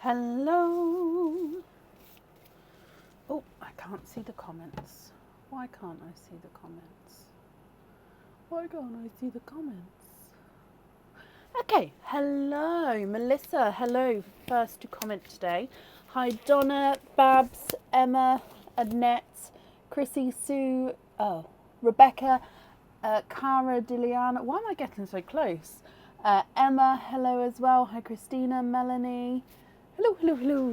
Hello. Oh, I can't see the comments. Why can't I see the comments? Why can't I see the comments? Okay, hello, Melissa. Hello, first to comment today. Hi, Donna, Babs, Emma, Annette, Chrissy, Sue, Rebecca, Cara, Diliana. Why am I getting so close? Emma, hello as well. Hi, Christina, Melanie. Hello, hello, hello.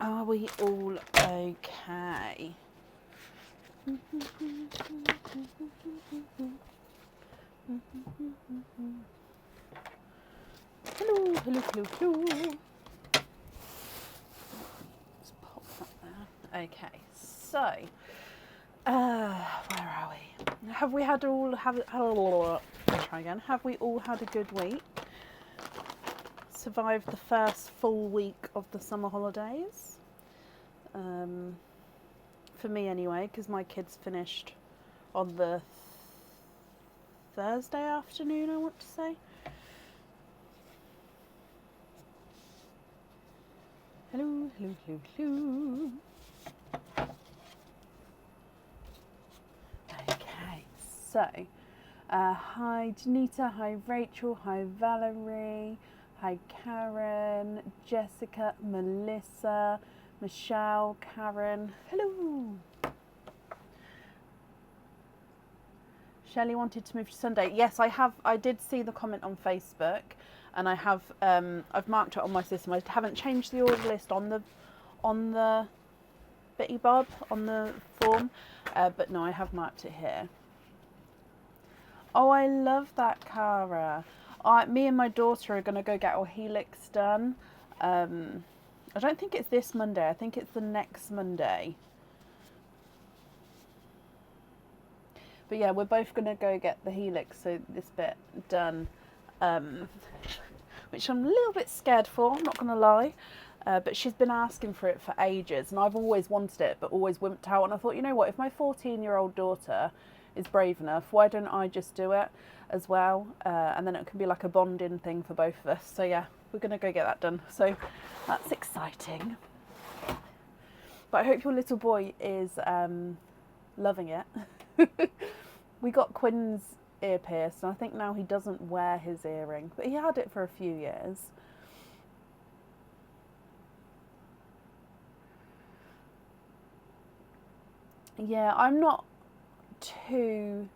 Are we all okay? Hello, hello, hello, hello. Let's pop that there. Okay, so, where are we? Have we had all, I'll try again. Have we all had a good week? Survived the first full week of the summer holidays? For me anyway, because my kids finished on the Thursday afternoon, I want to say. Hello, hello, hello, hello. Okay, so, hi Janita, hi Rachel, hi Valerie, hi Karen, Jessica, Melissa, Michelle, Karen, hello. Shelley wanted to move to Sunday. Yes, I did see the comment on Facebook, and I have. I've marked it on my system. I haven't changed the order list on the Bitty Bob on the form, but no, I have marked it here. Oh, I love that, Cara. Me and my daughter are going to go get our helix done. I don't think it's this Monday. I think it's the next Monday. But yeah, we're both going to go get the helix, so this bit done, which I'm a little bit scared for, I'm not going to lie. But she's been asking for it for ages, and I've always wanted it, but always wimped out. And I thought, you know what, if my 14-year-old daughter is brave enough, why don't I just do it as well? And then it can be like a bonding thing for both of us. So yeah, we're going to go get that done. So that's exciting. But I hope your little boy is loving it. We got Quinn's ear pierced, and I think now he doesn't wear his earring, but he had it for a few years. Yeah, I'm not too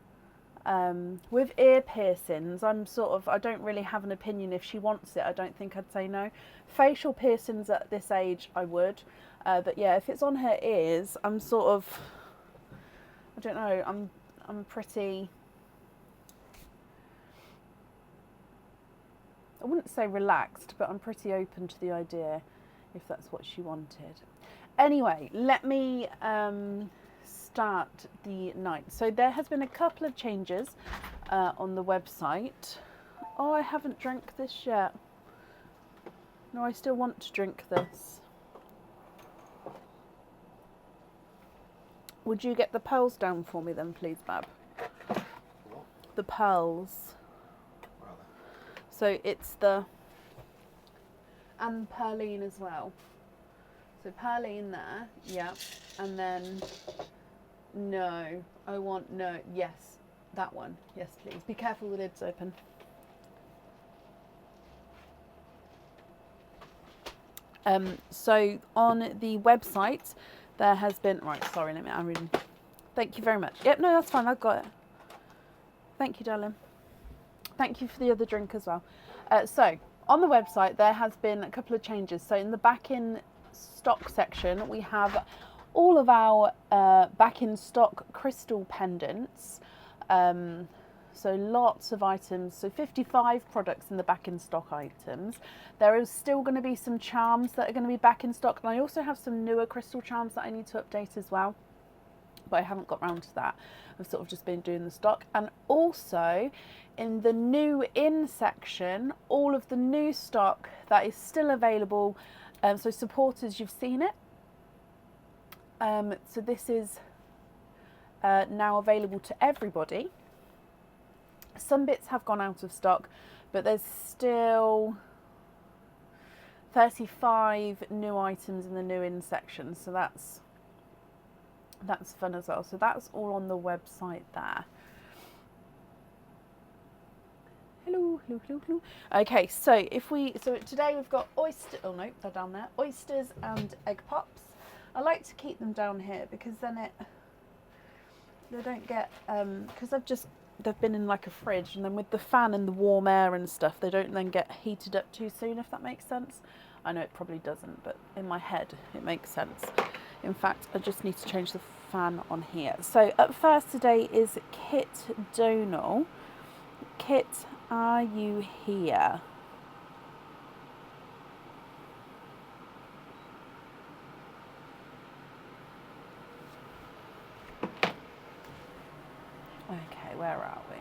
with ear piercings. I don't really have an opinion. If she wants it, I don't think I'd say no. Facial piercings at this age, I would, but yeah, if it's on her ears, I don't know, I'm pretty, I wouldn't say relaxed, but I'm pretty open to the idea if that's what she wanted. Anyway, let me start the night. So there has been a couple of changes on the website. Oh, I haven't drank this yet. No, I still want to drink this. Would you get the pearls down for me then, please, Bab? What? The pearls. What are they? So it's and Perline as well. So Perline there, yeah, and then yes, that one, yes please. Be careful, the lid's open. So on the website, there has been, I'm reading. Thank you very much. Yep, no, that's fine, I've got it. Thank you, darling. Thank you for the other drink as well. So on the website, there has been a couple of changes. So in the back in stock section, we have all of our back in stock crystal pendants. So lots of items, so 55 products in the back in stock items. There is still going to be some charms that are going to be back in stock, and I also have some newer crystal charms that I need to update as well. but I haven't got round to that. I've sort of just been doing the stock. And also in the new in section, all of the new stock that is still available. So supporters, you've seen it. So this is now available to everybody. Some bits have gone out of stock, but there's still 35 new items in the new in section, so that's fun as well. So that's all on the website there. Hello. Okay, so today we've got oyster. Oh no, they're down there. Oysters and egg pops. I like to keep them down here because then they don't get because they've been in like a fridge, and then with the fan and the warm air and stuff, they don't then get heated up too soon, if that makes sense. I know it probably doesn't, but in my head it makes sense. In fact, I just need to change the fan on here. So up first today is Kit Donal. Kit, are you here? Okay, where are we?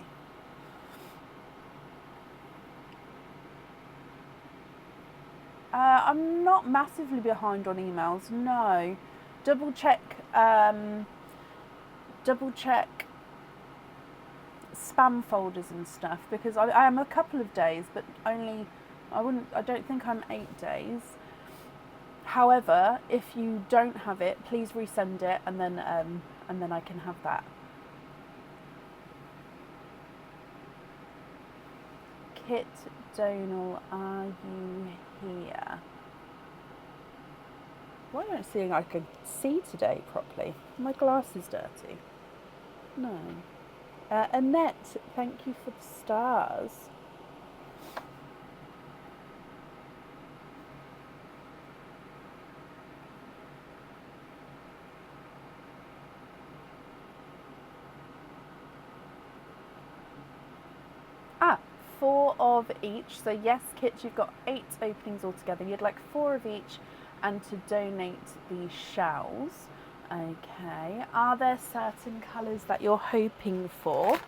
I'm not massively behind on emails, no. Double check spam folders and stuff, because I am a couple of days, but I don't think I'm 8 days. However, if you don't have it, please resend it, and then I can have that. Kit Donal, are you here? Why am I seeing I can see today properly? Are my glasses dirty? No. Annette, thank you for the stars. Ah, 4 of each. So yes, Kit, you've got 8 openings altogether. You'd like 4 of each and to donate the shells. Okay, are there certain colours that you're hoping for?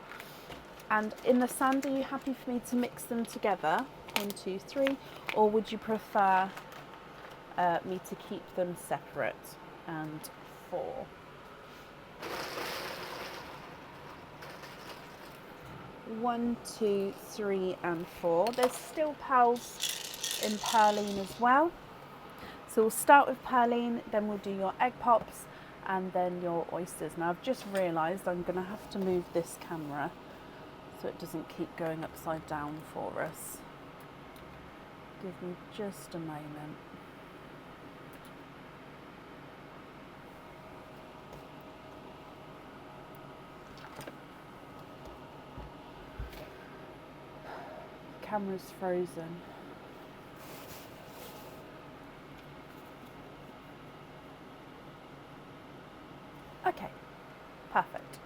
And in the sand, are you happy for me to mix them together? 1, 2, 3. Or would you prefer me to keep them separate? And 4. One, 2, 3, and 4. There's still pals in Perline as well. So we'll start with Perline, then we'll do your egg pops, and then your oysters. Now I've just realised I'm going to have to move this camera so it doesn't keep going upside down for us. Give me just a moment. Camera's frozen. Okay, perfect.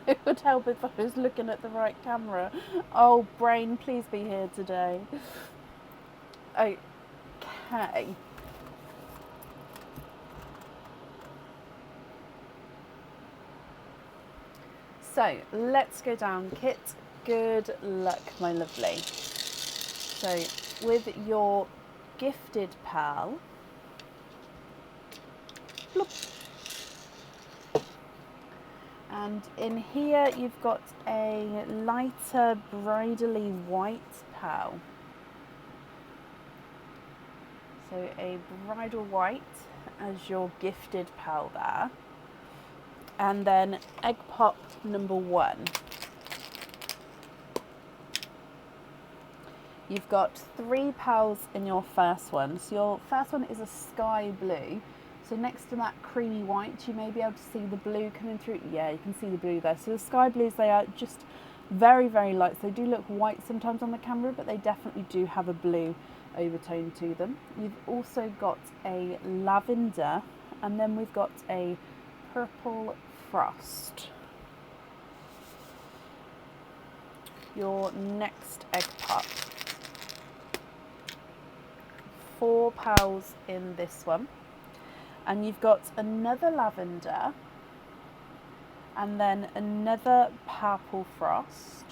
It would help if I was looking at the right camera. Oh, brain, please be here today. Okay. So let's go down, Kit. Good luck, my lovely. So with your gifted pal, bloop. And in here you've got a lighter bridally white pal. So a bridal white as your gifted pal there. And then egg pop number 1. You've got 3 pals in your first one. So your first one is a sky blue. So next to that creamy white, you may be able to see the blue coming through. Yeah, you can see the blue there. So the sky blues, they are just very, very light. So they do look white sometimes on the camera, but they definitely do have a blue overtone to them. You've also got a lavender, and then we've got a purple frost. Your next egg pop. 4 pals in this one. And you've got another lavender, and then another purple frost,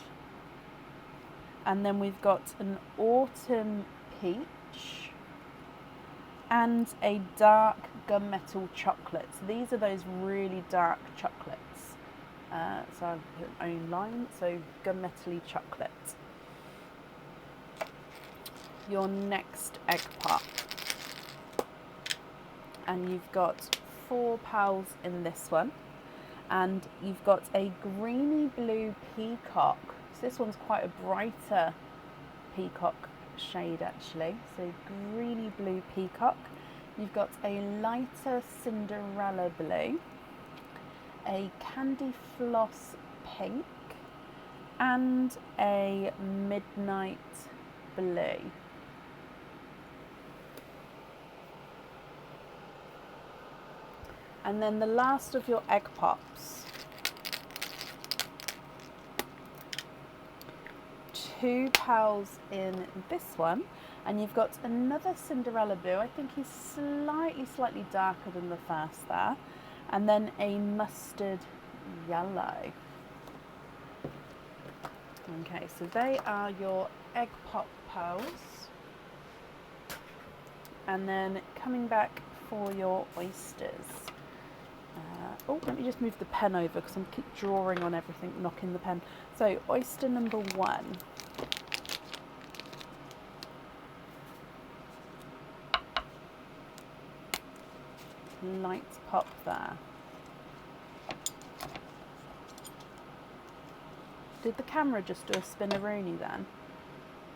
and then we've got an autumn peach, and a dark gunmetal chocolate. So these are those really dark chocolates. So I've put my own line, so gunmetal-y chocolate. Your next egg pop. And you've got 4 pals in this one. And you've got a greeny blue peacock. So this one's quite a brighter peacock shade actually. So greeny blue peacock. You've got a lighter Cinderella blue, a candy floss pink, and a midnight blue. And then the last of your egg pops. 2 pals in this one, and you've got another Cinderella blue. I think he's slightly darker than the first there, and then a mustard yellow. Okay, so they are your egg pop pearls. And then coming back for your oysters. Oh, let me just move the pen over because I'm keep drawing on everything, knocking the pen. So oyster number 1. Light pop there. Did the camera just do a spinneroonie then?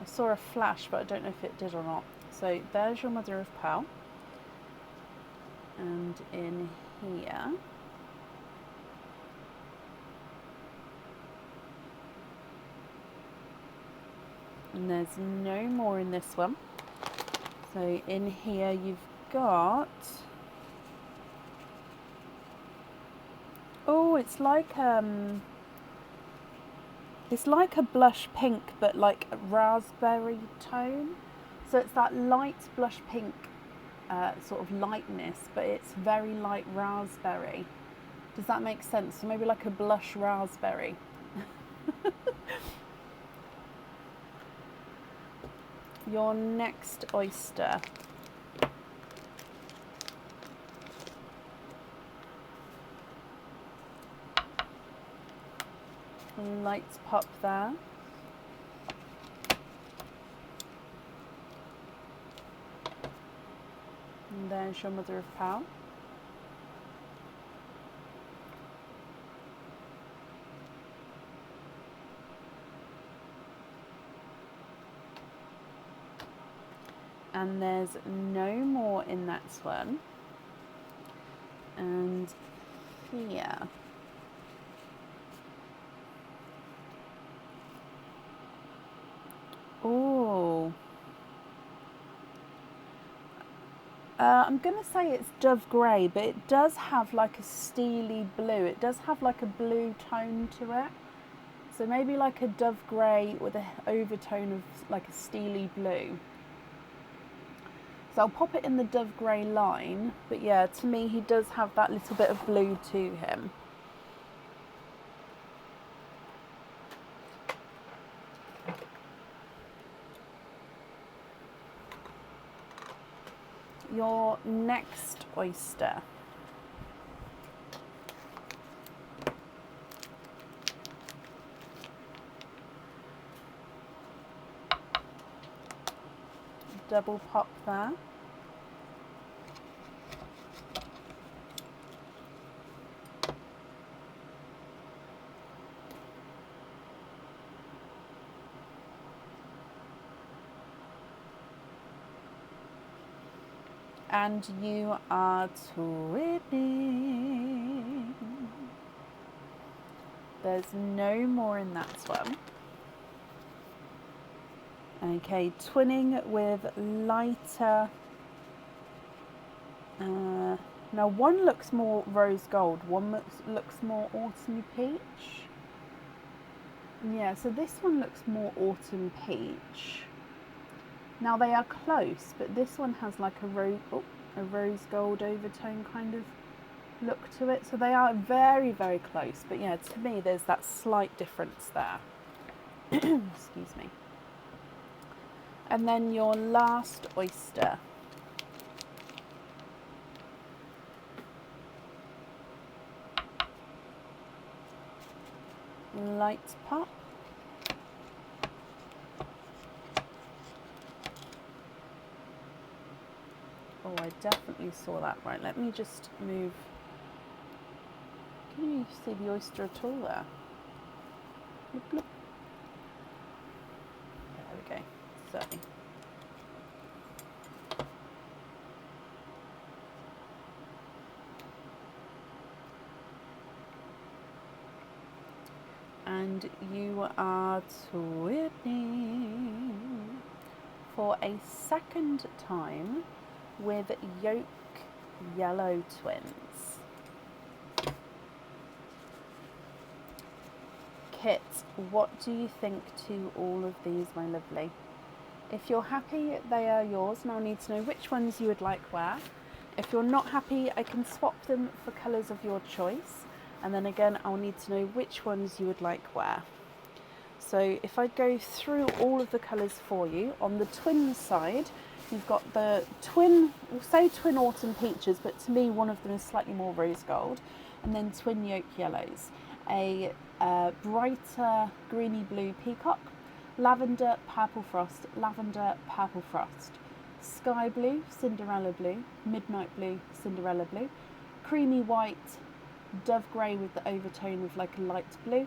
I saw a flash, but I don't know if it did or not. So there's your mother of pearl. And in here, and there's no more in this one. So in here you've got, oh, it's like a blush pink, but like a raspberry tone. So it's that light blush pink sort of lightness, but it's very light raspberry. Does that make sense? So maybe like a blush raspberry. Your next oyster. Lights pop there. And there's your mother of pearl. And there's no more in that one. And here. Oh. I'm going to say it's dove grey, but it does have like a steely blue. It does have like a blue tone to it. So maybe like a dove grey with an overtone of like a steely blue. So I'll pop it in the dove grey line, but yeah, to me he does have that little bit of blue to him. Your next oyster. Double pop there. And you are twinning. There's no more in that one. Okay, twinning with lighter. Now one looks more rose gold, one looks more autumn peach. Yeah, so this one looks more autumn peach. Now they are close, but this one has like a rose. Oh, a rose gold overtone kind of look to it. So they are very, very close. But yeah, to me, there's that slight difference there. Excuse me. And then your last oyster. Light pop. Oh, I definitely saw that. Right, let me just move. Can you see the oyster at all there? Bloop, bloop. There we go. So. And you are twinning for a second time with yolk yellow twins. Kit, what do you think to all of these, my lovely? If you're happy, they are yours, and I'll need to know which ones you would like where. If you're not happy, I can swap them for colours of your choice, and then again, I'll need to know which ones you would like where. So if I go through all of the colours for you, on the twin side, you've got the twin, we'll say twin autumn peaches, but to me one of them is slightly more rose gold, and then twin yolk yellows. A brighter greeny blue peacock, lavender purple frost, sky blue, Cinderella blue, midnight blue, Cinderella blue, creamy white, dove grey with the overtone of like a light blue,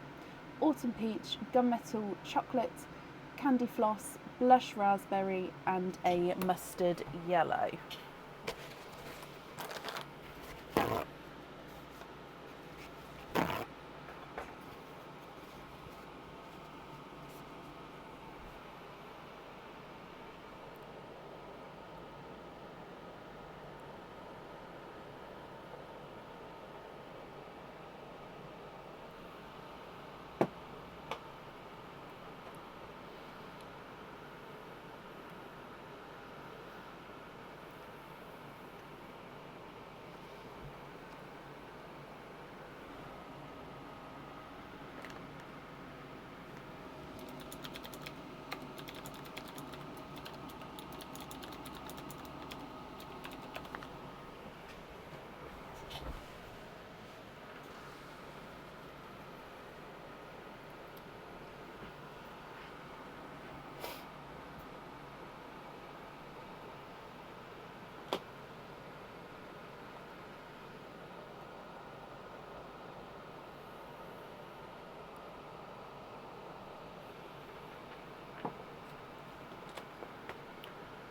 autumn peach, gunmetal chocolate, candy floss, blush raspberry, and a mustard yellow.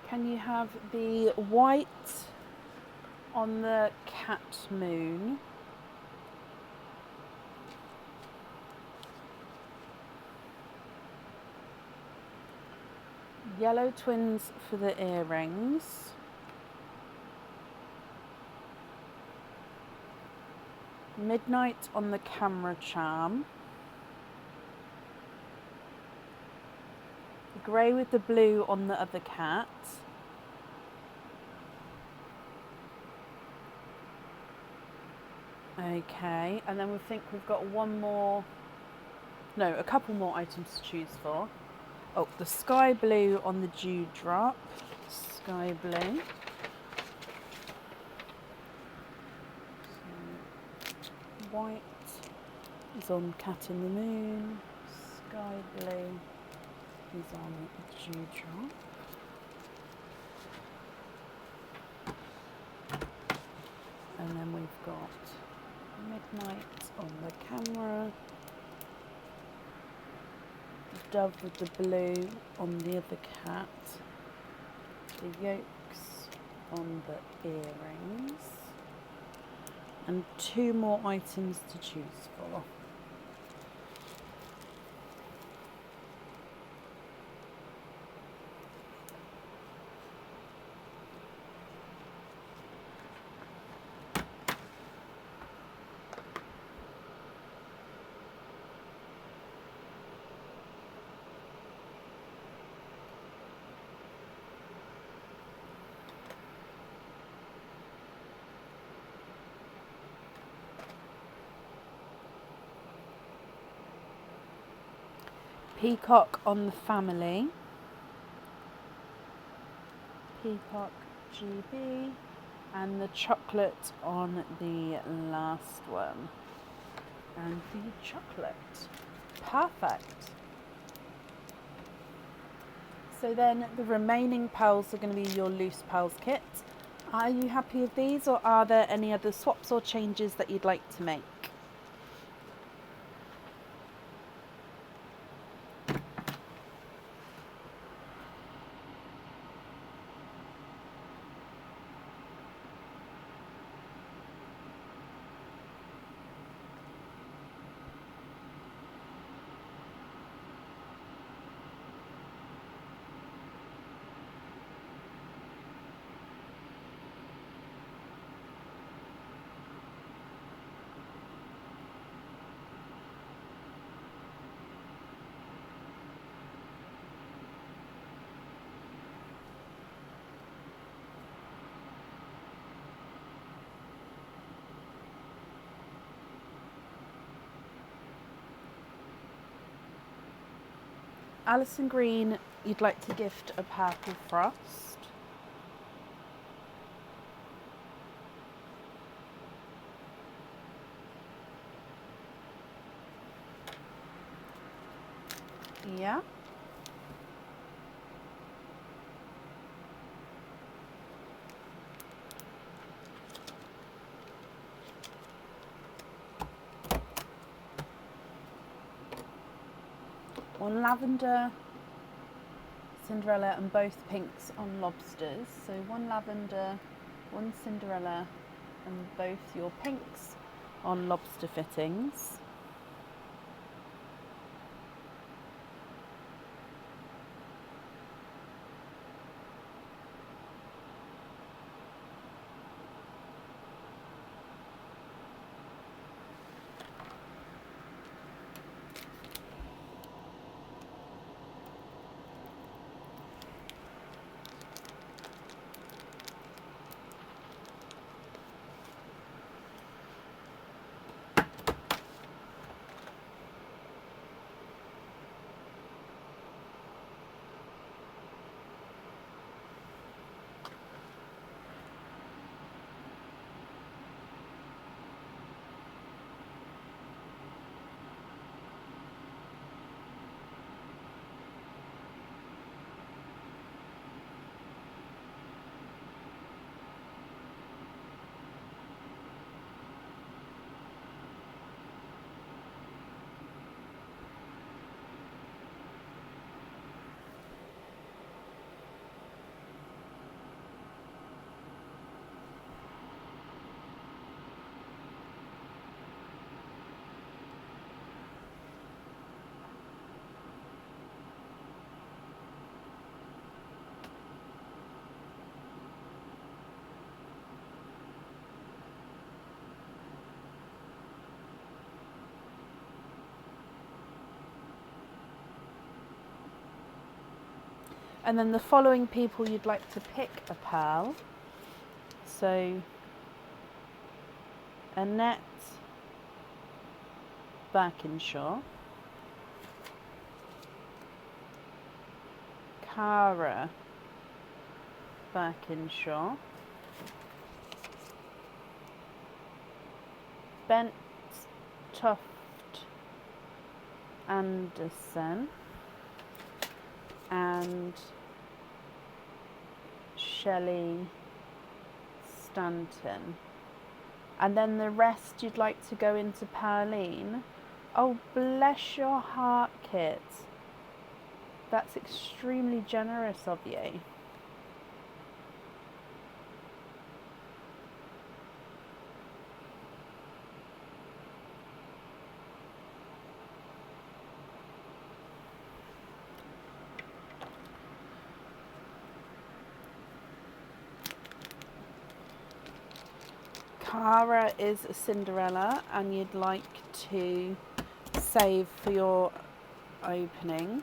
Can you have the white on the cat moon? Yellow twins for the earrings. Midnight on the camera charm. Grey with the blue on the other cat. Okay, and then we think we've got a couple more items to choose for. Oh, the sky blue on the dewdrop. Sky blue. So, white is on Cat in the Moon. Sky blue is on dewdrop. And then we've got midnight on the camera. Dove with the blue on the other cat. The yolks on the earrings. And two more items to choose for. Peacock on the family. Peacock GB. And the chocolate on the last one. And the chocolate. Perfect. So then the remaining pearls are going to be your loose pearls kit. Are you happy with these, or are there any other swaps or changes that you'd like to make? Alison Green, you'd like to gift a purple frost. Yeah. One lavender, Cinderella, and both pinks on lobsters. So one lavender, one Cinderella, and both your pinks on lobster fittings. And then the following people you'd like to pick a pearl. So Annette Birkinshaw, Cara Birkinshaw, Bent Toft Anderson, and Shelley Stanton. And then the rest you'd like to go into Pearline. Oh, bless your heart, Kit. That's extremely generous of you. Cara is a Cinderella, and you'd like to save for your opening.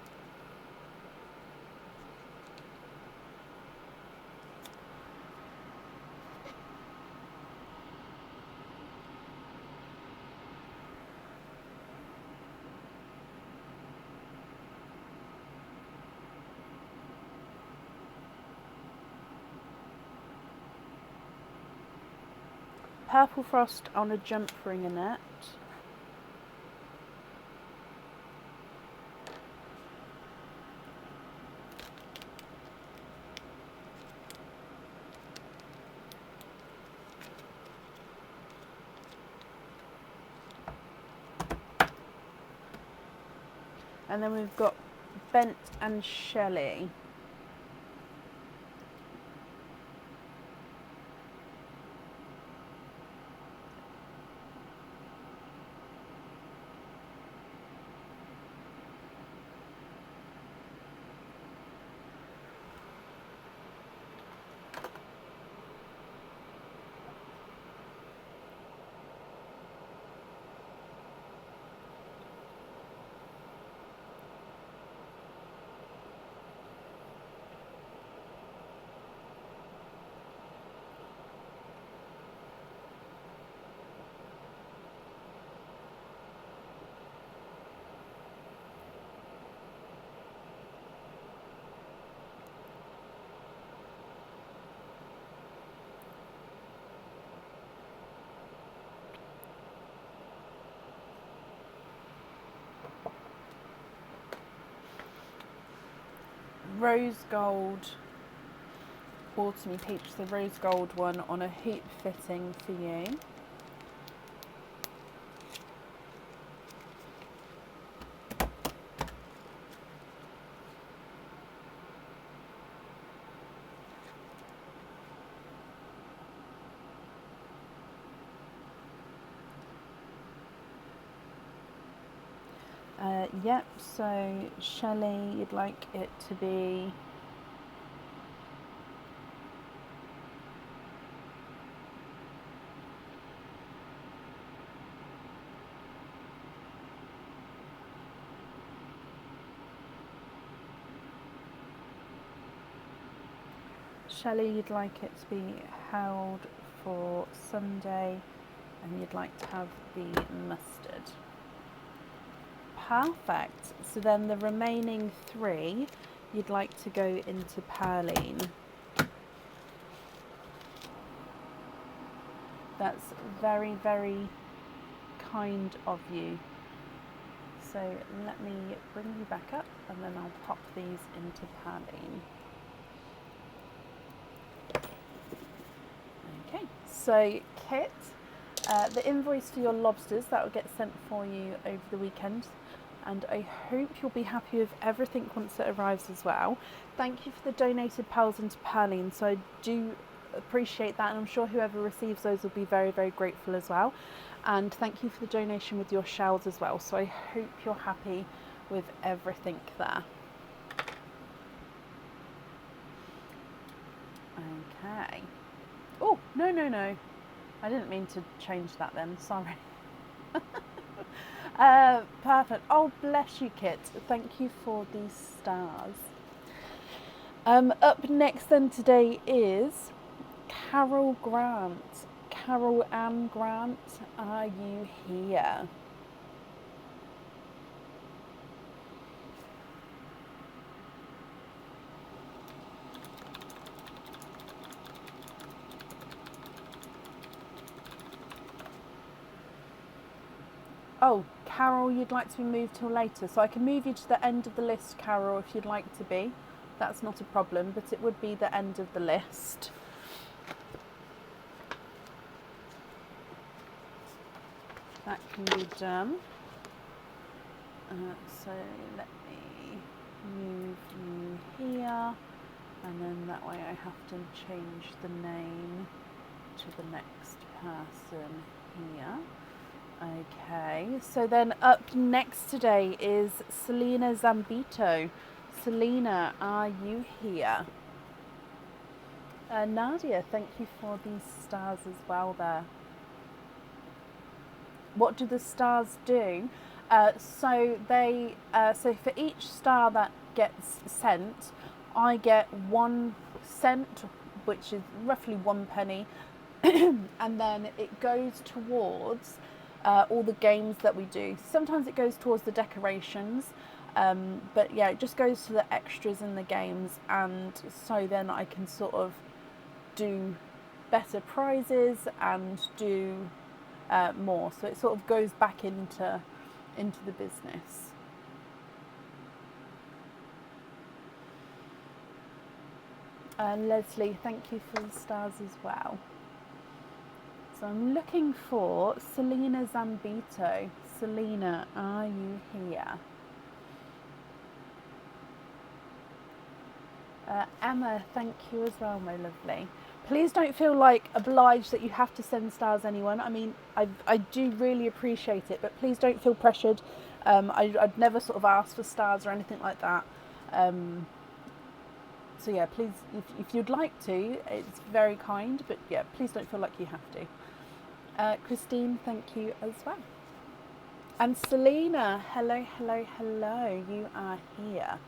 Purple Frost on a jump ringonet. And then we've got Bent and Shelley. Rose Gold, Autumn Peach, the rose gold one on a hoop fitting for you. Yep, so Shelley, you'd like it to be Shelley, you'd like it to be held for Sunday, and you'd like to have the mustard. Perfect. So then the remaining 3, you'd like to go into Pearline. That's very, very kind of you. So let me bring you back up, and then I'll pop these into Pearline. Okay, so Kit, the invoice for your lobsters, that will get sent for you over the weekend, and I hope you'll be happy with everything once it arrives as well. Thank you for the donated pearls into Pearline, so I do appreciate that, and I'm sure whoever receives those will be very, very grateful as well. And thank you for the donation with your shells as well, so I hope you're happy with everything there. Okay. Oh, no, no, no. I didn't mean to change that then, sorry. Perfect. Oh, bless you, Kit. Thank you for these stars. Up next then today is Carol Grant. Carol Ann Grant, are you here? Oh, Carol, you'd like to be moved till later. So I can move you to the end of the list, Carol, if you'd like to be. That's not a problem, but it would be the end of the list. That can be done. So let me move you here, and then that way I have to change the name to the next person here. Okay, so then up next today is Selena Zambito. Selena, are you here? Nadia, thank you for these stars as well there. What do the stars do? So for each star that gets sent, I get 1 cent, which is roughly 1 penny, and then it goes towards all the games that we do. Sometimes it goes towards the decorations, but yeah, it just goes to the extras in the games, and so then I can sort of do better prizes and do more. So it sort of goes back into the business. Leslie, thank you for the stars as well. So I'm looking for Selena Zambito. Selena, are you here? Emma, thank you as well, my lovely. Please don't feel like obliged that you have to send stars, anyone. I mean, I do really appreciate it, but please don't feel pressured. I'd never sort of ask for stars or anything like that. So yeah, please, if you'd like to, it's very kind, but yeah, please don't feel like you have to. Christine, thank you as well. And Selena, hello, hello, hello, you are here.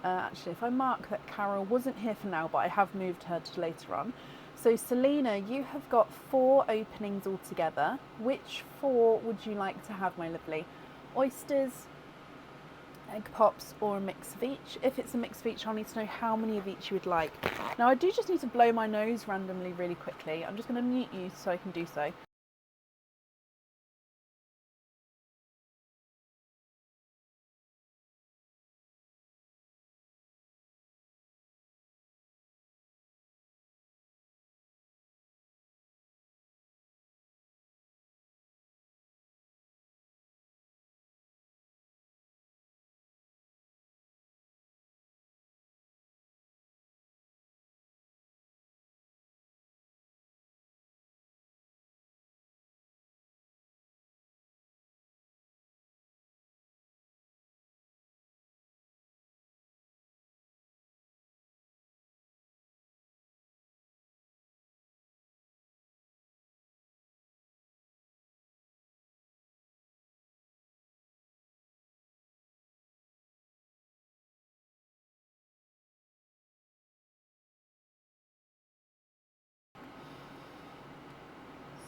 Actually, if I mark that Carol wasn't here for now, but I have moved her to later on. So Selena, you have got 4 openings altogether. Which 4 would you like to have, my lovely? Oysters, egg pops, or a mix of each? If it's a mix of each, I'll need to know how many of each you would like. Now, I do just need to blow my nose randomly really quickly. I'm just going to mute you so I can do so.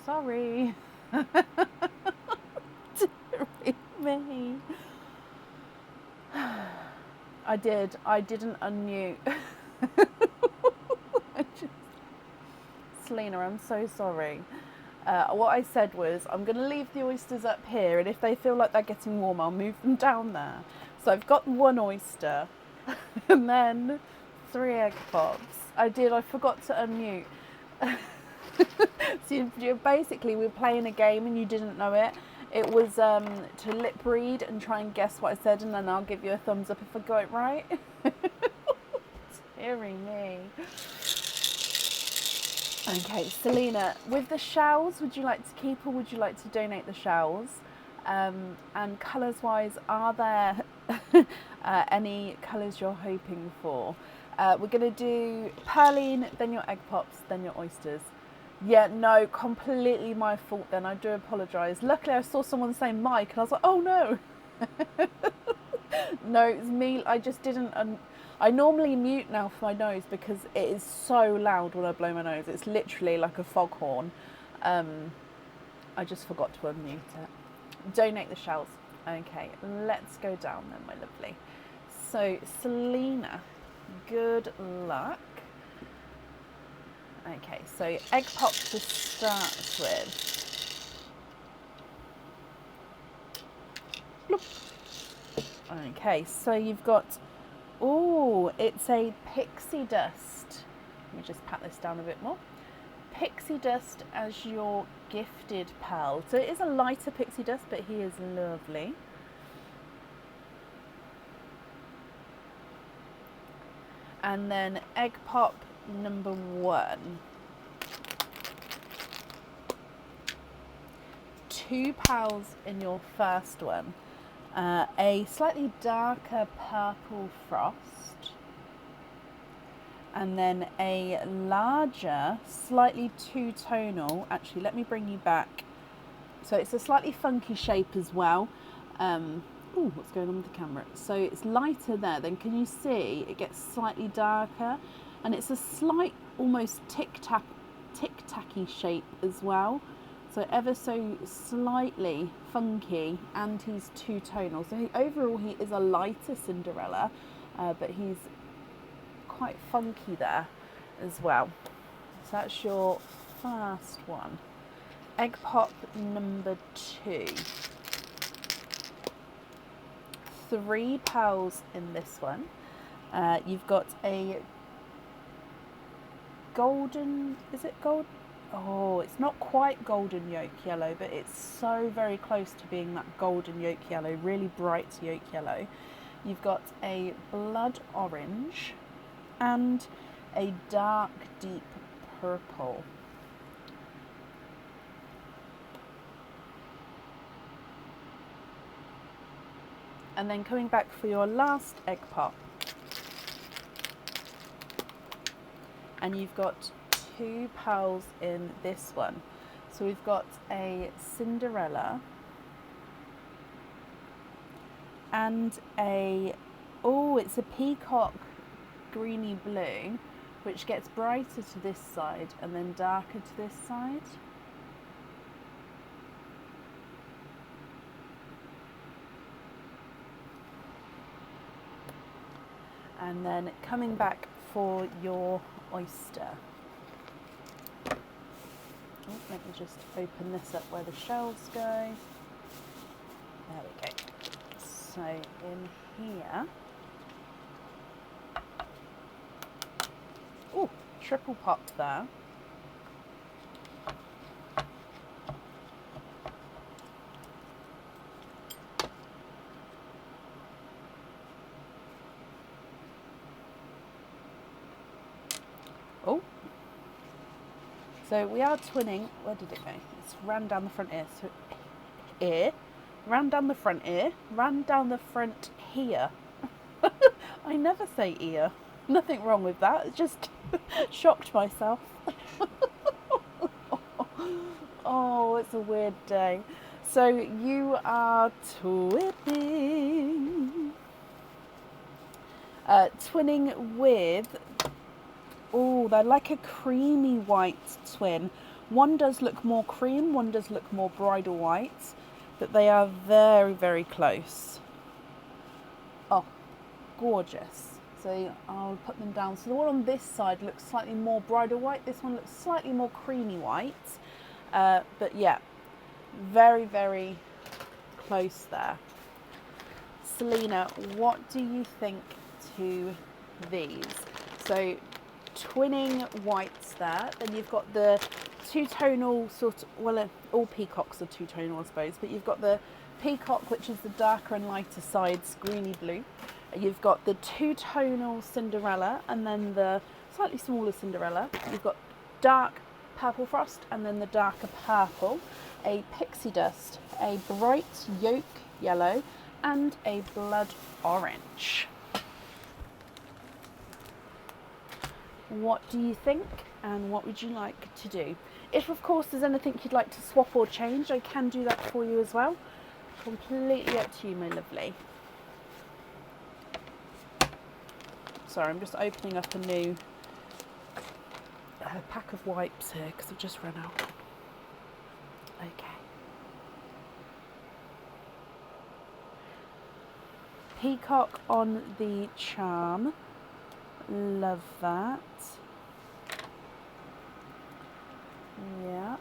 Sorry. Me. I didn't unmute. Selena, I'm so sorry. What I said was I'm going to leave the oysters up here, and if they feel like they're getting warm, I'll move them down there. So I've got 1 oyster and then 3 egg pops. I forgot to unmute. So basically we're playing a game and you didn't know it. It was to lip read and try and guess what I said, and then I'll give you a thumbs up if I got it right. Hearing me. Okay, Selena, with the shells, would you like to keep or would you like to donate the shells? And colours wise, are there any colours you're hoping for? We're going to do Perline, then your egg pops, then your oysters. Yeah, no, completely my fault then. I do apologise. Luckily, I saw someone saying Mike, and I was like, oh no. No, it's me. I just didn't. I normally mute now for my nose because it is so loud when I blow my nose. It's literally like a foghorn. I just forgot to unmute it. Donate the shells. Okay, let's go down then, my lovely. So, Selena, good luck. Okay, so egg pop to start with. Bloop. Okay, so you've got, oh, it's a pixie dust. Let me just pat this down a bit more. Pixie dust as your gifted pal. So it is a lighter pixie dust, but he is lovely. And then egg pop number 1. 2 pals in your first one. A slightly darker purple frost. And then a larger, slightly two-tonal. Actually, let me bring you back. So it's a slightly funky shape as well. Oh, what's going on with the camera? So it's lighter there. Then can you see it gets slightly darker? And it's a slight, almost tic-tacky shape as well. So ever so slightly funky, and he's two-tonal. So overall he is a lighter Cinderella, but he's quite funky there as well. So that's your first one. Egg pop number 2. 3 pearls in this one. You've got a golden, is it gold? Oh, it's not quite golden yolk yellow, but it's so very close to being that golden yolk yellow, really bright yolk yellow. You've got a blood orange and a dark deep purple. And then coming back for your last egg pop, and you've got 2 pearls in this one. So we've got a Cinderella and a, oh, it's a peacock greeny blue, which gets brighter to this side and then darker to this side. And then coming back for your oyster. Oh, let me just open this up where the shells go. There we go. So in here, oh, triple pop there. Oh, so we are twinning. Where did it go? It's ran down the front ear. So ran down the front ear, ran down the front here. I never say ear. Nothing wrong with that. It just shocked myself. Oh, it's a weird day. So you are twinning. Twinning with, oh, they're like a creamy white twin. One does look more cream, one does look more bridal white, but they are very, very close. Oh, gorgeous. So I'll put them down. So the one on this side looks slightly more bridal white. This one looks slightly more creamy white. But yeah, very, very close there. Selena, what do you think to these? So twinning whites there. Then you've got the two-tonal sort of, well, all peacocks are two-tonal, I suppose, but you've got the peacock, which is the darker and lighter sides, greeny blue. You've got the two-tonal Cinderella, and then the slightly smaller Cinderella. You've got dark purple frost, and then the darker purple, a pixie dust, a bright yolk yellow, and a blood orange. What do you think, and what would you like to do? If, of course, there's anything you'd like to swap or change, I can do that for you as well. Completely up to you, my lovely. Sorry, I'm just opening up a new pack of wipes here because I've just run out. Okay. Peacock on the charm. Love that. Yeah.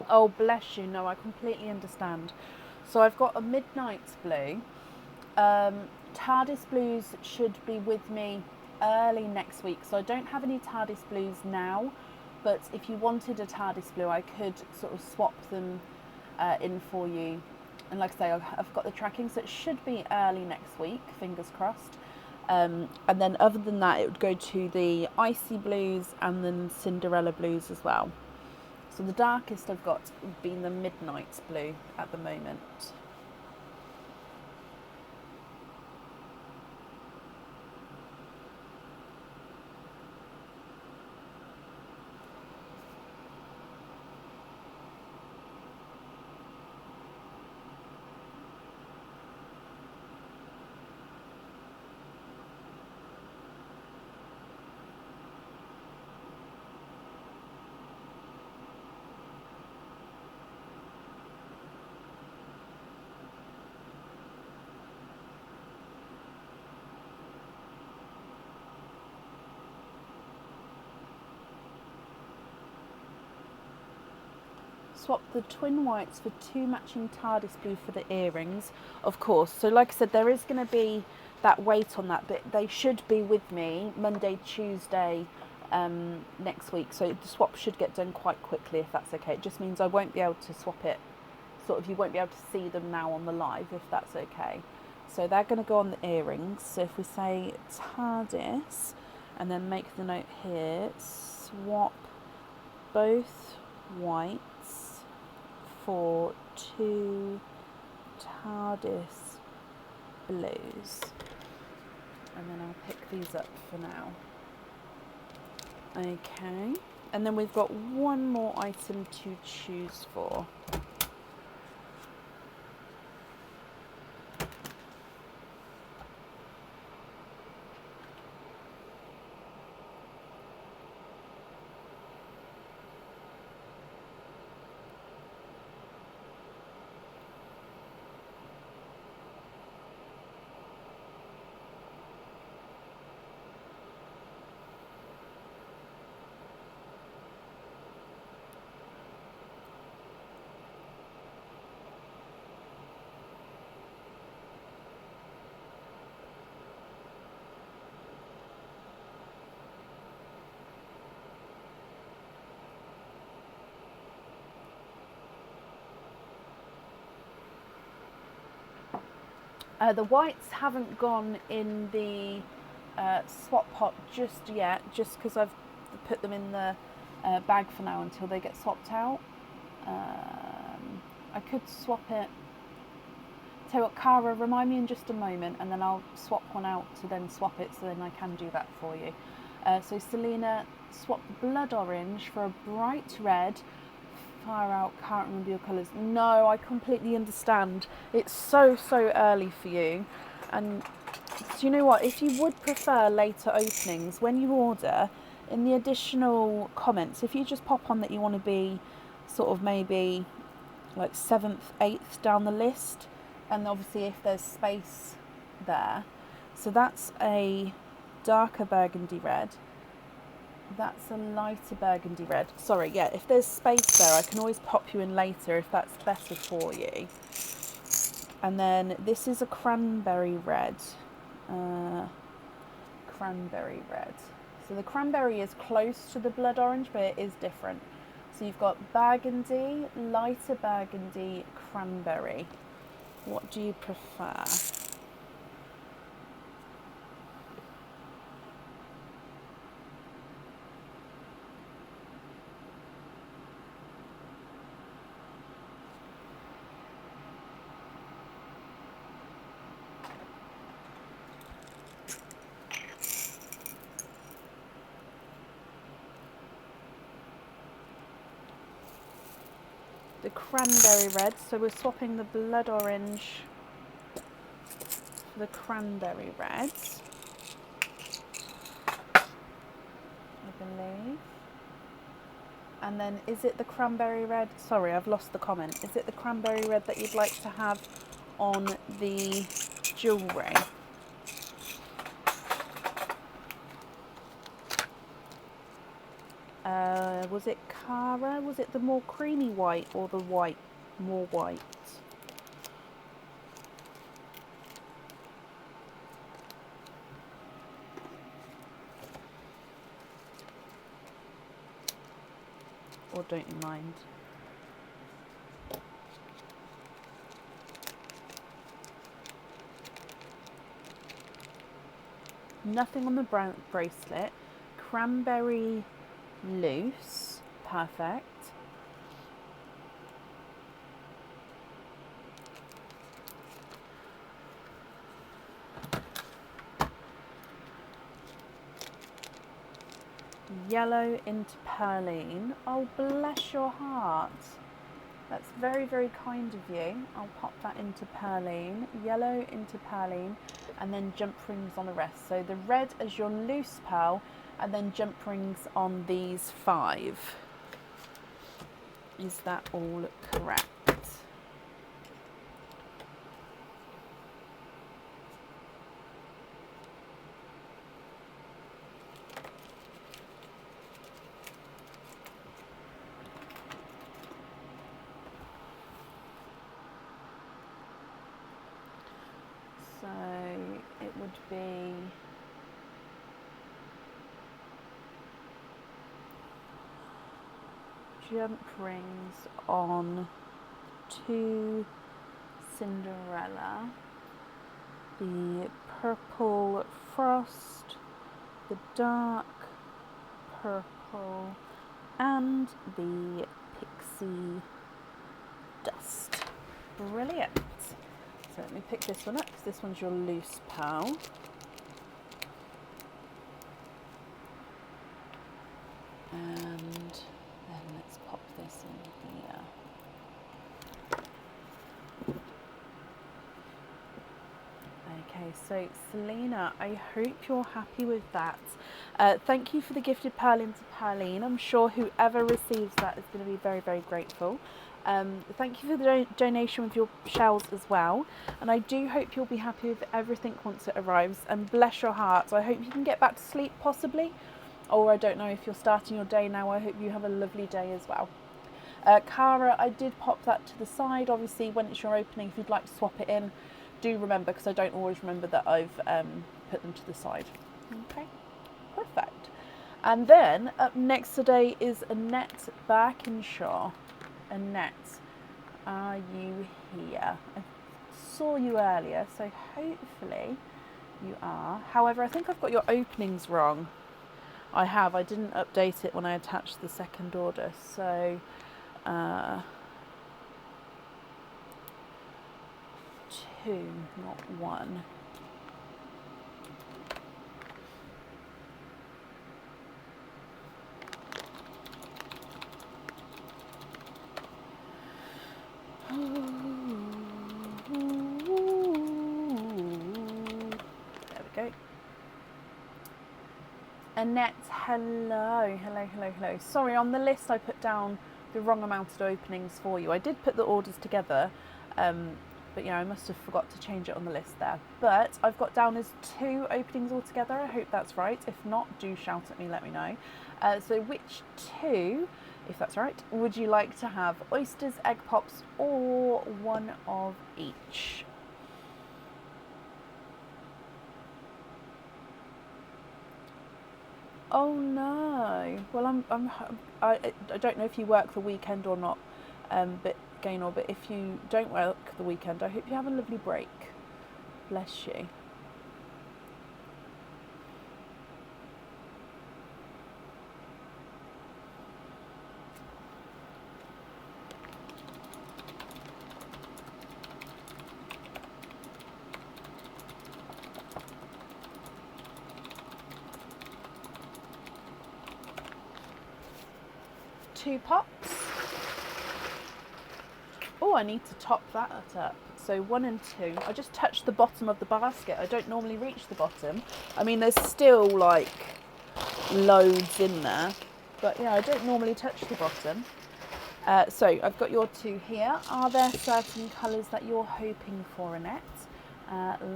Oh, bless you. No, I completely understand. So I've got a Midnight's Blue. TARDIS Blues should be with me early next week. So I don't have any TARDIS Blues now, but if you wanted a TARDIS Blue, I could sort of swap them in for you. And like I say, I've got the tracking, so it should be early next week, fingers crossed. And then other than that, it would go to the icy blues and then Cinderella blues as well. So the darkest I've got being the Midnight blue at the moment. Swap the twin whites for 2 matching TARDIS blue for the earrings, of course. So like I said, there is going to be that weight on that, but they should be with me Monday, Tuesday next week. So the swap should get done quite quickly, if that's okay. It just means I won't be able to swap it, sort of, you won't be able to see them now on the live, if that's okay. So they're going to go on the earrings. So if we say TARDIS and then make the note here, swap both white for 2 TARDIS blues, and then I'll pick these up for now. Okay, and then we've got one more item to choose for. The whites haven't gone in the swap pot just yet, just because I've put them in the bag for now until they get swapped out. I could swap it. Tell you what, Cara, remind me in just a moment, and then I'll swap one out to then swap it, so then I can do that for you. So Selena, swap blood orange for a bright red. Fire out, can't remember your colours. No, I completely understand. It's so early for you. And do you know what? If you would prefer later openings, when you order, in the additional comments, if you just pop on that you want to be sort of maybe like 7th, 8th down the list, and obviously if there's space there. So that's a darker burgundy red. That's a lighter burgundy red. Sorry, yeah, if there's space there, I can always pop you in later if that's better for you. And then this is a cranberry red. Cranberry red. So the cranberry is close to the blood orange, but it is different. So you've got burgundy, lighter burgundy, cranberry. What do you prefer? The cranberry red, so we're swapping the blood orange for the cranberry red, I believe. And then is it the cranberry red? Sorry, I've lost the comment. Is it the cranberry red that you'd like to have on the jewellery? Was it Cara? Was it the more creamy white or the white, more white? Or don't you mind? nothing on the brown bracelet. Cranberry loose, perfect. Yellow into Perline. Oh, bless your heart. That's very, very kind of you. I'll pop that into Perline. Yellow into Perline, and then jump rings on the rest. So the red as your loose pearl, and then jump rings on these 5. Is that all correct? So it would be jump rings on 2 Cinderella, the purple frost, the dark purple, and the pixie dust. Brilliant. So let me pick this one up because this one's your loose pearl. And then let's pop this in here. Okay, so Selena, I hope you're happy with that. Thank you for the gifted pearl into Perline. I'm sure whoever receives that is going to be very, very grateful. Thank you for the donation with your shells as well. And I do hope you'll be happy with everything once it arrives. And bless your heart, I hope you can get back to sleep possibly. Or I don't know if you're starting your day now. I hope you have a lovely day as well. Cara, I did pop that to the side. Obviously, when it's your opening, if you'd like to swap it in, do remember, because I don't always remember that I've put them to the side. Okay, perfect. And then up next today is Annette Barkinshaw. Annette, are you here? I saw you earlier, so hopefully you are. However, I think I've got your openings wrong. I have. I didn't update it when I attached the second order, so 2, not 1. There we go. Annette, hello. Sorry, on the list I put down the wrong amount of openings for you. I did put the orders together, but yeah, I must have forgot to change it on the list there. But I've got down as 2 openings altogether. I hope that's right. If not, do shout at me, let me know. So which 2, if that's right, would you like to have? Oysters, egg pops, or 1 of each? Oh no. Well, I don't know if you work the weekend or not, but Gaynor, but if you don't work the weekend, I hope you have a lovely break. Bless you. Two pops. Oh, I need to top that up. So 1 and 2. I just touched the bottom of the basket. I don't normally reach the bottom. I mean, there's still like loads in there, but yeah, I don't normally touch the bottom. So I've got your 2 here. Are there certain colours that you're hoping for, Annette?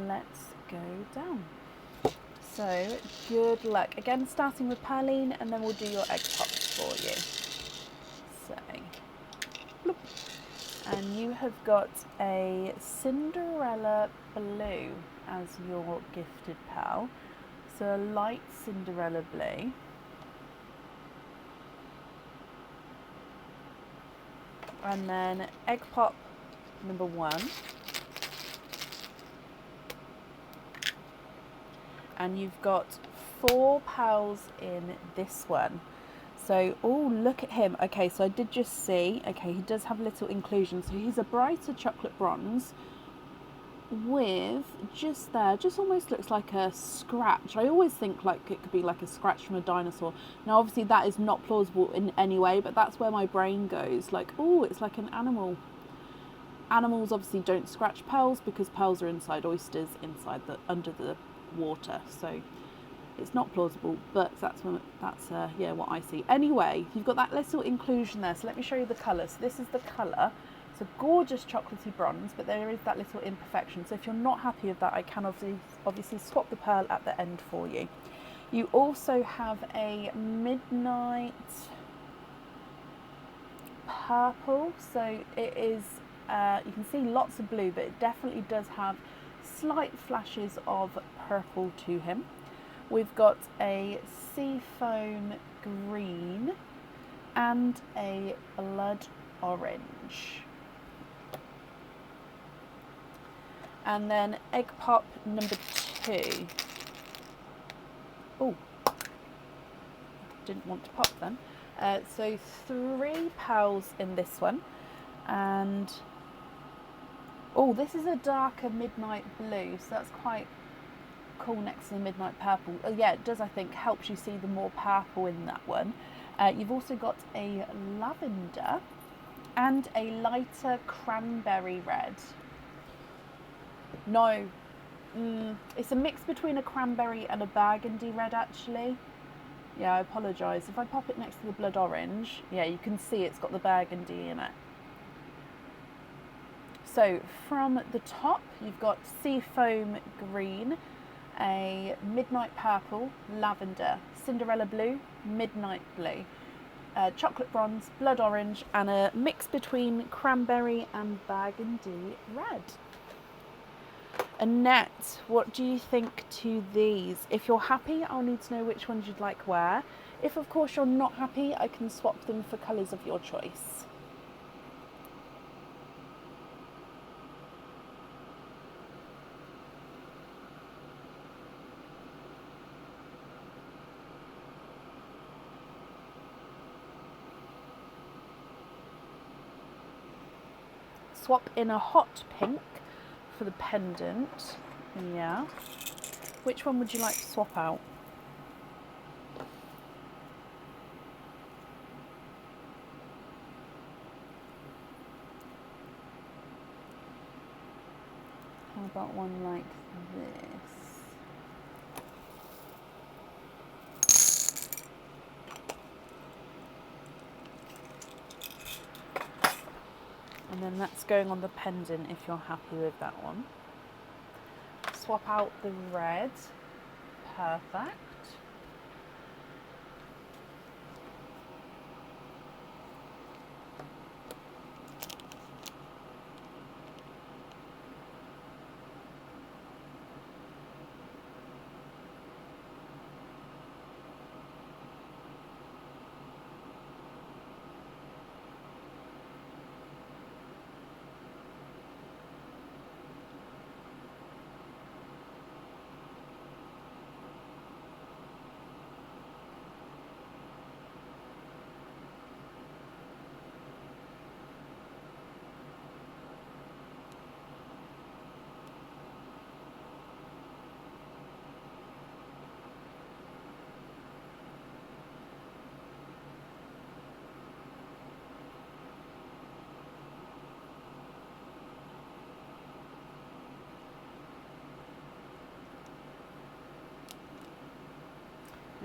Let's go down. So good luck. Again, starting with Perline, and then we'll do your egg pops for you. So, bloop. And you have got a Cinderella blue as your gifted pearl. So a light Cinderella blue. And then egg pop number 1. and you've got 4 pearls in this one. So, oh, look at him. Okay, so I did just see, okay, he does have a little inclusion. So he's a brighter chocolate bronze with just there, just almost looks like a scratch. I always think like it could be like a scratch from a dinosaur. Now, obviously that is not plausible in any way, but that's where my brain goes. Like, oh, it's like an animal. Animals obviously don't scratch pearls because pearls are inside oysters, under the water. So it's not plausible, but that's yeah, what I see. Anyway, you've got that little inclusion there. So let me show you the colour. So this is the colour. It's a gorgeous chocolatey bronze, but there is that little imperfection. So if you're not happy with that, I can obviously swap the pearl at the end for you. You also have a midnight purple. So it is, you can see lots of blue, but it definitely does have slight flashes of purple to him. We've got a seafoam green and a blood orange. And then egg pop number 2. Oh, didn't want to pop then. So 3 pearls in this one. And, oh, this is a darker midnight blue, so that's quite cool next to the midnight purple. Oh yeah, it does, I think, helps you see the more purple in that one. You've also got a lavender and a lighter cranberry red. No, it's a mix between a cranberry and a burgundy red, actually. Yeah, I apologise. If I pop it next to the blood orange, yeah, you can see it's got the burgundy in it. So from the top, you've got seafoam green, a midnight purple, lavender, Cinderella blue, midnight blue, chocolate bronze, blood orange, and a mix between cranberry and burgundy red. Annette, what do you think to these? If you're happy, I'll need to know which ones you'd like where. If, of course, you're not happy, I can swap them for colours of your choice. Swap in a hot pink for the pendant. Yeah. Which one would you like to swap out? How about one like this? And then that's going on the pendant if you're happy with that one. Swap out the red. Perfect.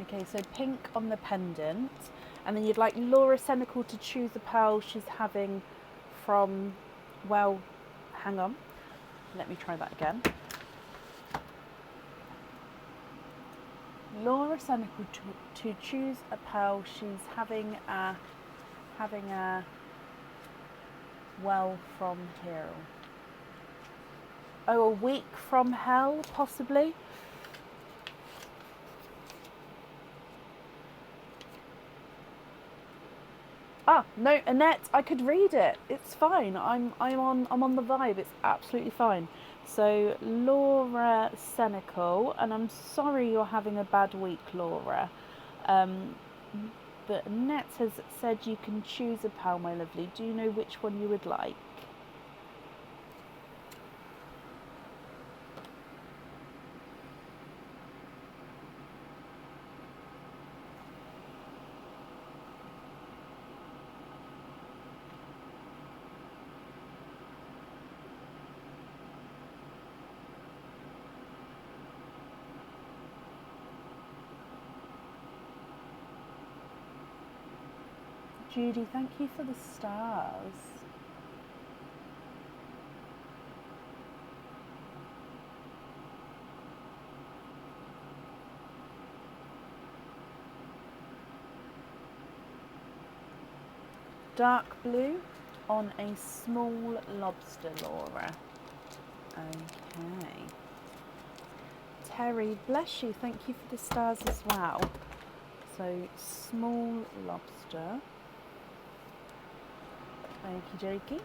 Okay, so pink on the pendant, and then you'd like Laura Senecal to choose the pearl she's having from, well, hang on, let me try that again. Laura Senecal to choose a pearl she's having a well from here. Oh, a week from hell, possibly. Ah, no, Annette, I could read it. It's fine. I'm on the vibe. It's absolutely fine. So Laura Senecal, and I'm sorry you're having a bad week, Laura. But Annette has said you can choose a pal, my lovely. Do you know which one you would like? Judy, thank you for the stars. Dark blue on a small lobster, Laura. Okay. Terry, bless you. Thank you for the stars as well. So, small lobster. Okie dokie.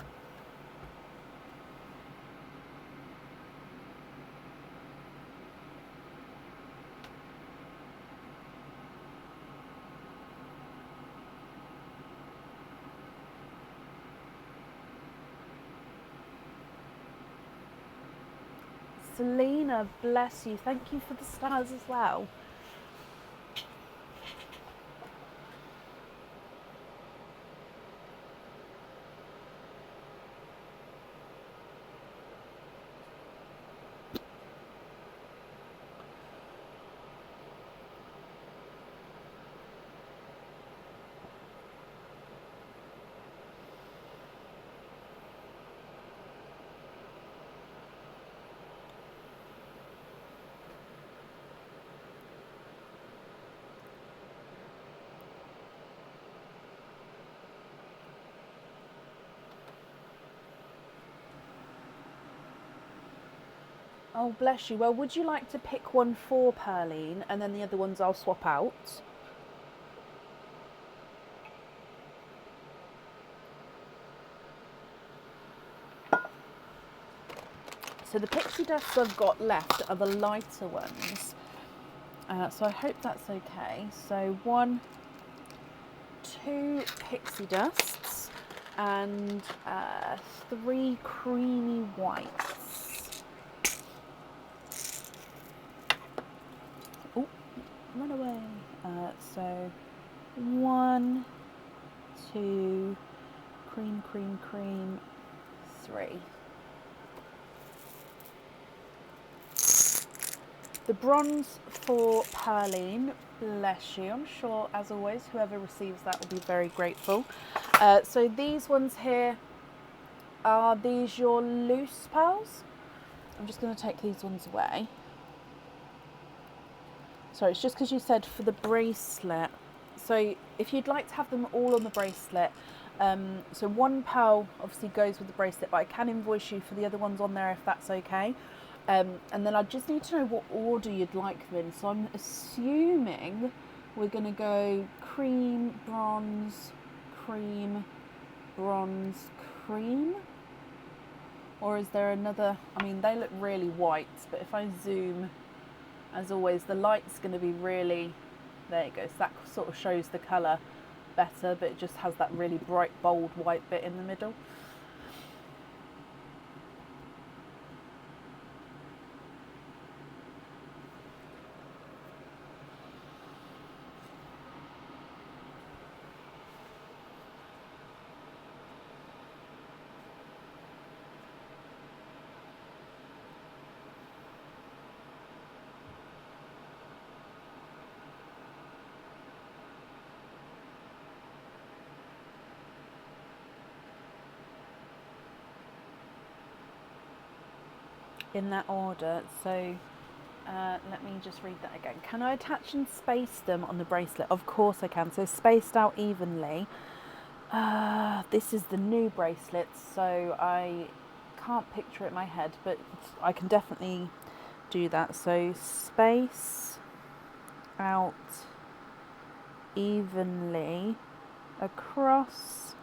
Selena, bless you. Thank you for the stars as well. Oh, bless you. Well, would you like to pick one for Pearline and then the other ones I'll swap out? So the pixie dusts I've got left are the lighter ones. So I hope that's okay. So 1, 2 pixie dusts and 3 creamy whites. Oh, run away. So 1, 2, cream, cream, cream, 3. The bronze for Pearline, bless you. I'm sure, as always, whoever receives that will be very grateful. So these ones here, are these your loose pearls? I'm just going to take these ones away. Sorry, it's just because you said for the bracelet. So if you'd like to have them all on the bracelet, so 1 pearl obviously goes with the bracelet, but I can invoice you for the other ones on there if that's okay. And then I just need to know what order you'd like them in. So I'm assuming we're going to go cream, bronze, cream, bronze, cream. Or is there another? I mean, they look really white, but if I zoom, as always, the light's going to be really, there it goes. That sort of shows the colour better, but it just has that really bright, bold white bit in the middle. In that order, so let me just read that again. Can I attach and space them on the bracelet? Of course I can. So spaced out evenly. This is the new bracelet, so I can't picture it in my head, but I can definitely do that. So space out evenly across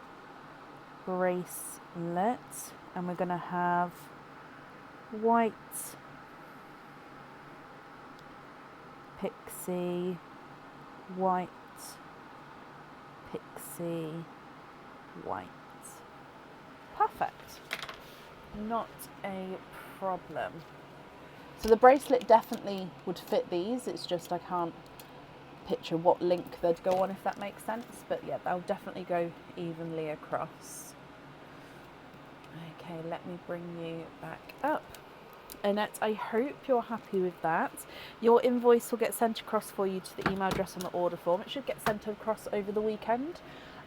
bracelet, and we're going to have white, pixie, white, pixie, white. Perfect. Not a problem. So the bracelet definitely would fit these. It's just I can't picture what link they'd go on, if that makes sense. But yeah, they'll definitely go evenly across. Okay, let me bring you back up. Annette, I hope you're happy with that. Your invoice will get sent across for you to the email address on the order form. It should get sent across over the weekend.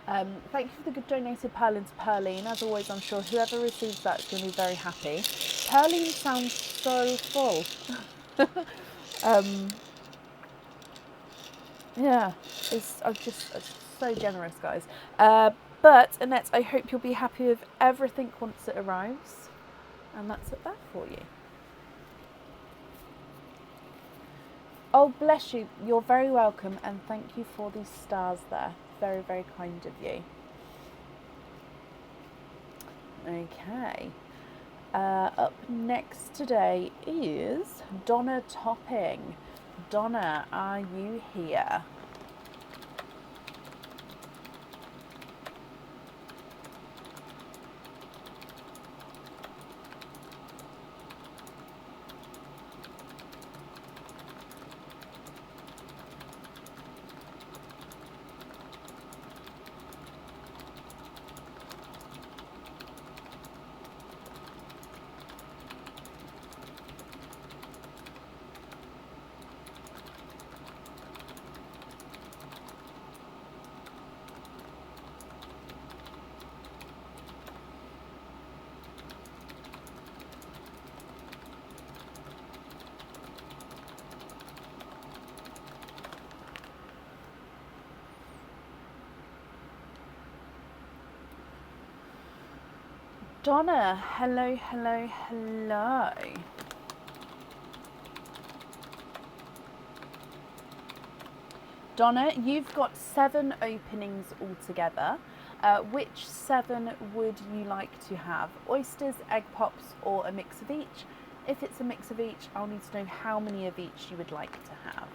Thank you for the good donated pearl into Pearline. As always, I'm sure whoever receives that is going to be very happy. Pearline sounds so full. Yeah, it's so generous, guys. But Annette, I hope you'll be happy with everything once it arrives, and that's it there for you. Oh, bless you. You're very welcome, and thank you for these stars there. Very, very kind of you. Okay. Up next today is Donna Topping. Donna, are you here? Donna, hello, hello, hello. Donna, you've got 7 openings altogether. Which 7 would you like to have? Oysters, egg pops, or a mix of each? If it's a mix of each, I'll need to know how many of each you would like to have.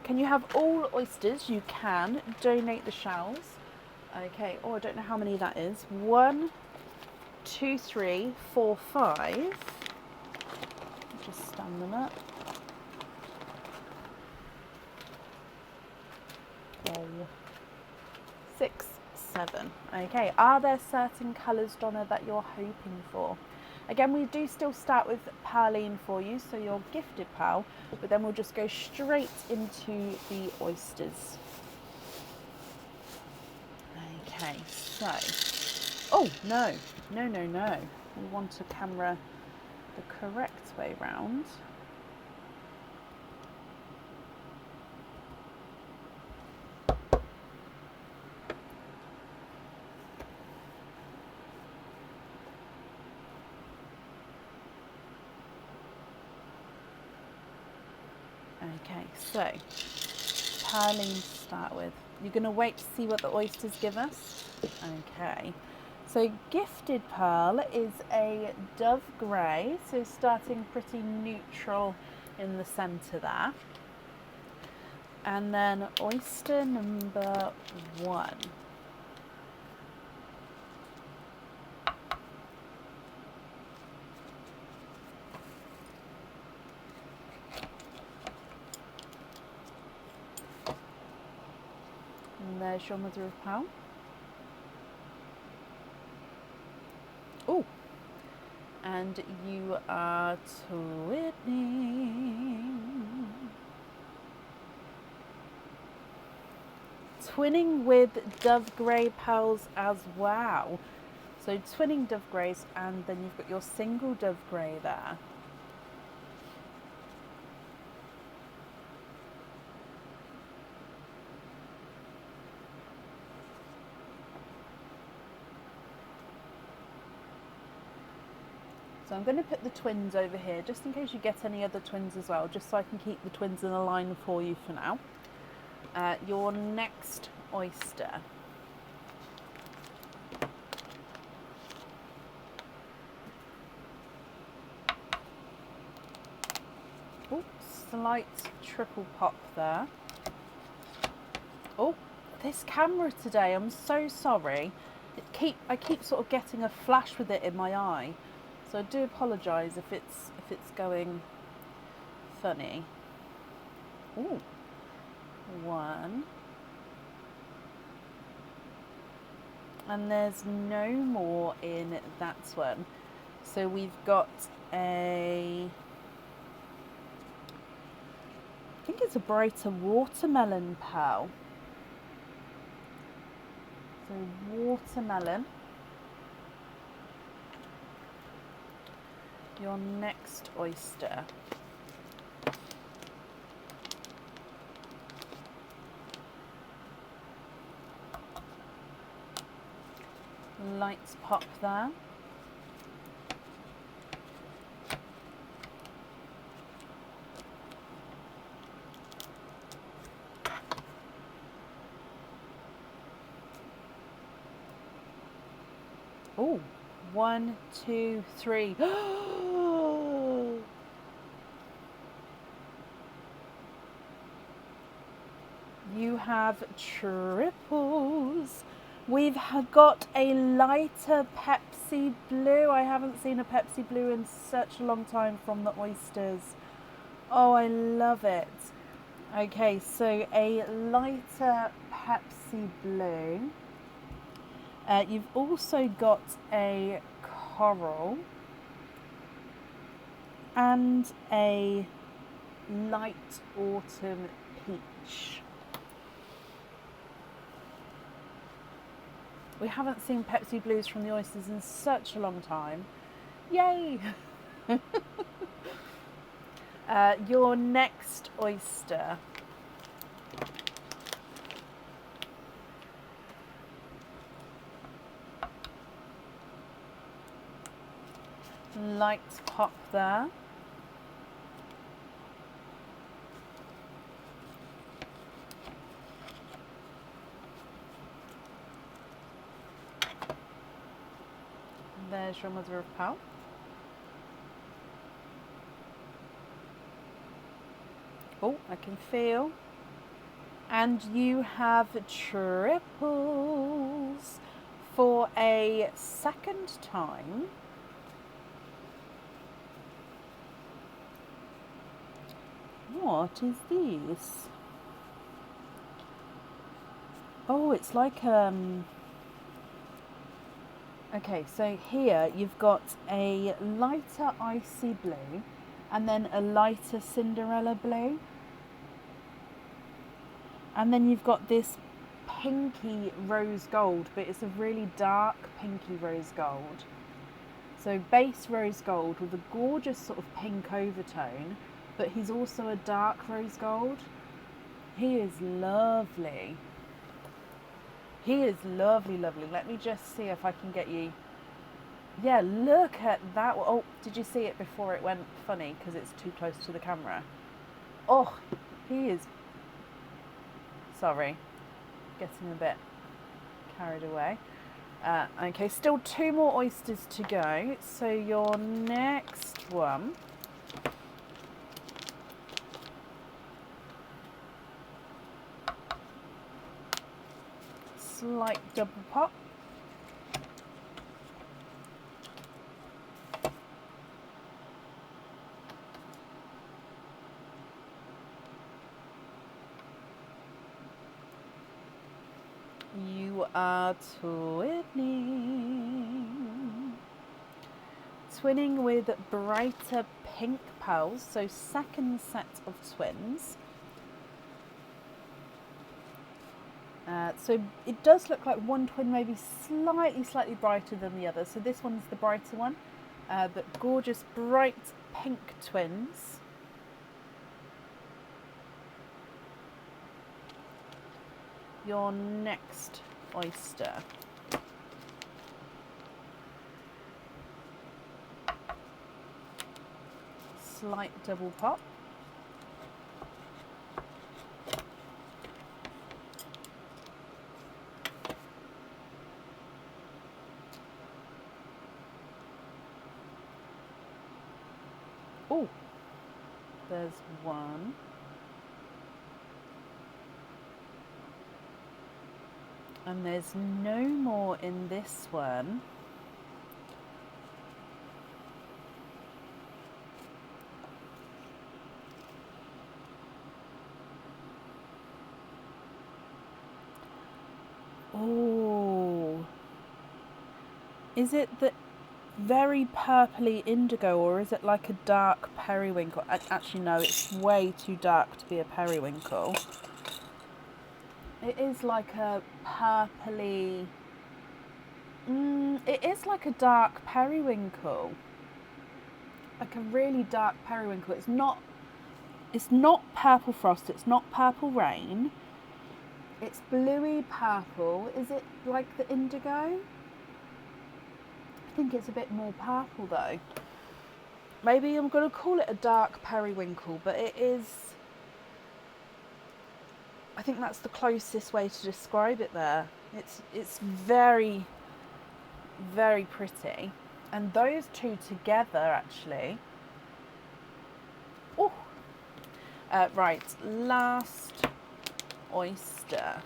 Can you have all oysters? You can. Donate the shells. Okay, oh, I don't know how many that is. 1, 2, 3, 4, 5. Just stand them up. 6, 7. Okay, are there certain colours, Donna, that you're hoping for? Again, we do still start with Pearline for you, so your gifted pearl, but then we'll just go straight into the oysters. Okay, so, oh, no. We want a camera the correct way round. Okay, so Pearline to start with. You're going to wait to see what the oysters give us? Okay. So gifted pearl is a dove grey, so starting pretty neutral in the centre there. And then oyster number 1. And there's your mother of pearl. Oh, and you are twinning. Twinning with dove grey pearls as well. So twinning dove greys, and then you've got your single dove grey there. So I'm going to put the twins over here, just in case you get any other twins as well, just so I can keep the twins in a line for you for now. Your next oyster. Oh, slight triple pop there. Oh, this camera today, I'm so sorry. I keep sort of getting a flash with it in my eye. So I do apologise if it's going funny. Ooh. One. And there's no more in that one. So we've got I think it's a brighter watermelon pearl. So watermelon. Your next oyster. Lights pop there. Oh, 1, 2, 3. You have triples. We've got a lighter Pepsi Blue. I haven't seen a Pepsi Blue in such a long time from the oysters. Oh, I love it. Okay, so a lighter Pepsi Blue. You've also got a coral and a light autumn peach. We haven't seen Pepsi Blues from the oysters in such a long time. Yay! Your next oyster. Lights pop there. There's your mother of pearl. Oh, I can feel. And you have triples for a second time. What is this? Oh, it's like okay, so here you've got a lighter icy blue and then a lighter Cinderella blue. And then you've got this pinky rose gold, but it's a really dark pinky rose gold. So base rose gold with a gorgeous sort of pink overtone, but he's also a dark rose gold. He is lovely. He is lovely, lovely. Let me just see if I can get you. Yeah, look at that. Oh, did you see it before it went funny because it's too close to the camera? Oh, he is. Sorry, getting a bit carried away. Okay, still 2 more oysters to go. So your next one. Slight double pop. You are twinning. Twinning with brighter pink pearls, so second set of twins. So it does look like one twin may be slightly brighter than the other. So this one's the brighter one, but gorgeous bright pink twins. Your next oyster. Slight double pop. Oh, there's one. And there's no more in this one. Oh, is it the very purpley indigo, or is it like a dark periwinkle? Actually, no, it's way too dark to be a periwinkle. It is like a purpley. It is like a dark periwinkle, like a really dark periwinkle. It's not purple frost. It's not purple rain. It's bluey purple. Is it like the indigo? I think it's a bit more purple though. Maybe I'm going to call it a dark periwinkle, but it is... I think that's the closest way to describe it there. It's very, very pretty. And those two together, actually... Oh! Right, last oyster.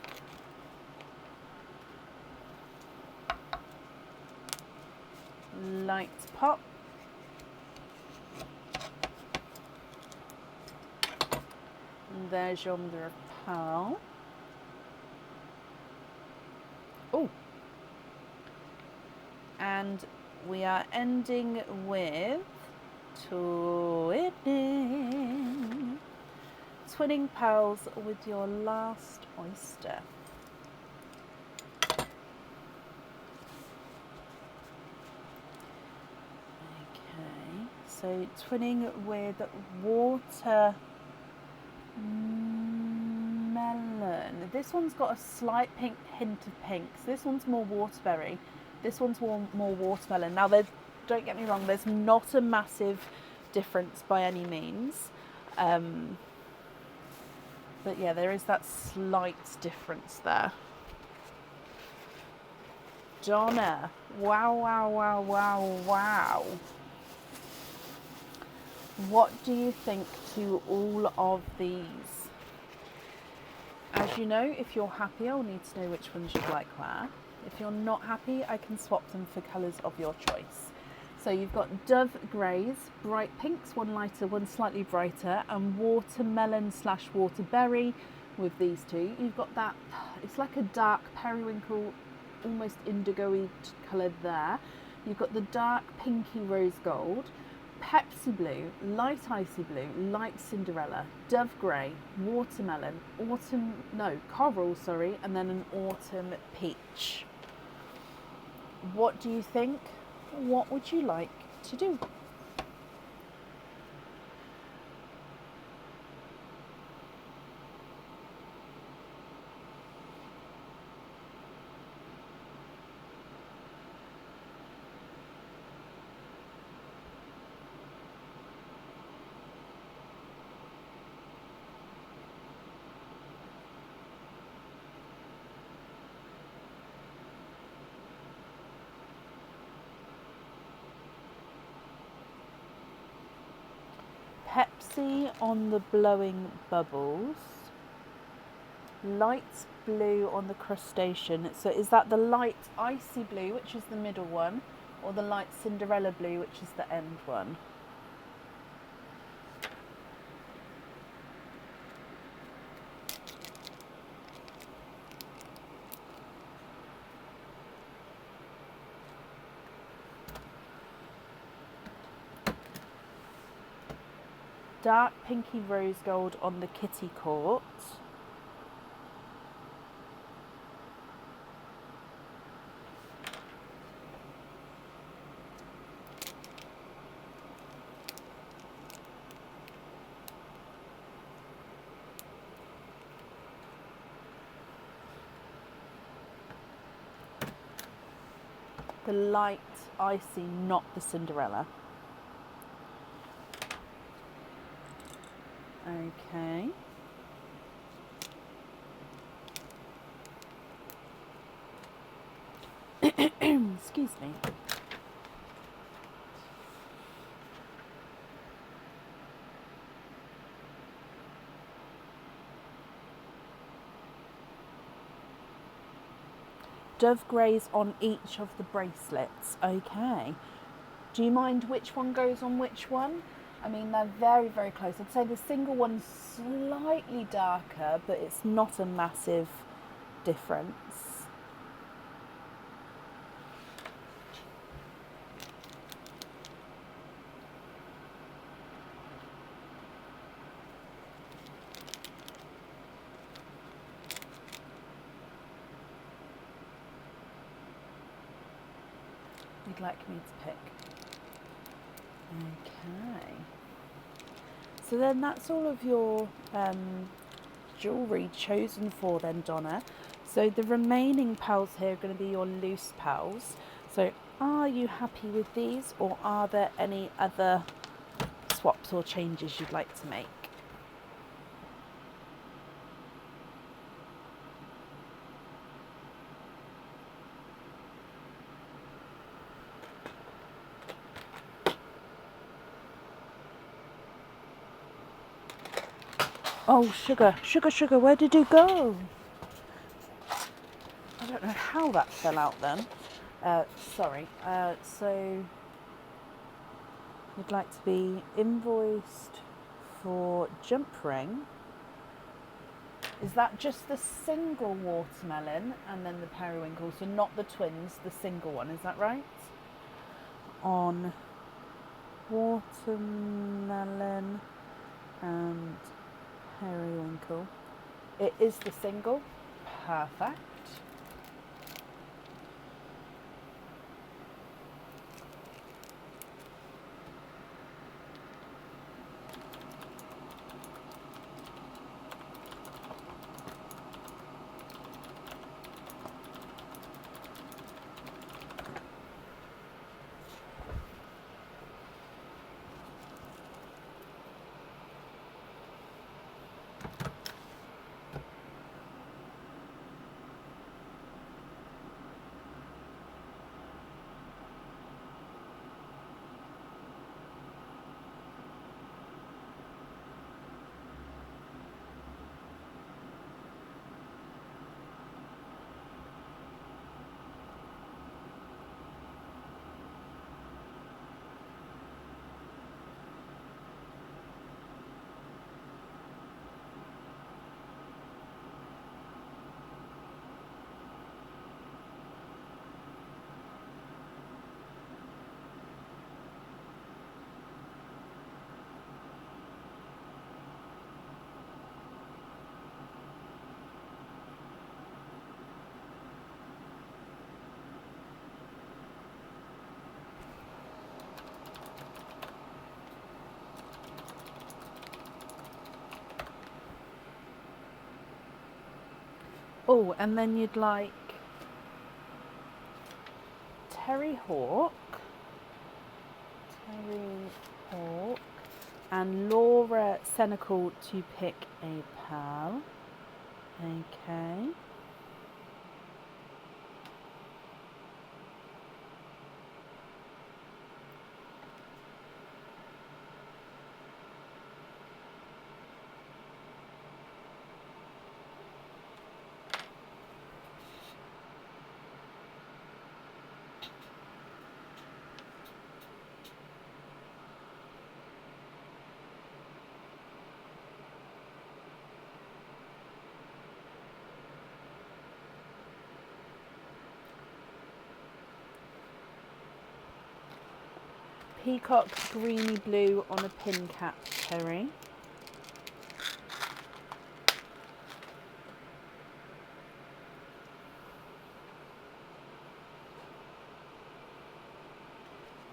Light pop. And there's your mother of pearl. Oh! And we are ending with twinning pearls with your last oyster. Okay, so twinning with watermelon. This one's got a slight pink hint of pink. So this one's more waterberry. This one's more watermelon. Now, don't get me wrong, there's not a massive difference by any means. But yeah, there is that slight difference there. Donna, wow, wow, wow, wow, wow. What do you think to all of these? As you know, if you're happy, I'll need to know which ones you'd like where. If you're not happy, I can swap them for colours of your choice. So you've got Dove Greys, bright pinks, one lighter, one slightly brighter, and watermelon / waterberry with these two. You've got that, it's like a dark periwinkle, almost indigo-y coloured there. You've got the dark pinky rose gold, Pepsi blue, light icy blue, light Cinderella, Dove grey, watermelon, coral, and then an autumn peach. What do you think? What would you like to do? Pepsi on the blowing bubbles, light blue on the crustacean. So is that the light icy blue, which is the middle one, or the light Cinderella blue, which is the end one? Dark pinky rose gold on the kitty court. The light icy, not the Cinderella. Okay. Excuse me. dove greys on each of the bracelets. Okay. Do you mind which one goes on which one? I mean, they're very, very close. I'd say the single one's slightly darker, but it's not a massive difference. You'd like me to pick? Okay. So then that's all of your jewellery chosen for then, Donna. So the remaining pearls here are going to be your loose pearls. So are you happy with these, or are there any other swaps or changes you'd like to make? Oh, sugar, sugar, sugar, where did you go? I don't know how that fell out then. Sorry. So you'd like to be invoiced for jump ring. Is that just the single watermelon and then the periwinkle? So not the twins, the single one, is that right? On watermelon and periwinkle. It is the single. Perfect. Oh, and then you'd like Terry Hawk, and Laura Senecal to pick a pearl. Okay. Peacock greeny blue on a pin cap cherry.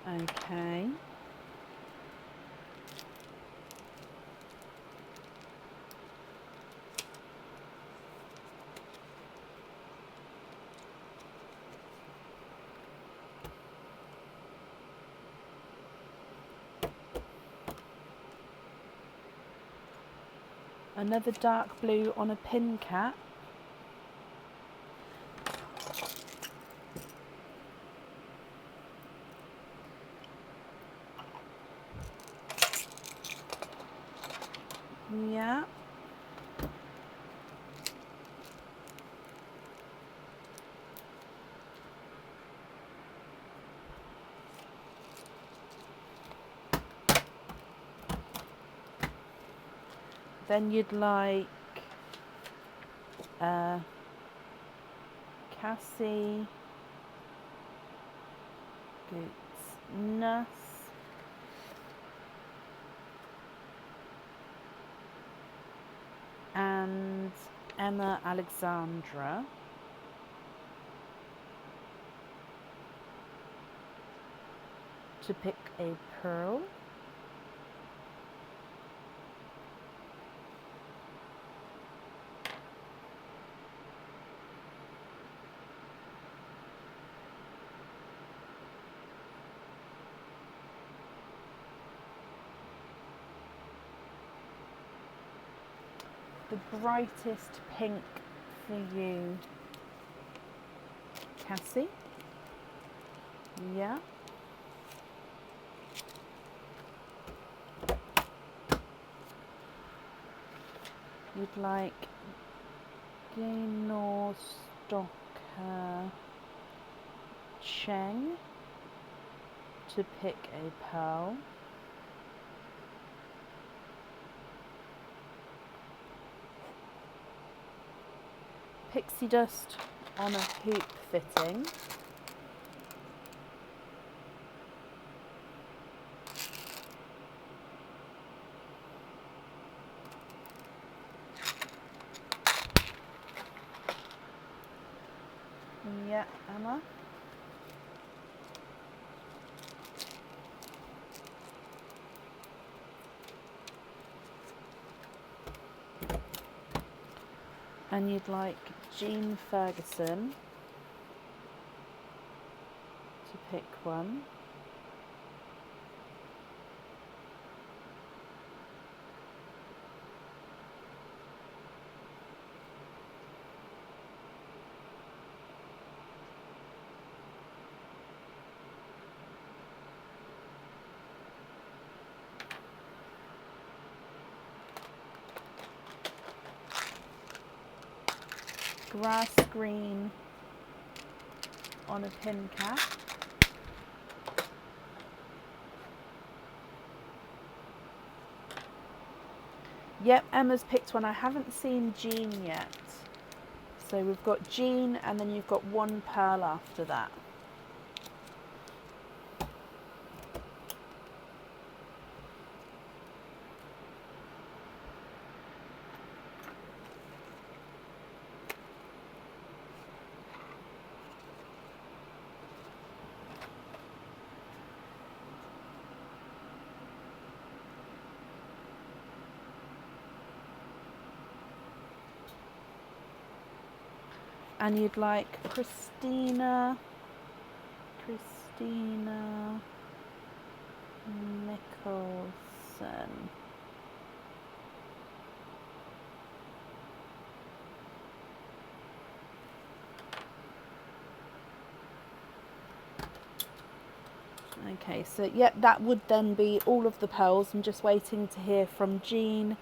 Okay. Another dark blue on a pin cap. Yeah. Then you'd like Cassie, Goots, Nuss, and Emma Alexandra. To pick a pearl. The brightest pink for you, Cassie. Yeah. You'd like Gaynor Stocker Cheng to pick a pearl. Pixie dust on a hoop fitting. Yeah, Emma. And you'd like Jean Ferguson to pick one. Grass green on a pin cap. Yep, Emma's picked one. I haven't seen Jean yet. So we've got Jean and then you've got one pearl after that. And you'd like Christina Mickelson. Okay, so yeah, that would then be all of the pearls. I'm just waiting to hear from Jean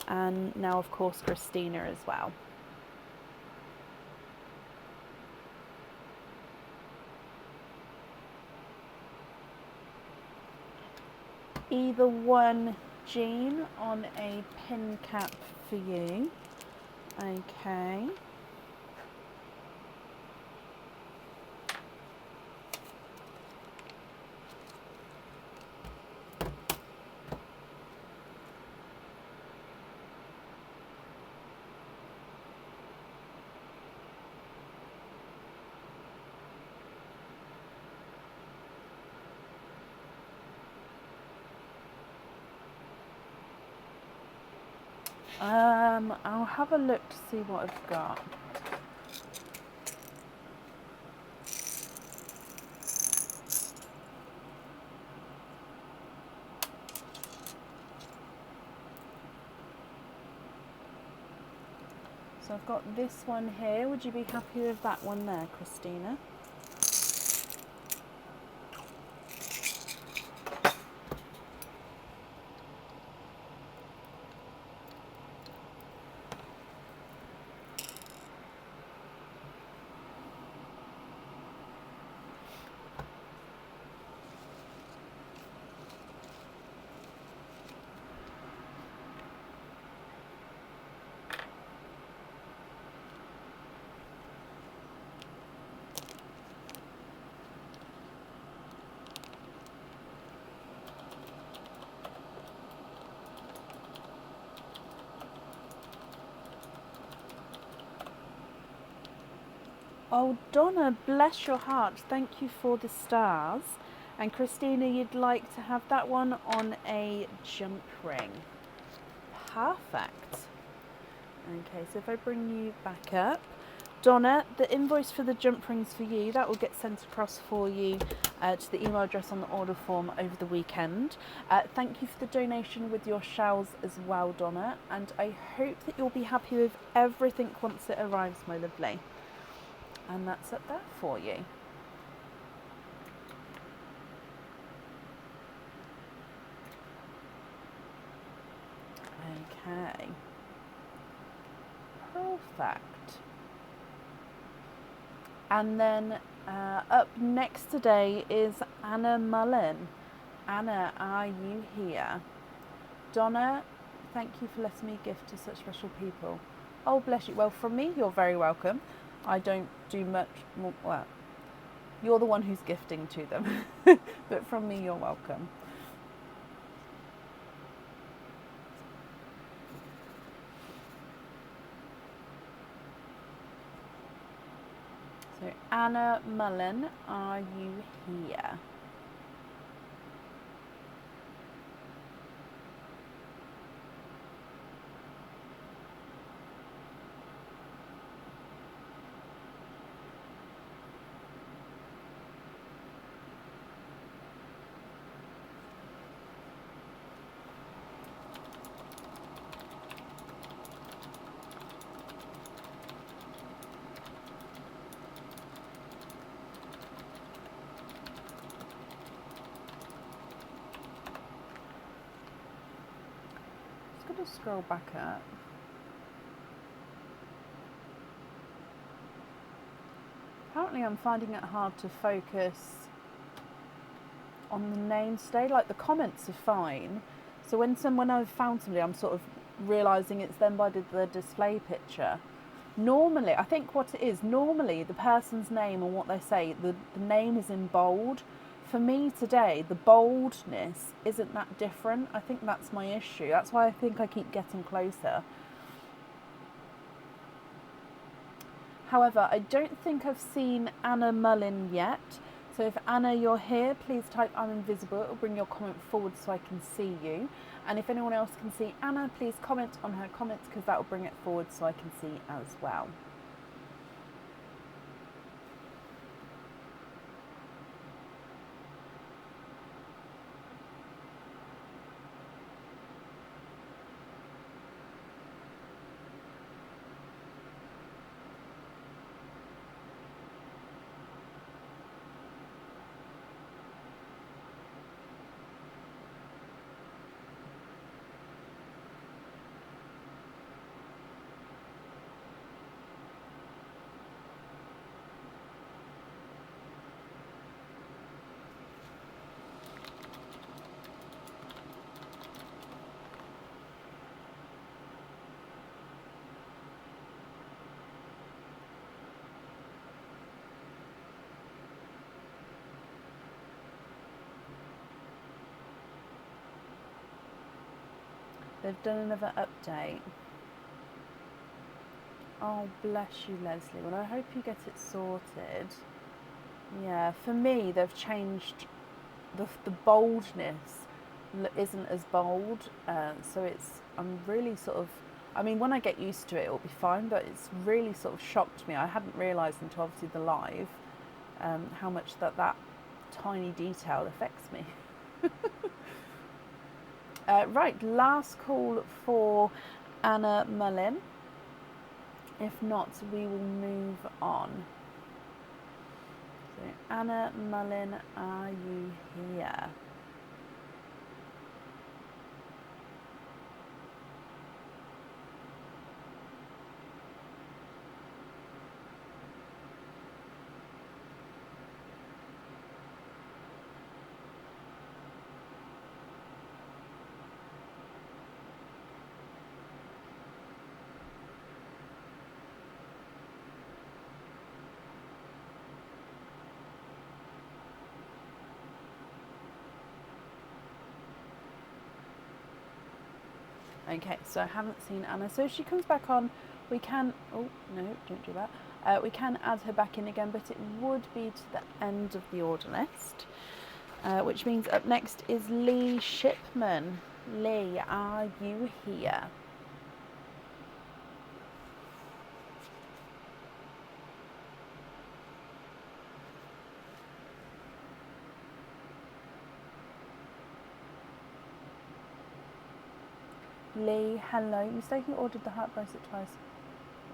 and now of course Christina as well. Either one, Jean, on a pin cap for you. Okay. I'll have a look to see what I've got. So I've got this one here. Would you be happy with that one there, Christina? Oh, Donna, bless your heart. Thank you for the stars. And Christina, you'd like to have that one on a jump ring. Perfect. Okay, so if I bring you back up, Donna, the invoice for the jump rings for you, that will get sent across for you to the email address on the order form over the weekend. Thank you for the donation with your shells as well, Donna, and I hope that you'll be happy with everything once it arrives, my lovely. And that's up there for you. Okay. Perfect. And then up next today is Anna Mullen. Anna, are you here? Donna, thank you for letting me gift to such special people. Oh, bless you. Well, from me, you're very welcome. I don't do much more. Well, you're the one who's gifting to them. But from me, you're welcome. So, Anna Mullen, are you here? Just going to scroll back up. Apparently I'm finding it hard to focus on the names today. Like, the comments are fine. So when I've found somebody, I'm sort of realising it's them by the display picture. Normally, I think what it is, normally the person's name and what they say, the name is in bold. For me today, the boldness isn't that different. I think that's my issue. That's why I think I keep getting closer. However, I don't think I've seen Anna Mullen yet. So if Anna, you're here, please type I'm invisible. It will bring your comment forward so I can see you. And if anyone else can see Anna, please comment on her comments because that will bring it forward so I can see as well. They've done another update. Oh, bless you, Leslie. Well, I hope you get it sorted. Yeah, for me, they've changed the boldness isn't as bold, so I'm really sort of, I mean, when I get used to it, it'll be fine, but it's really sort of shocked me. I hadn't realised until obviously the live how much that tiny detail affects me. Right, last call for Anna Mullen. If not, we will move on. So, Anna Mullen, are you here? Okay, so I haven't seen Anna. So if she comes back on, we can... Oh, no, don't do that. We can add her back in again, but it would be to the end of the order list, which means up next is Lee Shipman. Lee, are you here? Lee, hello. You say you ordered the heart bracelet twice.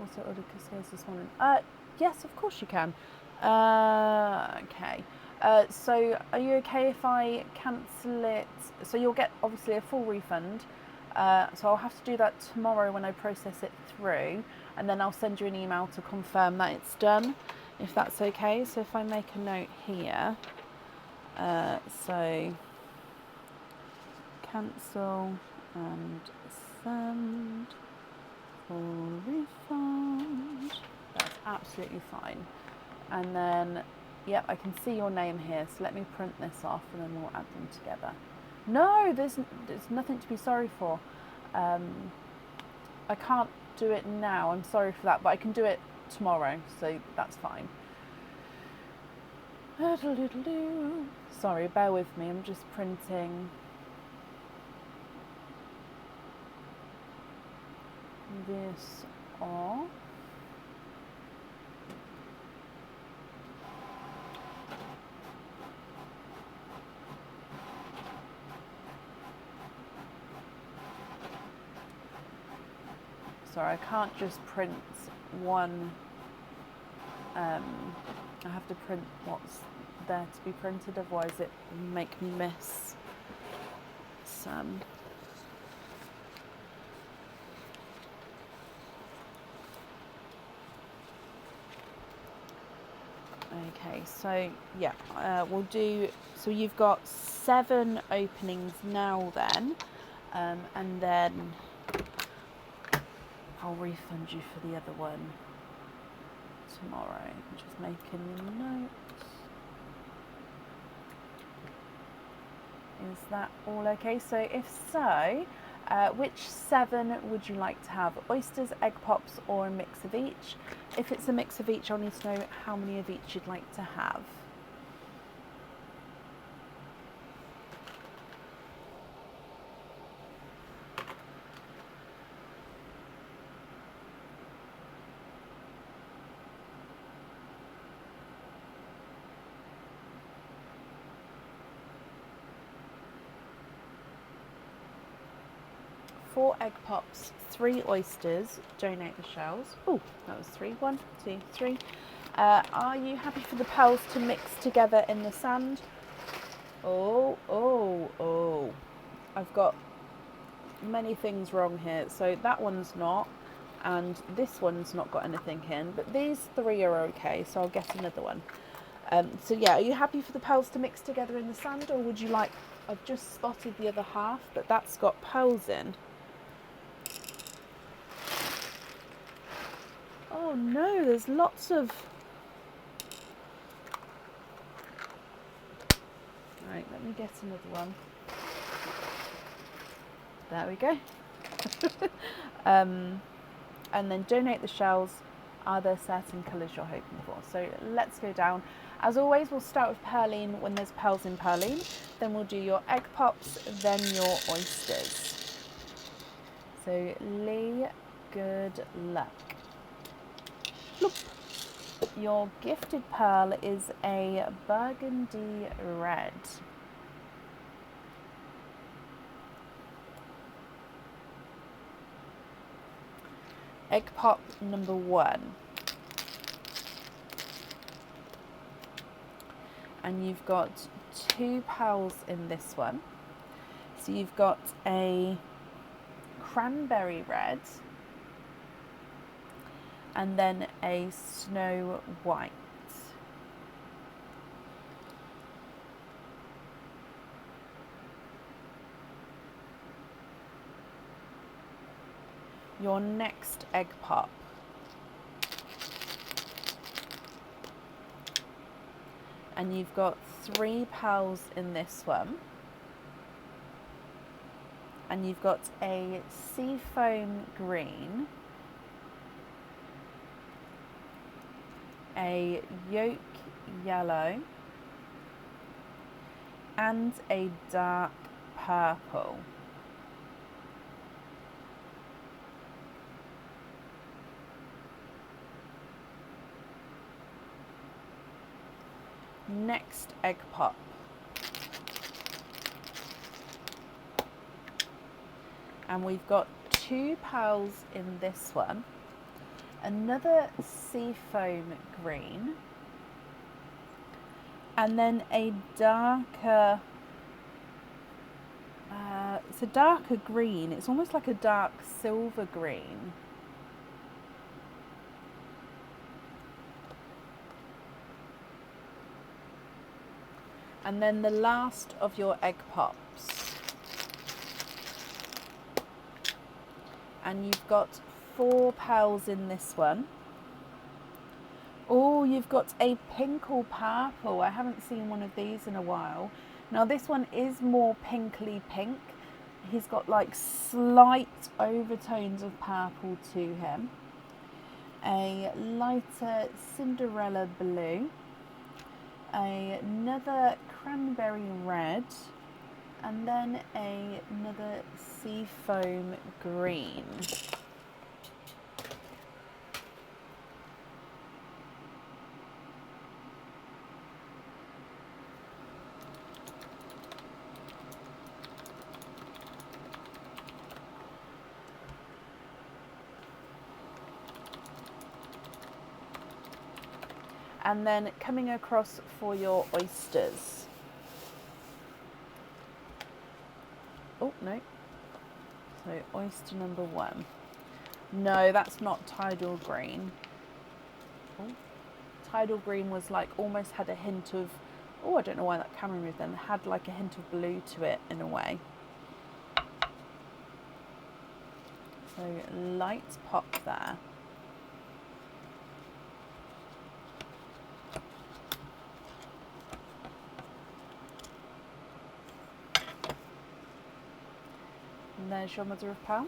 Also ordered cascades this morning. Yes, of course you can. Okay. So are you okay if I cancel it? So you'll get obviously a full refund. So I'll have to do that tomorrow when I process it through, and then I'll send you an email to confirm that it's done, if that's okay. So if I make a note here, so cancel and send full refund. That's absolutely fine. And then, yep, I can see your name here. So let me print this off, and then we'll add them together. No, there's nothing to be sorry for. I can't do it now. I'm sorry for that, but I can do it tomorrow, so that's fine. Sorry, bear with me. I'm just printing this off. Sorry, I can't just print one. I have to print what's there to be printed, otherwise it will make me miss some. Okay, so yeah, we'll do, so you've got 7 openings now then, and then I'll refund you for the other one tomorrow. I'm just making notes. Is that all okay? So if so, which 7 would you like to have? Oysters, egg pops, or a mix of each? If it's a mix of each, I'll need to know how many of each you'd like to have. Four egg pops, 3 oysters, donate the shells. Oh, that was 3. 1, 2, 3. Are you happy for the pearls to mix together in the sand? Oh. I've got many things wrong here. So that one's not, and this one's not got anything in, but these 3 are okay, so I'll get another one. So yeah, are you happy for the pearls to mix together in the sand, or would you like, I've just spotted the other half, but that's got pearls in. Oh no, there's lots of... Right, let me get another one. There we go. And then donate the shells. Are there certain colours you're hoping for? So let's go down. As always, we'll start with Perline when there's pearls in Perline. Then we'll do your egg pops, then your oysters. So Lee, good luck. Bloop. Your gifted pearl is a burgundy red. Egg pop number 1. And you've got 2 pearls in this one. So you've got a cranberry red and then a snow white. Your next egg pop. And you've got 3 pearls in this one. And you've got a seafoam green a yolk yellow, and a dark purple. Next egg pop. And we've got 2 pearls in this one, another seafoam green, and then a darker, it's a darker green, it's almost like a dark silver green. And then the last of your egg pops. And you've got 4 pearls in this one. Oh, you've got a pink or purple. I haven't seen one of these in a while. Now this one is more pinkly pink. He's got like slight overtones of purple to him. A lighter Cinderella blue. Another cranberry red, and then another seafoam green. And then coming across for your oysters. Oh, no. So oyster number 1. No, that's not tidal green. Oh. Tidal green was like almost had a hint of, oh, I don't know why that camera moved then, had like a hint of blue to it in a way. So light pop there. And there's your mother of pearl.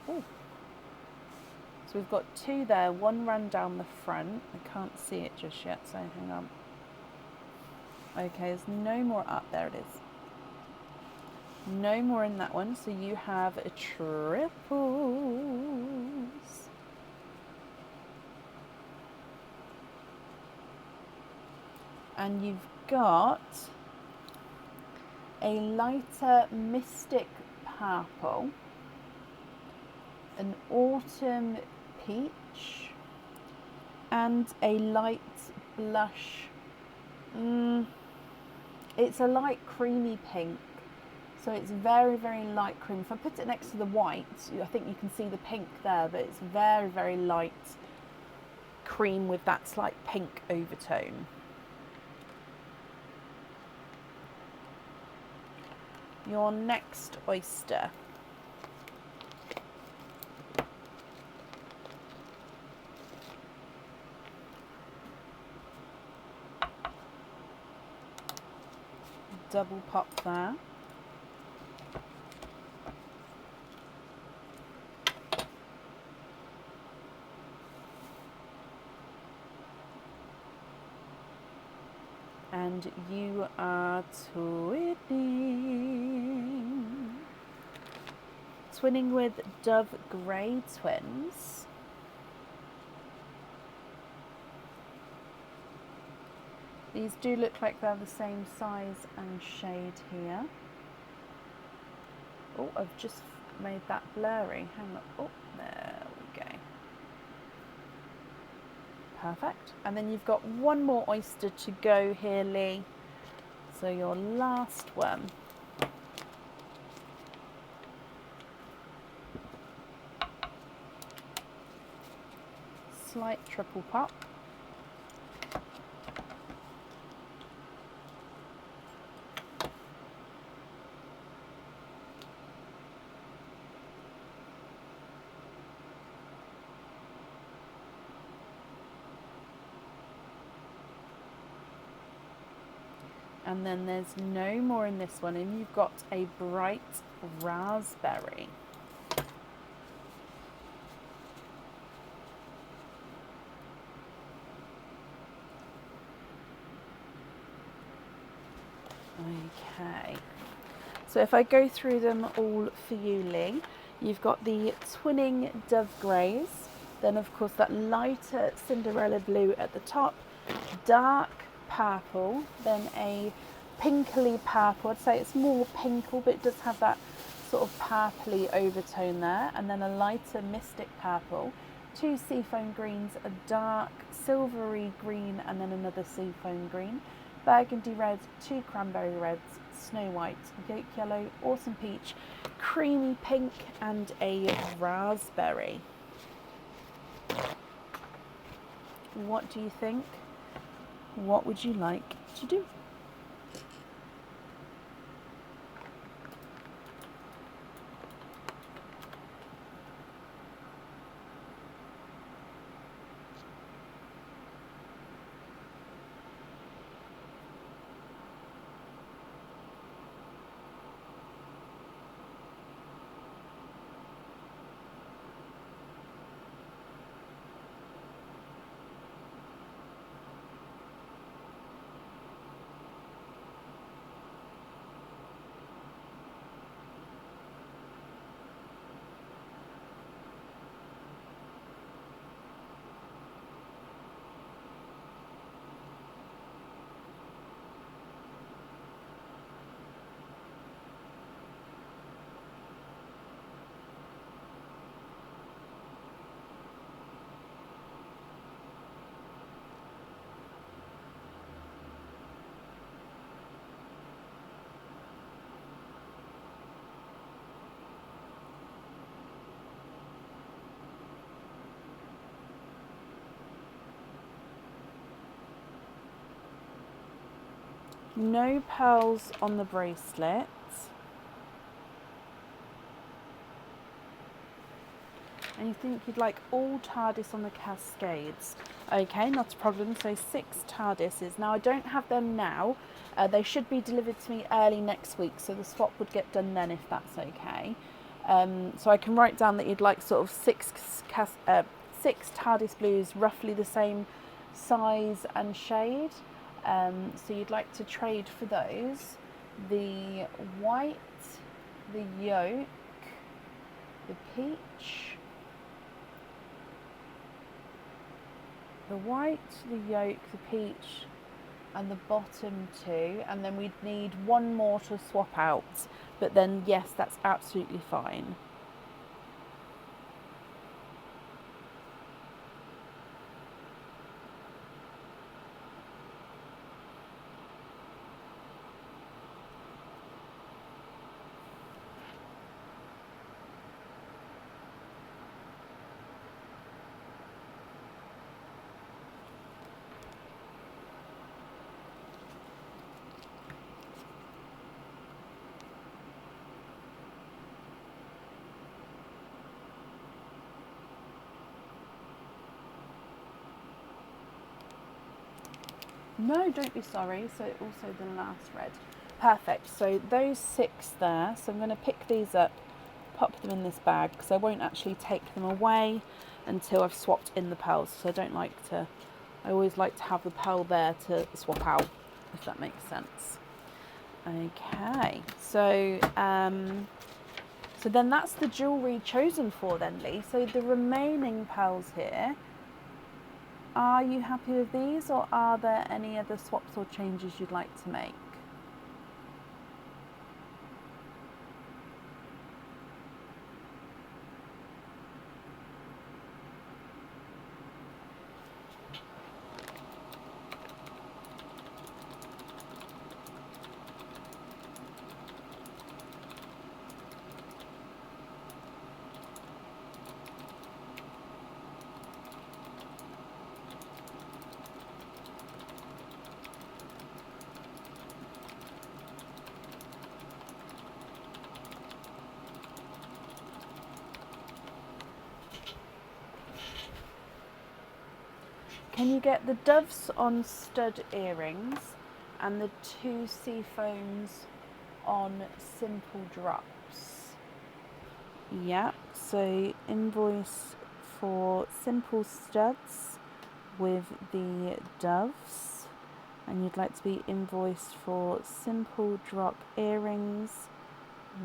Ooh. So we've got 2 there, 1 ran down the front. I can't see it just yet, so hang on. Okay, there's no more up, there it is. No more in that one, so you have a triples. And you've got a lighter mystic purple, an autumn peach, and a light blush. It's a light creamy pink, so it's very, very light cream. If I put it next to the white, I think you can see the pink there, but it's very, very light cream with that slight pink overtone. Your next oyster. Double pop there. And you are twinning. Twinning with Dove Grey twins. These do look like they're the same size and shade here. Oh, I've just made that blurry. Hang on. Oh, there we go. Perfect. And then you've got 1 more oyster to go here, Lee. So your last one. Slight triple pop. And then there's no more in this one, and you've got a bright raspberry. Okay. So if I go through them all for you, Lee, you've got the twinning dove greys, then of course that lighter Cinderella blue at the top, dark purple, then a pinkly purple. I'd say it's more pinkle, but it does have that sort of purpley overtone there, and then a lighter mystic purple, two seafoam greens, a dark silvery green, and then another seafoam green, burgundy red, two cranberry reds, snow white, yolk yellow, autumn peach, creamy pink, and a raspberry. What do you think? What would you like to do? No pearls on the bracelet. And you think you'd like all TARDIS on the cascades. Okay, not a problem. So 6 TARDISes. Now I don't have them now. They should be delivered to me early next week, so the swap would get done then if that's okay. So I can write down that you'd like sort of 6 TARDIS blues, roughly the same size and shade. So you'd like to trade for those. The white, the yolk, the peach, the white, the yolk, the peach, and the bottom 2, and then we'd need one more to swap out, but then yes, that's absolutely fine. No, don't be sorry. So also the last red. Perfect. So those 6 there. So I'm going to pick these up, pop them in this bag, because I won't actually take them away until I've swapped in the pearls. So I don't like to, I always like to have the pearl there to swap out, if that makes sense. Okay. So, so then that's the jewellery chosen for then, Lee. So the remaining pearls here, are you happy with these, or are there any other swaps or changes you'd like to make? Can you get the doves on stud earrings and the 2 seafoams on simple drops? Yep, so invoice for simple studs with the doves, and you'd like to be invoiced for simple drop earrings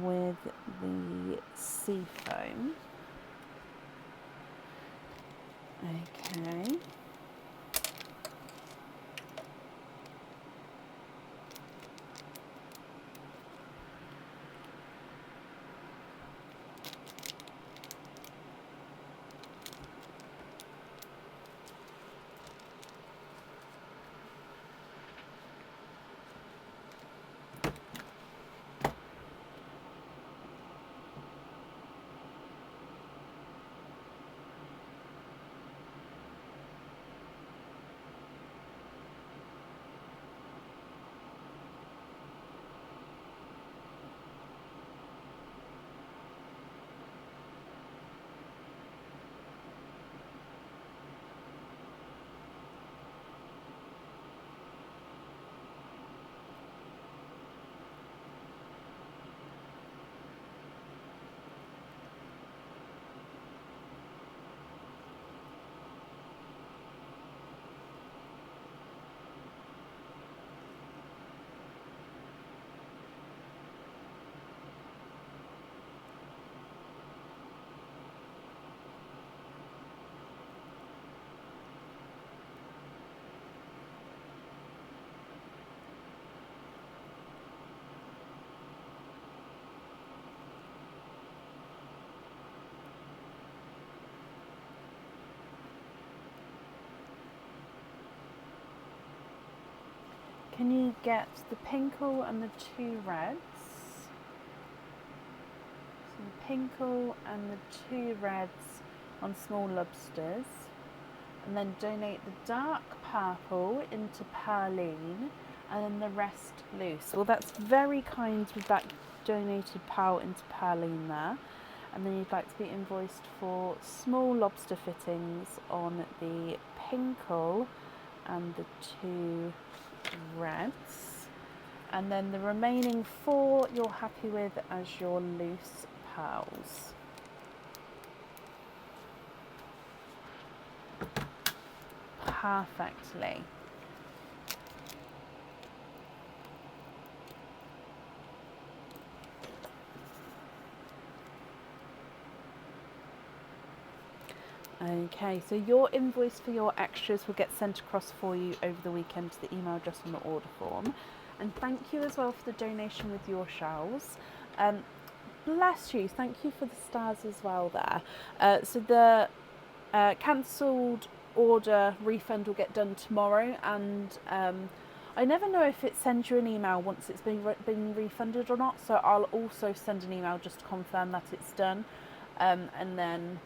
with the sea foam. Okay. Can you get the pinkle and the 2 reds? So the pinkle and the 2 reds on small lobsters, and then donate the dark purple into Perline, and then the rest loose. Well, that's very kind with that donated pearl into Perline there. And then you'd like to be invoiced for small lobster fittings on the pinkle and the 2 reds, and then the remaining 4 you're happy with as your loose pearls. Perfectly. Okay, so your invoice for your extras will get sent across for you over the weekend to the email address on the order form. And thank you as well for the donation with your shells. Bless you, thank you for the stars as well there. So the cancelled order refund will get done tomorrow, and I never know if it sends you an email once it's been refunded or not, so I'll also send an email just to confirm that it's done. And then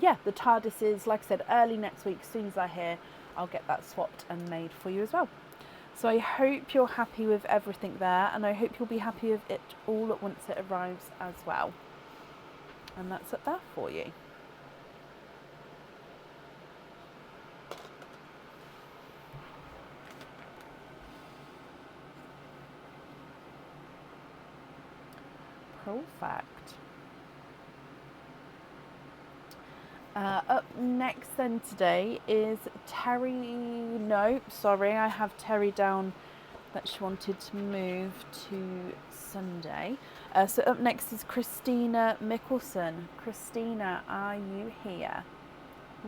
yeah, the TARDIS is, like I said, early next week. As soon as I hear, I'll get that swapped and made for you as well. So I hope you're happy with everything there, and I hope you'll be happy with it all at once it arrives as well. And that's up there for you. Perfect. Up next then today is Terry. No, sorry, I have Terry down that she wanted to move to Sunday. So up next is Christina Mickelson. Christina, are you here?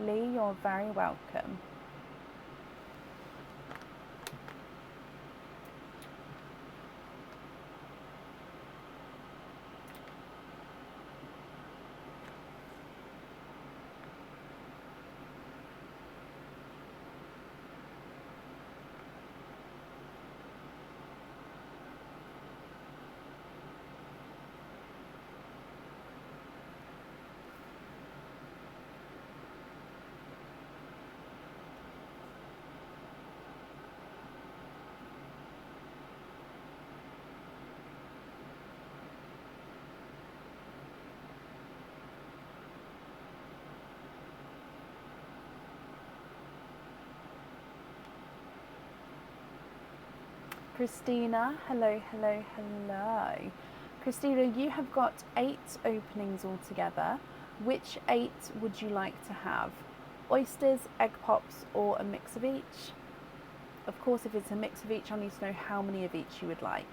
Lee, you're very welcome. Christina, hello, hello, hello. Christina, you have got 8 openings altogether. Which 8 would you like to have? oysters, egg pops, or a mix of each? Of course, if it's a mix of each, I need to know how many of each you would like.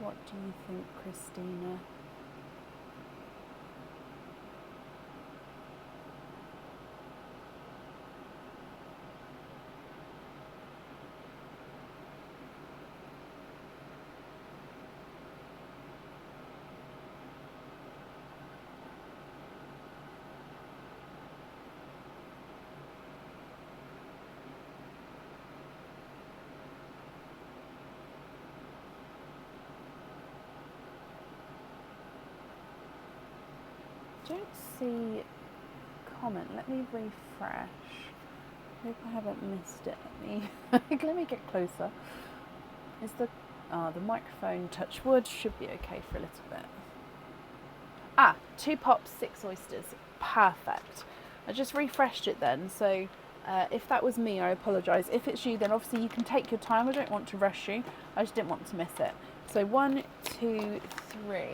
What do you think, Christina? Don't see comment. Let me refresh. Hope I haven't missed it. Let me get closer. Is the microphone touch wood? Should be okay for a little bit. 2 pops, 6 oysters. Perfect. I just refreshed it then, so if that was me, I apologise. If it's you, then obviously you can take your time. I don't want to rush you. I just didn't want to miss it. So 1, 2, 3,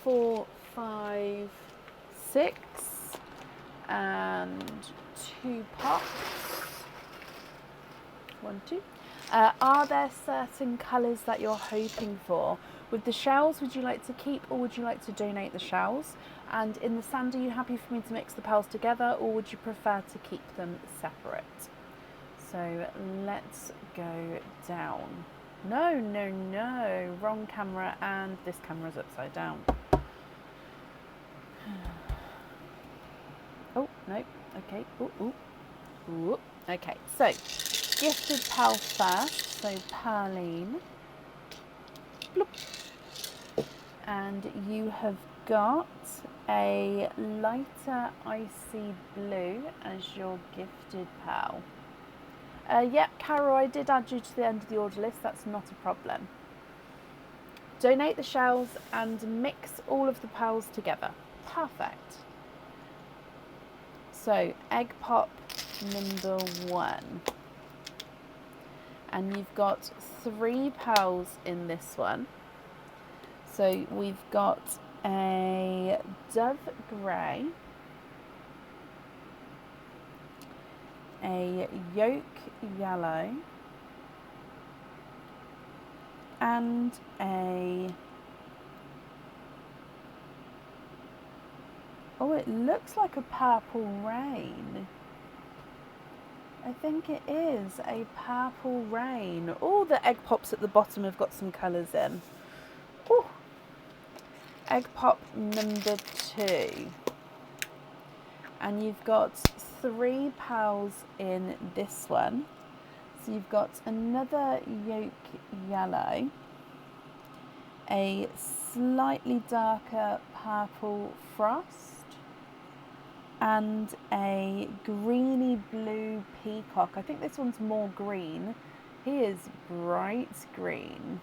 4, 5, 6, and 2 pops. 1, 2. Are there certain colours that you're hoping for? With the shells, would you like to keep or would you like to donate the shells? And in the sand, are you happy for me to mix the pearls together or would you prefer to keep them separate? So let's go down. No, no, no. Wrong camera, and this camera's upside down. Oh, no. Okay. Ooh, ooh. Ooh. Okay, so gifted pal first. So Pearline. Bloop. And you have got a lighter icy blue as your gifted pal. Yep, Carol, I did add you to the end of the order list. That's not a problem. Donate the shells and mix all of the pals together. Perfect. So, egg pop number 1. And you've got 3 pals in this one. So we've got a dove grey, a yolk yellow, and it looks like a purple rain. I think it is a purple rain. All the egg pops at the bottom have got some colours in. Ooh. Egg pop number 2. And you've got 3 pals in this one. So you've got another yolk yellow, a slightly darker purple frost, and a greeny blue peacock. I think this one's more green. He is bright green.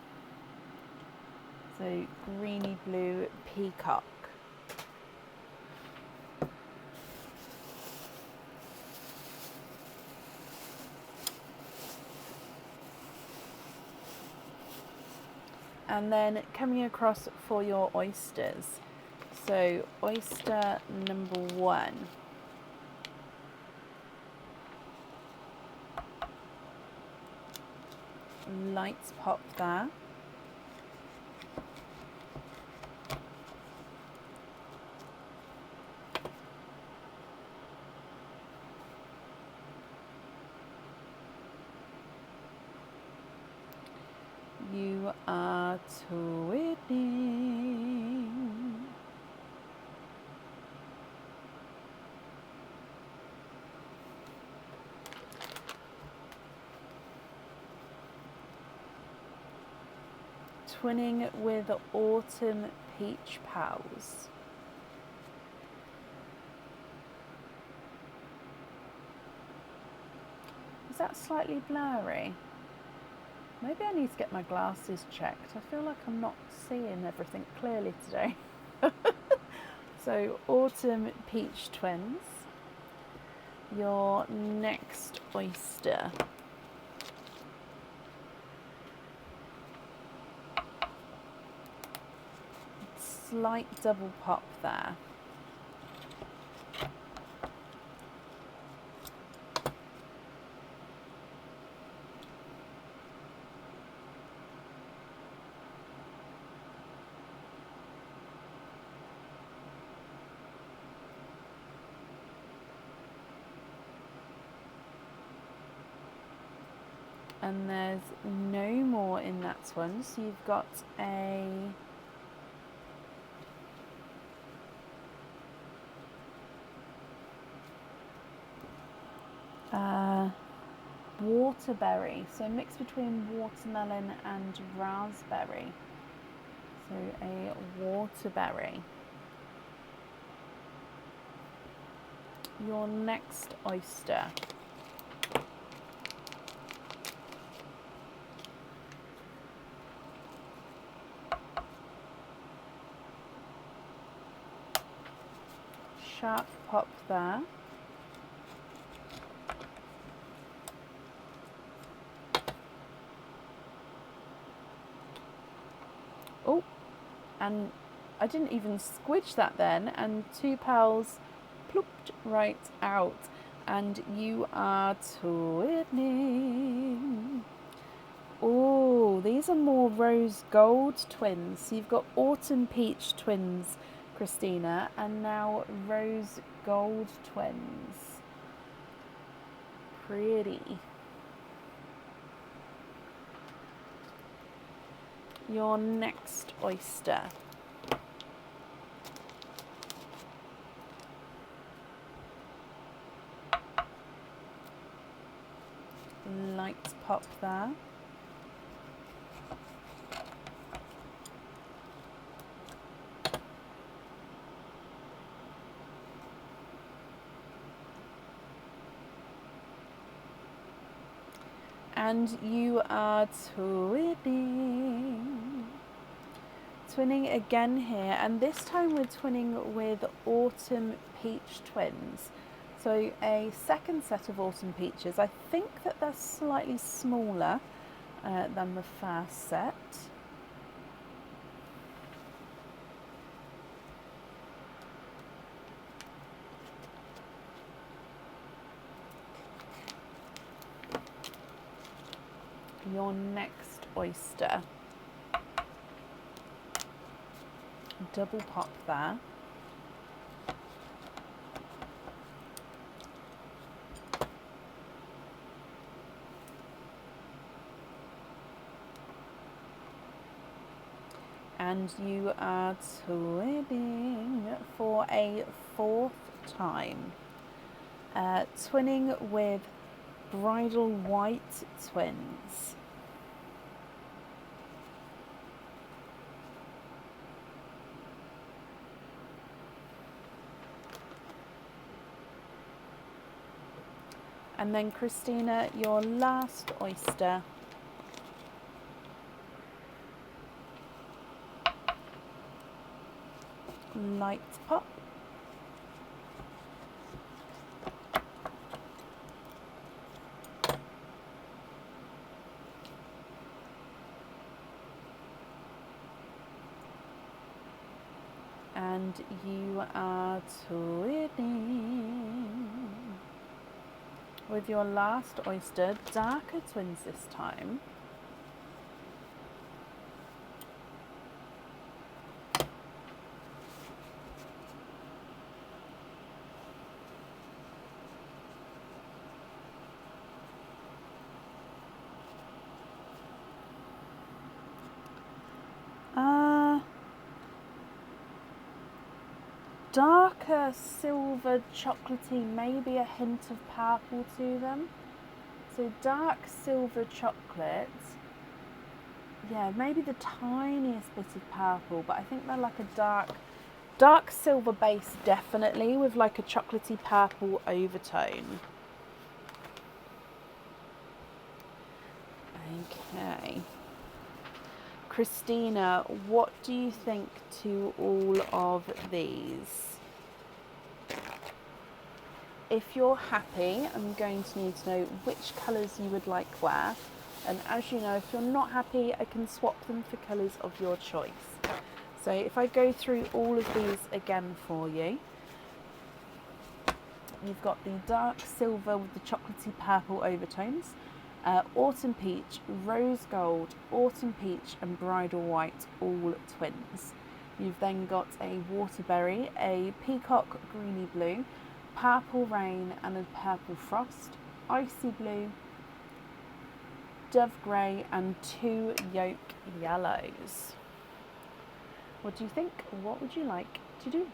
So greeny blue peacock. And then coming across for your oysters. So oyster number 1. Lights pop there. You are twinning. Twinning with Autumn Peach Pals. Is that slightly blurry? Maybe I need to get my glasses checked. I feel like I'm not seeing everything clearly today. So, Autumn Peach Twins. Your next oyster. Slight double pop there. And there's no more in that one, so you've got a waterberry, so a mix between watermelon and raspberry. So a waterberry. Your next oyster. Sharp pop there. Oh, and I didn't even squidge that then, and two pals plooped right out, and you are twinning. Oh, these are more rose gold twins. So you've got autumn peach twins, Christina, and now rose gold twins. Pretty. Your next oyster. Light pop there. And you are twinning. Twinning again here, and this time we're twinning with autumn peach twins. So a second set of autumn peaches. I think that they're slightly smaller than the first set. Your next oyster. Double pop there. And you are twinning for a fourth time. Twinning with bridal white twins. And then Christina, your last oyster. Light pop. And you are twinning with your last oyster, darker twins this time. darker silver chocolatey, maybe a hint of purple to them. So dark silver chocolate, yeah, maybe the tiniest bit of purple, but I think they're like a dark silver base, definitely, with like a chocolatey purple overtone. Okay. Christina, what do you think to all of these? If you're happy, I'm going to need to know which colours you would like where. And as you know, if you're not happy, I can swap them for colours of your choice. So if I go through all of these again for you, you've got the dark silver with the chocolatey purple overtones, autumn peach, rose gold, autumn peach and bridal white, all twins. You've then got a waterberry, a peacock greeny blue, purple rain and a purple frost, icy blue, dove grey and 2 yolk yellows. What do you think? What would you like to do?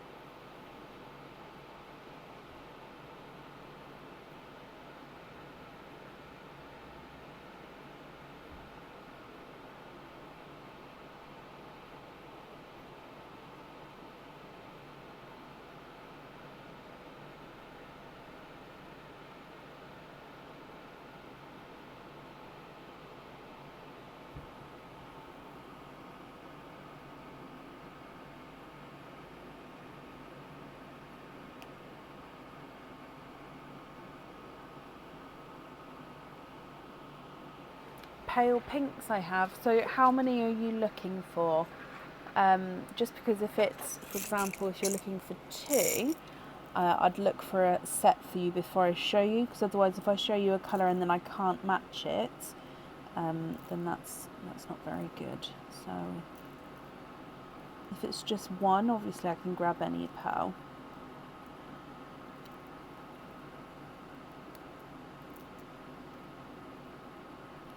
Pale pinks I have. So how many are you looking for? Just because if it's, for example, if you're looking for 2, I'd look for a set for you before I show you, because otherwise if I show you a colour and then I can't match it, then that's not very good. So if it's just 1, obviously I can grab any pearl.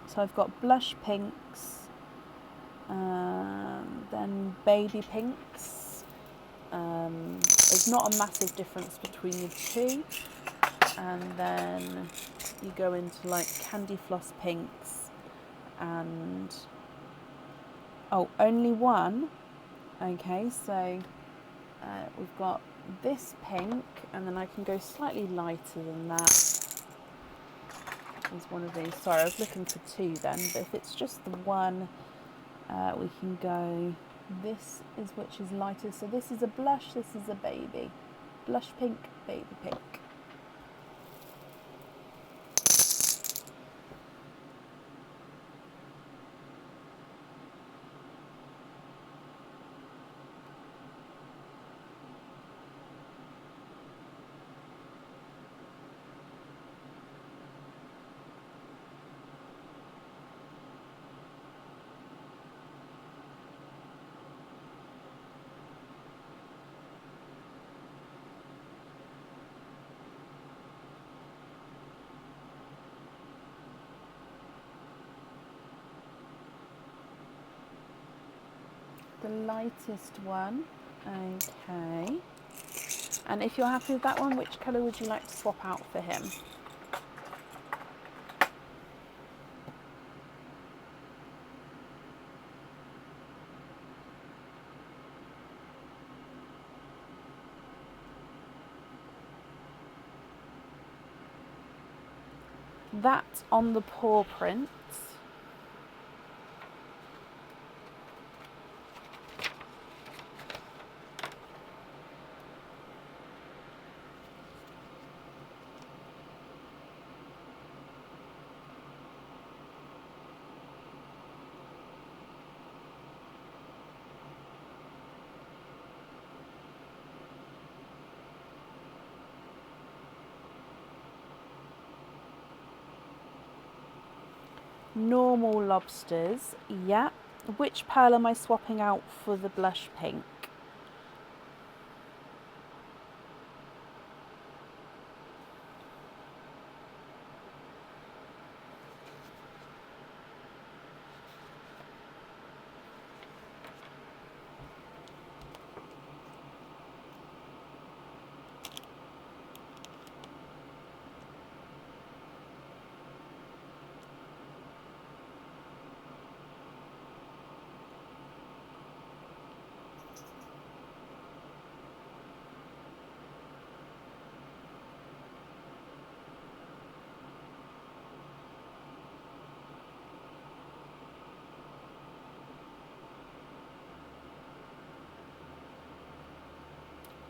So I've got blush pinks, then baby pinks. There's not a massive difference between the 2. And then you go into like candy floss pinks and, oh, only 1. Okay, so we've got this pink, and then I can go slightly lighter than that. Is one of these. Sorry, I was looking for 2 then, but if it's just the 1, we can go, this is which is lighter. So this is a blush, this is a baby. Blush pink, baby pink. The lightest one, okay. And if you're happy with that one, which colour would you like to swap out for him? That on the paw prints. Normal lobsters, yeah. Which pearl am I swapping out for the blush pink?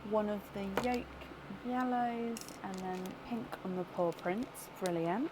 one of the yolk yellows and then pink on the paw prints. Brilliant.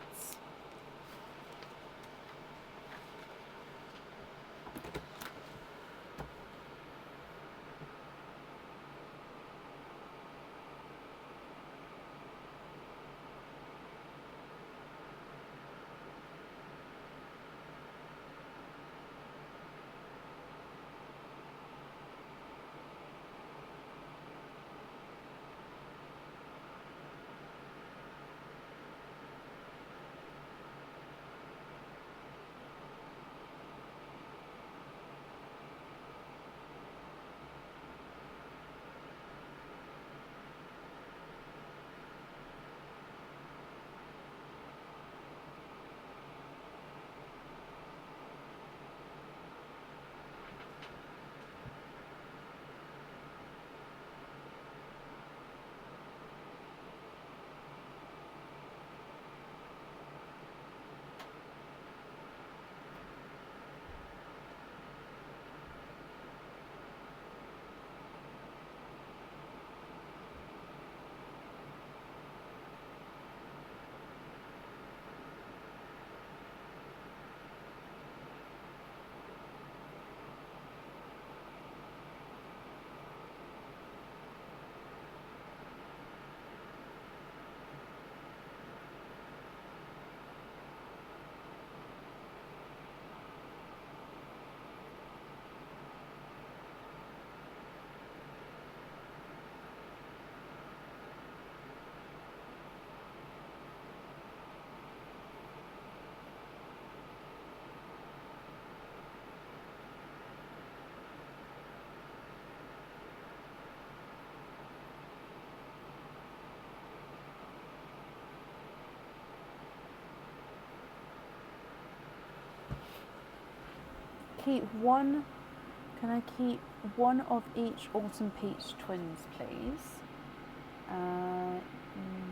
Can I keep one of each Autumn Peach twins, please?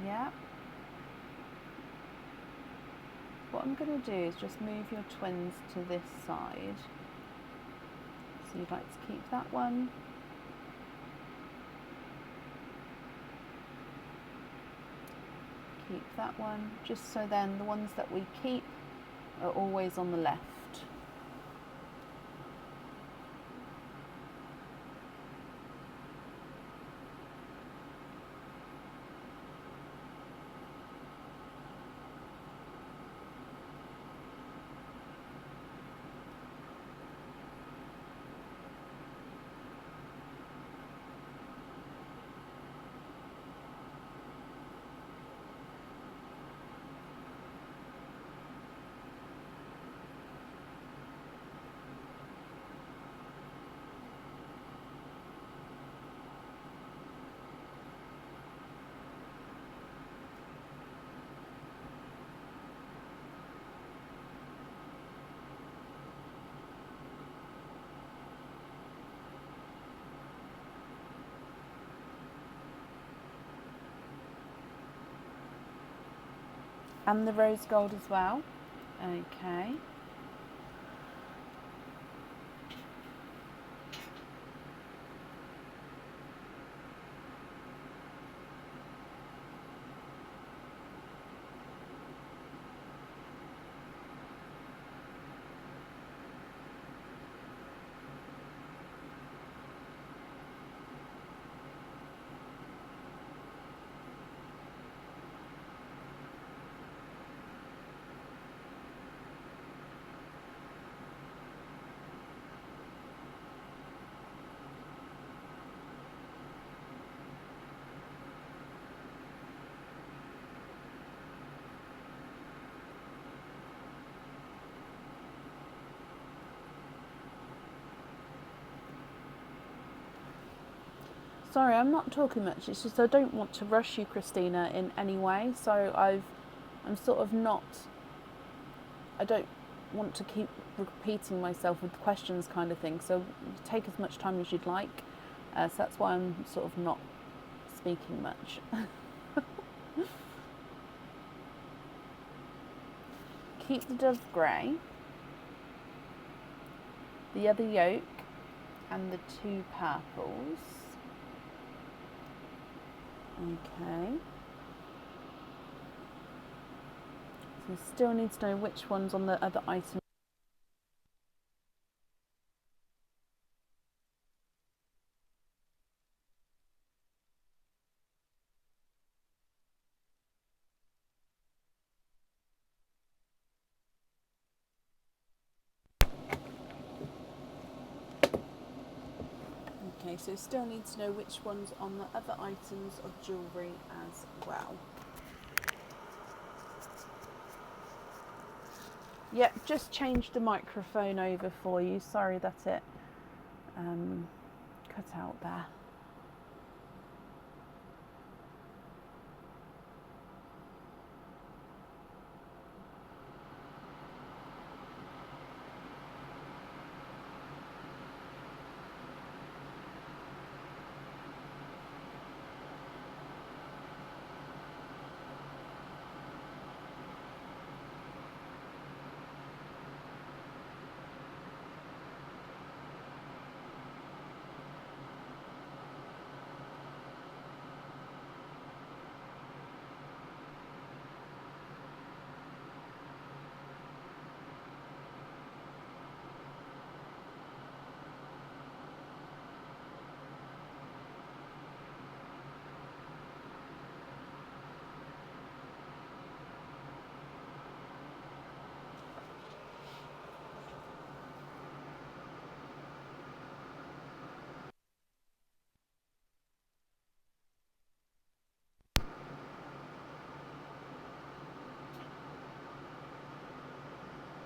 Yeah. What I'm going to do is just move your twins to this side. So you'd like to keep that one. Keep that one, just so then the ones that we keep are always on the left. And the rose gold as well. Okay. Sorry, I'm not talking much. It's just I don't want to rush you, Christina, in any way. So I'm sort of not. I don't want to keep repeating myself with questions, kind of thing. So take as much time as you'd like. So that's why I'm sort of not speaking much. Keep the dove grey, the other yolk, and the two purples. Okay. So we still need to know which ones on the other item. Okay, so still need to know which ones on the other items of jewellery as well. Yep, just changed the microphone over for you. Sorry that it cut out there.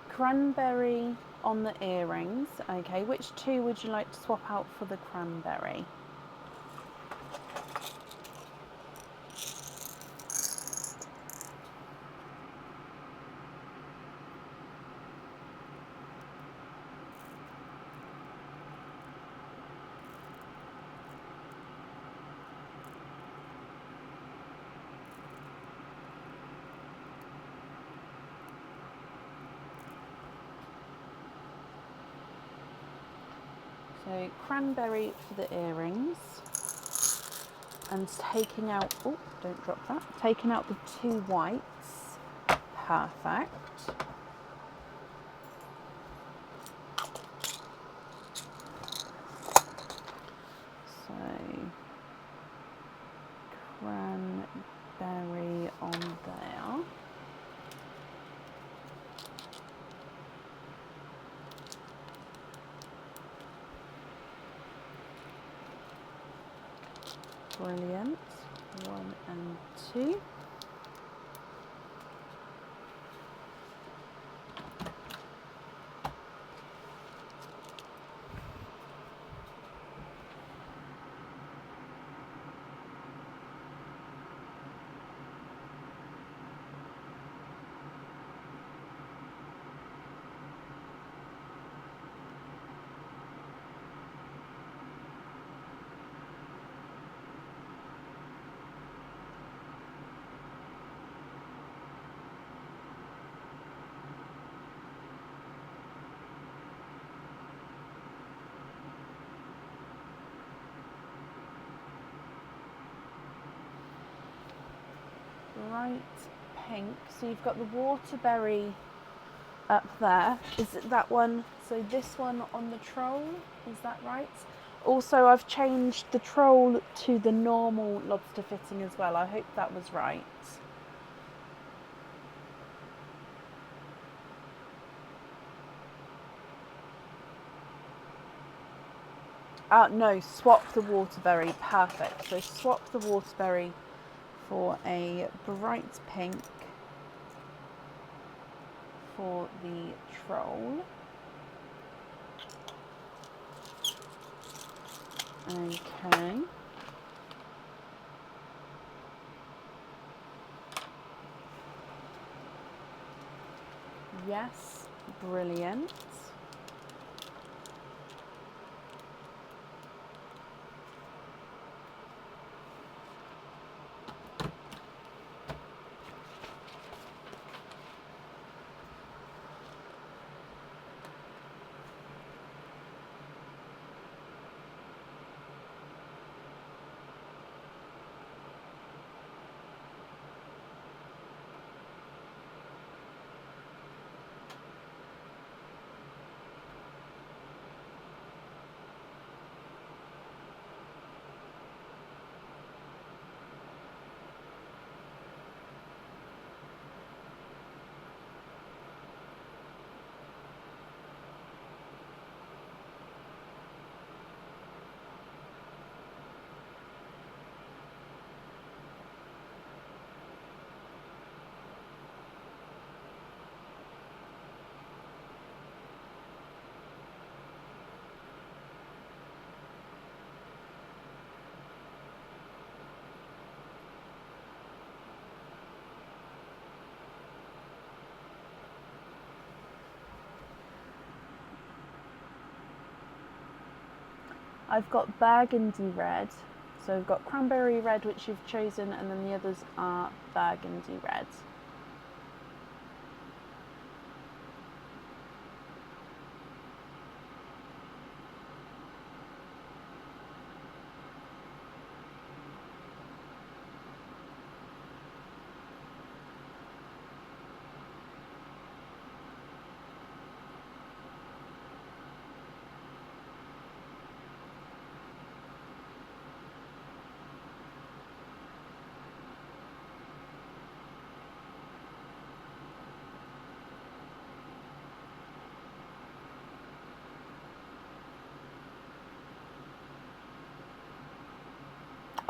Cranberry on the earrings. Okay, which two would you like to swap out for the cranberry? So cranberry for the earrings, and taking out, oh, don't drop that, taking out the two whites. Perfect. So cranberry on there. Brilliant. 1 and 2. Bright pink. So you've got the waterberry up there. Is it that one? So this one on the troll, is that right? Also, I've changed the troll to the normal lobster fitting as well. I hope that was right. No, swap the waterberry. Perfect. So swap the waterberry for a bright pink for the troll. Okay. Yes, brilliant. I've got burgundy red. So we've got cranberry red, which you've chosen, and then the others are burgundy red.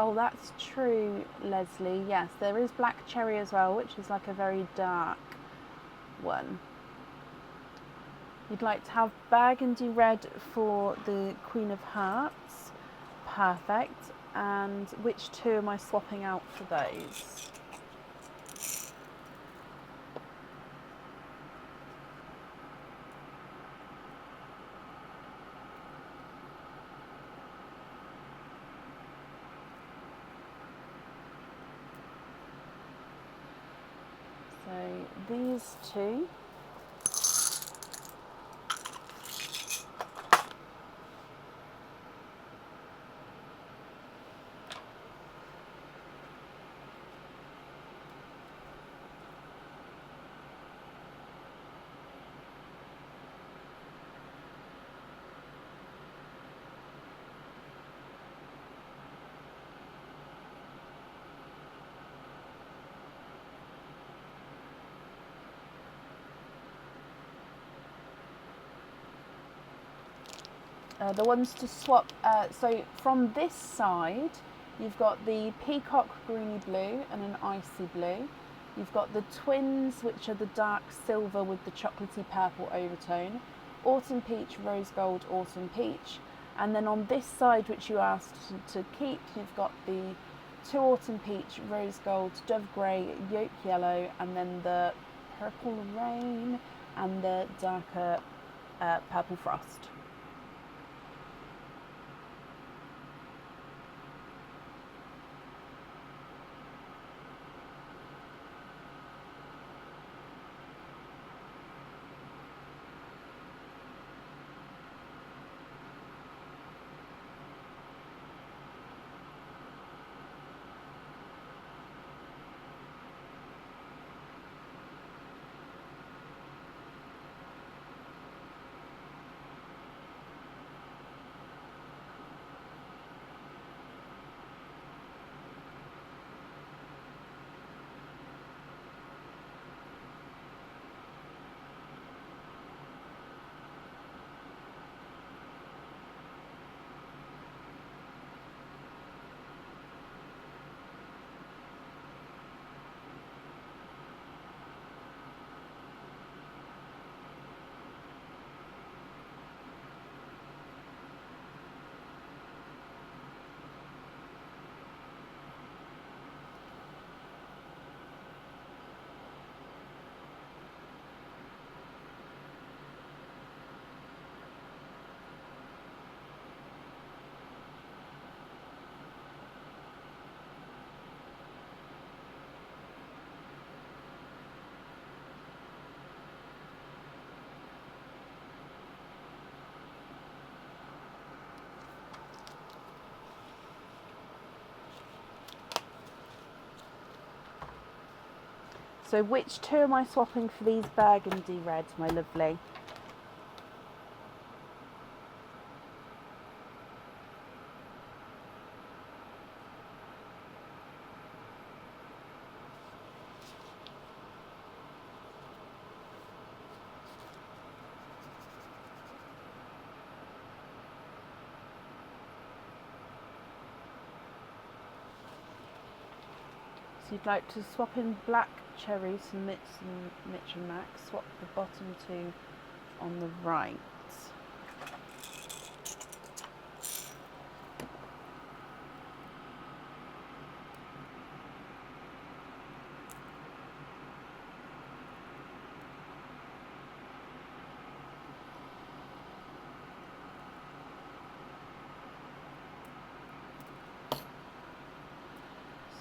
Oh, that's true, Leslie. Yes, there is black cherry as well, which is like a very dark one. You'd like to have burgundy red for the Queen of Hearts. Perfect. And which two am I swapping out for those? So these two. The ones to swap, so from this side, you've got the peacock greeny blue and an icy blue. You've got the twins, which are the dark silver with the chocolatey purple overtone. Autumn peach, rose gold, autumn peach. And then on this side, which you asked to keep, you've got the two autumn peach, rose gold, dove grey, yolk yellow, and then the purple rain and the darker purple frost. So which two am I swapping for these burgundy reds, my lovely? So you'd like to swap in black cherries and Mitch and Max, swap the bottom two on the right.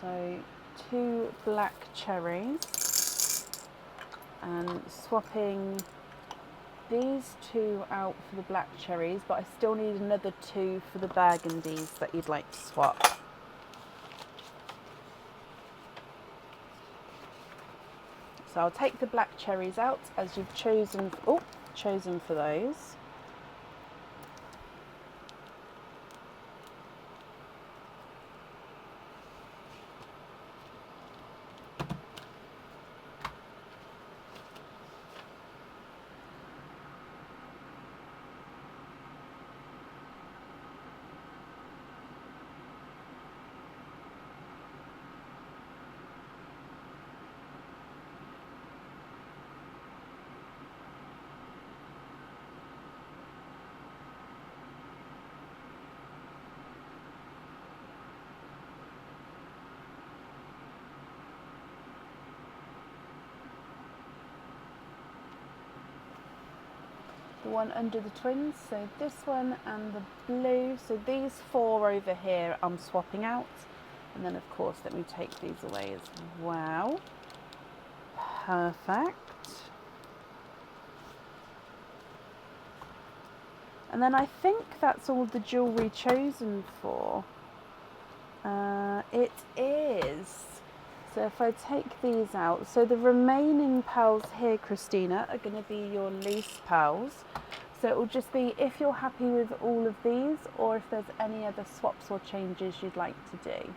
So 2 black cherries, and swapping these 2 out for the black cherries, but I still need another 2 for the burgundies that you'd like to swap. So I'll take the black cherries out as you've chosen for those. The one under the twins, so this one and the blue. So these 4 over here I'm swapping out, and then of course let me take these away as well. Perfect. And then I think that's all the jewellery chosen for. It is. So if I take these out, so the remaining pearls here, Christina, are going to be your loose pearls. So it will just be if you're happy with all of these, or if there's any other swaps or changes you'd like to do.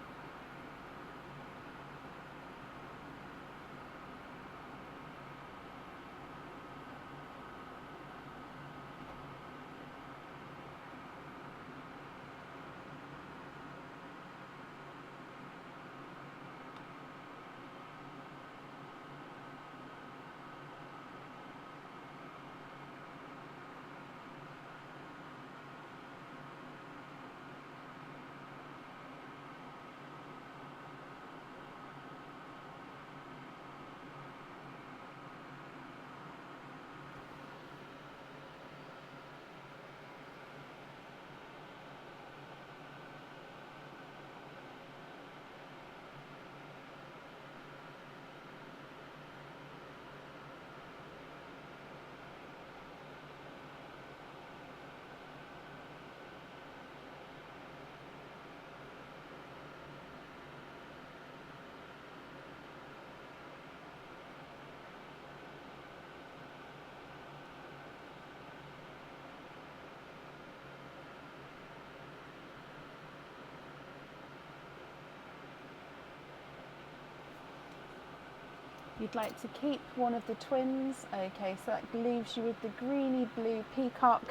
You'd like to keep one of the twins. Okay, so that leaves you with the greeny blue peacock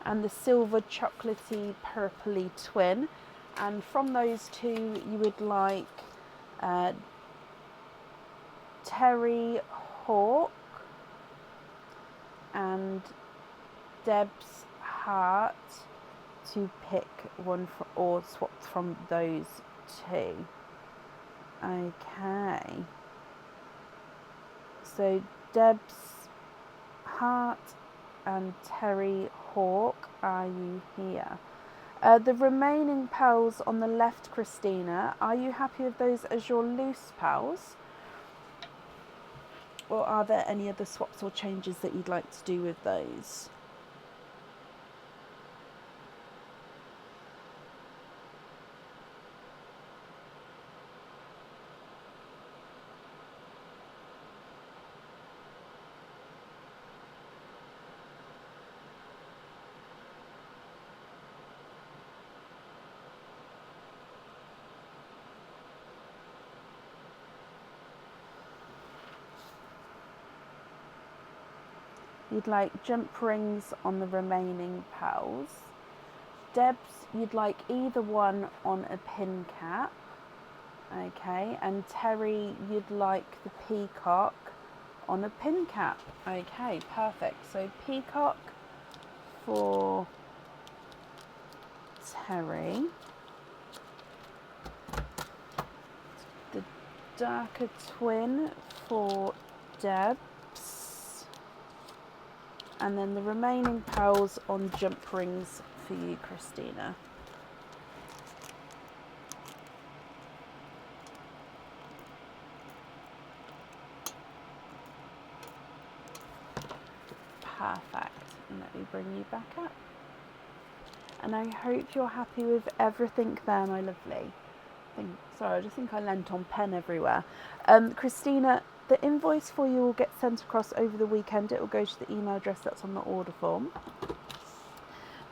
and the silver chocolatey purpley twin. And from those 2, you would like Terry Hawk and Deb's Heart to pick one for, or swap from those 2. Okay. So Deb's Heart and Terry Hawk, are you here? The remaining pearls on the left, Christina, are you happy with those as your loose pearls? Or are there any other swaps or changes that you'd like to do with those? You'd like jump rings on the remaining pearls. Deb's, you'd like either one on a pin cap. Okay, and Terry, you'd like the peacock on a pin cap. Okay, perfect. So peacock for Terry. The darker twin for Debs. And then the remaining pearls on jump rings for you, Christina. Perfect. And let me bring you back up. And I hope you're happy with everything there, my lovely. Sorry, I just think I lent on pen everywhere. Christina, the invoice for you will get sent across over the weekend. It will go to the email address that's on the order form.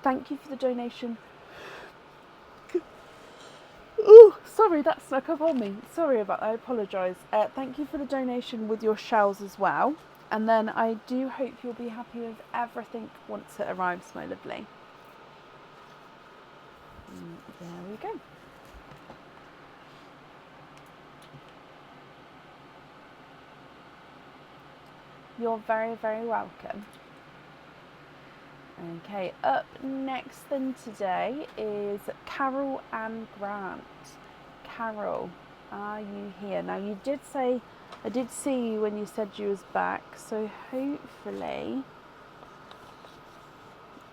Thank you for the donation. Oh, sorry, that snuck up on me. Sorry about that, I apologise. Thank you for the donation with your shells as well. And then I do hope you'll be happy with everything once it arrives, my lovely. There we go. You're very, very welcome. Okay, up next then today is Carol and Grant. Carol, are you here? Now you did say, I did see you when you said you was back, so hopefully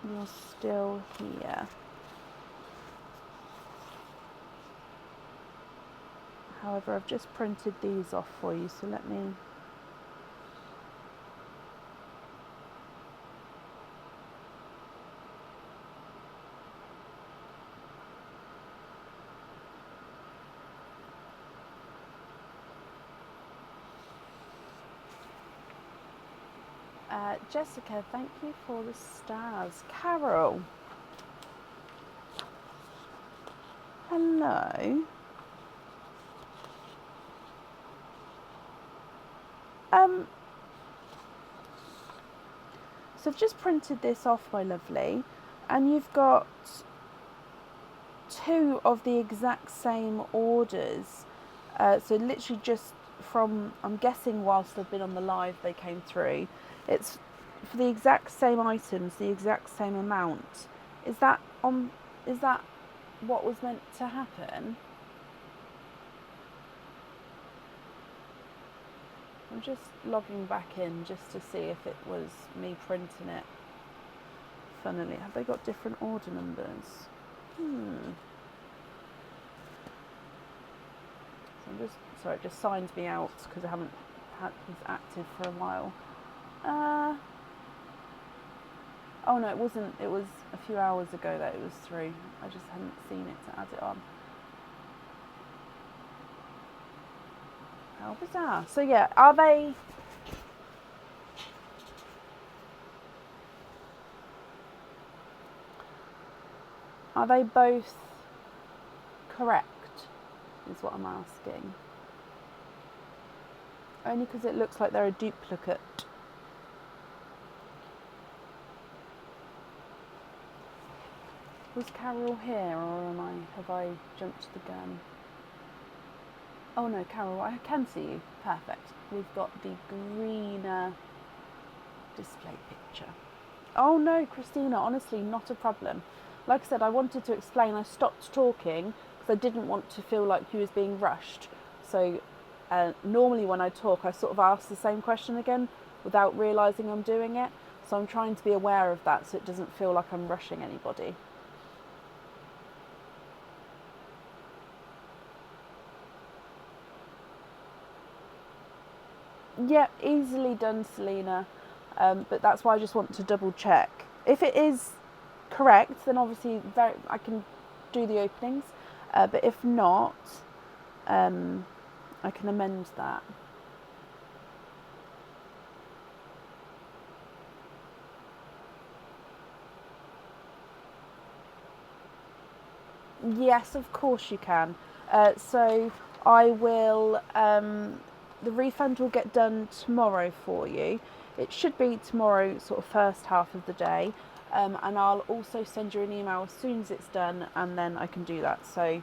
you're still here. However, I've just printed these off for you, so let me... Jessica, thank you for the stars. Carol. Hello. So I've just printed this off, my lovely, and you've got 2 of the exact same orders. So literally just from, I'm guessing whilst I've been on the live they came through. It's for the exact same items, the exact same amount. Is that what was meant to happen? I'm just logging back in just to see if it was me printing it. Funnily, have they got different order numbers? So I'm just, sorry, it just signed me out because I haven't had this active for a while. Oh no, it wasn't. It was a few hours ago that it was through. I just hadn't seen it to add it on. How bizarre. So yeah, are they both correct, is what I'm asking. Only because it looks like they're a duplicate. Was Carol here, or have I jumped the gun? Oh no, Carol, I can see you. Perfect. We've got the greener display picture. Oh no, Christina, honestly, not a problem. Like I said, I wanted to explain, I stopped talking because I didn't want to feel like you was being rushed. So normally when I talk, I sort of ask the same question again without realising I'm doing it. So I'm trying to be aware of that so it doesn't feel like I'm rushing anybody. Yeah, easily done, Selena. But that's why I just want to double check. If it is correct, then obviously I can do the openings. But if not, I can amend that. Yes, of course you can. So I will, the refund will get done tomorrow for you. It should be tomorrow, sort of first half of the day. And I'll also send you an email as soon as it's done, and then I can do that. So,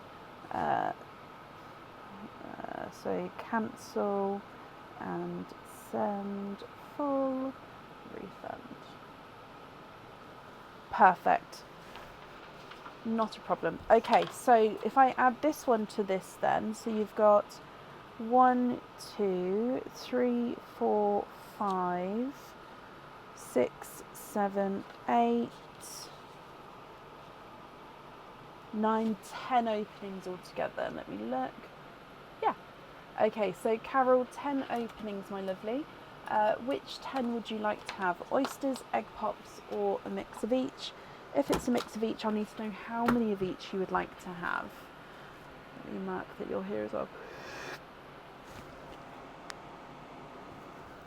so cancel and send full refund. Perfect. Not a problem. Okay, so if I add this one to this then, so you've got 1, 2, 3, 4, 5, 6, 7, 8, 9, 10 openings altogether. Let me look. Yeah. Okay, so Carol, 10 openings, my lovely. Which 10 would you like to have? Oysters, egg pops, or a mix of each? If it's a mix of each, I'll need to know how many of each you would like to have. Let me mark that you're here as well.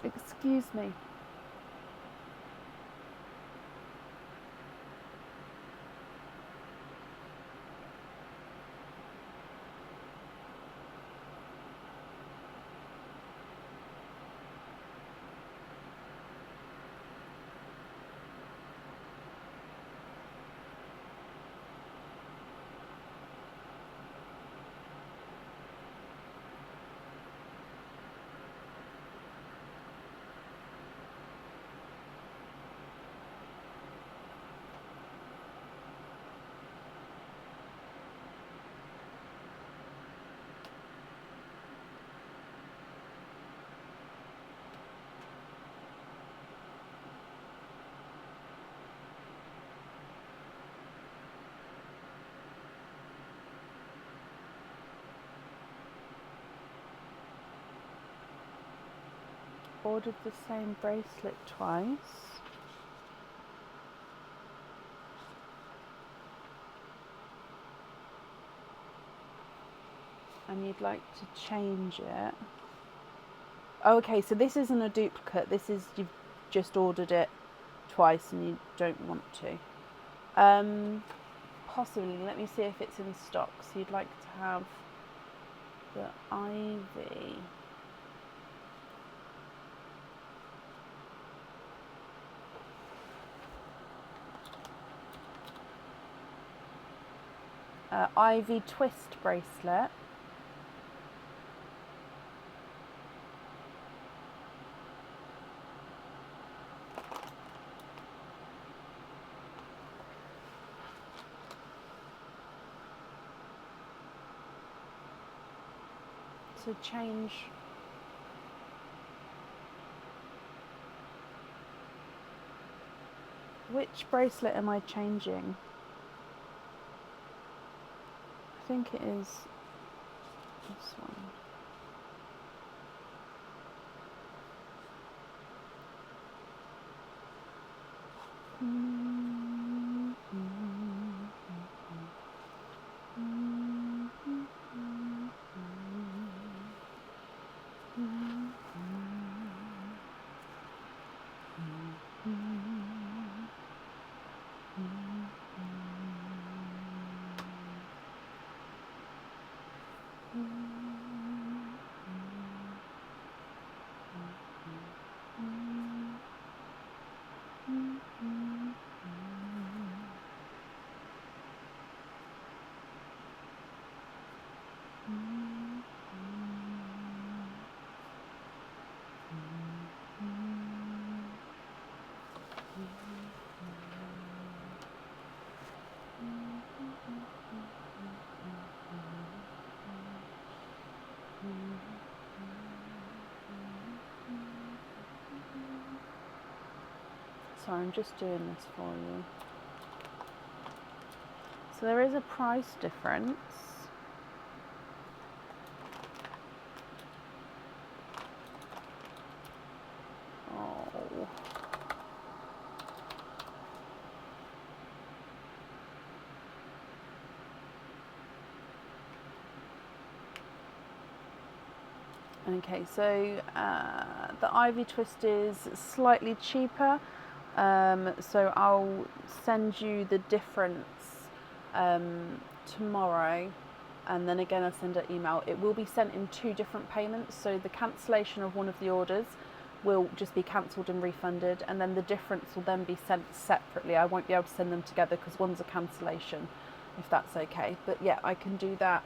Excuse me. Ordered the same bracelet twice. And you'd like to change it. Oh, okay, so this isn't a duplicate. This is, you've just ordered it twice and you don't want to. Possibly. Let me see if it's in stock. So you'd like to have the ivy. Ivy twist bracelet. To change which bracelet am I changing? I think it is this one. Sorry, I'm just doing this for you. So there is a price difference. Oh. Okay, so the ivy twist is slightly cheaper. So I'll send you the difference tomorrow, and then again I'll send an email. It will be sent in 2 different payments, so the cancellation of one of the orders will just be cancelled and refunded, and then the difference will then be sent separately. I won't be able to send them together because one's a cancellation, if that's okay. But yeah, I can do that.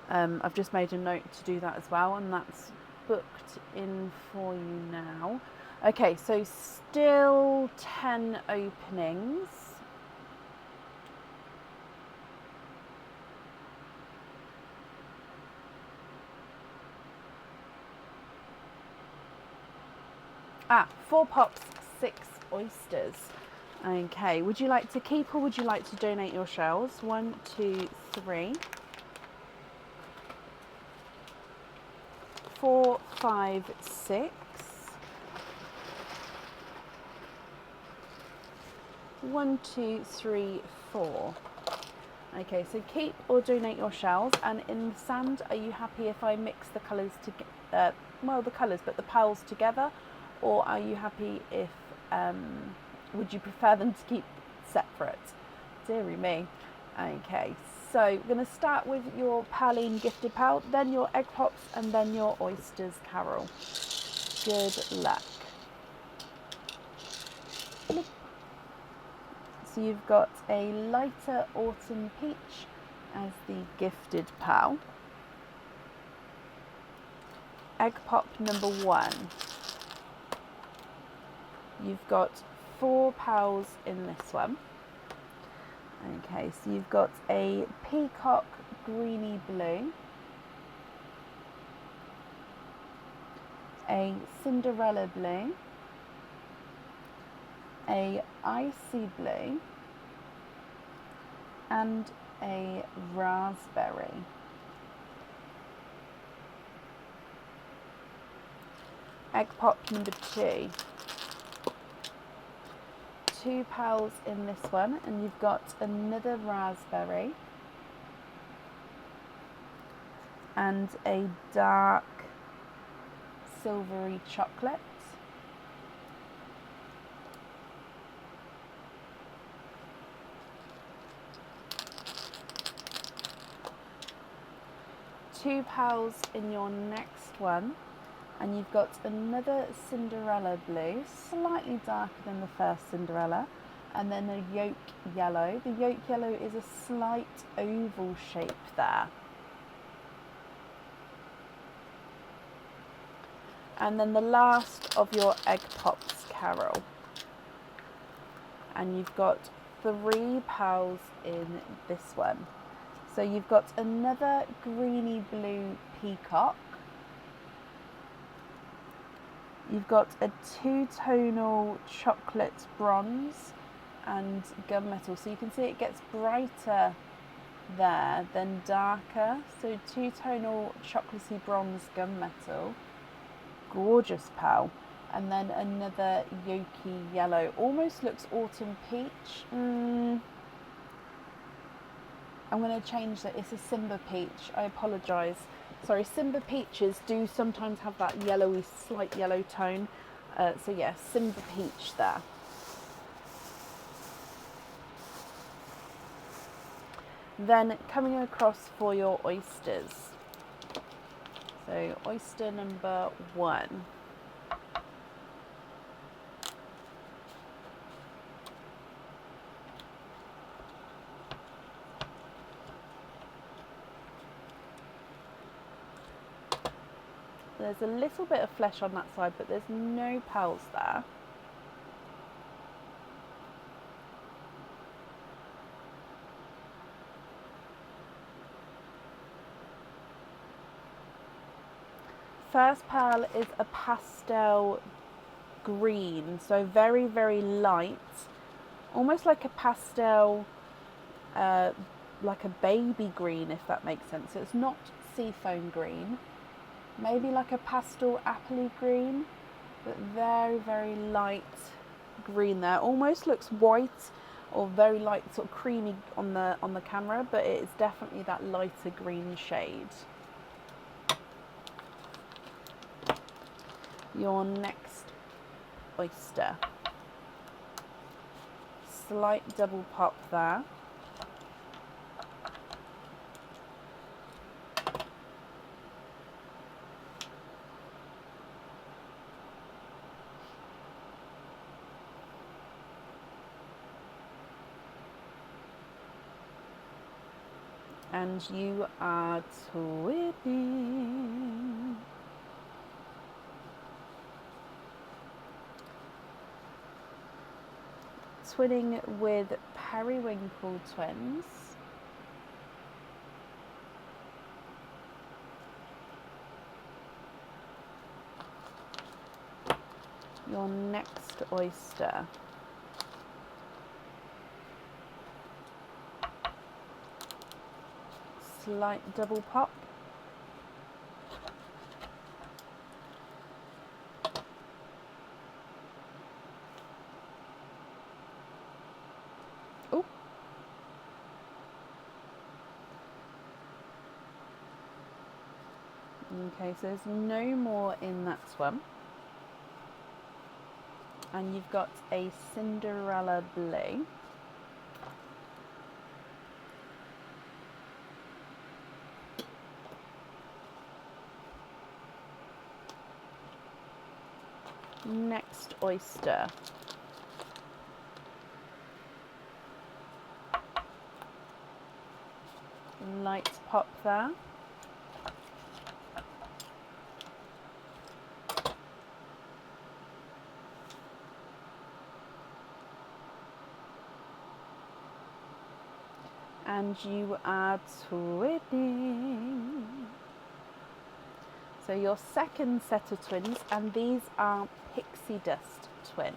I've just made a note to do that as well, and that's booked in for you now. Okay, so still 10 openings. Ah, 4 pops, 6 oysters. Okay, would you like to keep or would you like to donate your shells? 1, 2, 3, 4, 5, 6. 1, 2, 3, 4. Okay, so keep or donate your shells. And in sand, are you happy if I mix the colours together? Well, the colours, but the pearls together, or are you happy if? Would you prefer them to keep separate? Dearie me. Okay, so we're going to start with your Perline gifted pearl, then your egg pops, and then your oysters, Carol. Good luck. So you've got a lighter autumn peach as the gifted pearl. Egg pop number 1. You've got 4 pearls in this one. Okay, so you've got a peacock greeny blue, a Cinderella blue, a icy blue, and a raspberry. Egg pop number 2. 2 pearls in this one, and you've got another raspberry and a dark silvery chocolate. Two pearls in your next one, and you've got another Cinderella blue, slightly darker than the first Cinderella, and then a yolk yellow. The yolk yellow is a slight oval shape there. And then the last of your egg pops, Carol. And you've got 3 pearls in this one. So you've got another greeny blue peacock. You've got a 2-tonal chocolate bronze and gunmetal. So you can see it gets brighter there, then darker. So 2-tonal chocolatey bronze gunmetal. Gorgeous pearl. And then another yolky yellow. Almost looks autumn peach. I'm going to change that. It's a Simba peach. I apologise. Sorry, Simba peaches do sometimes have that yellowy, slight yellow tone. So yeah, Simba peach there. Then coming across for your oysters. So oyster number 1. There's a little bit of flesh on that side, but there's no pearls there. First pearl is a pastel green, so very, very light, almost like a pastel, like a baby green, if that makes sense. So it's not seafoam green. Maybe like a pastel appley green, but very, very light green there. Almost looks white or very light, sort of creamy on the camera, but it is definitely that lighter green shade. Your next oyster. Slight double pop there. And you are twinning. Twinning with periwinkle twins. Your next oyster. Slight double pop. Okay, so there's no more in that one. And you've got a Cinderella blue. Next oyster. Light pop there. And you are twinning. So your second set of twins, and these are pixie dust twins.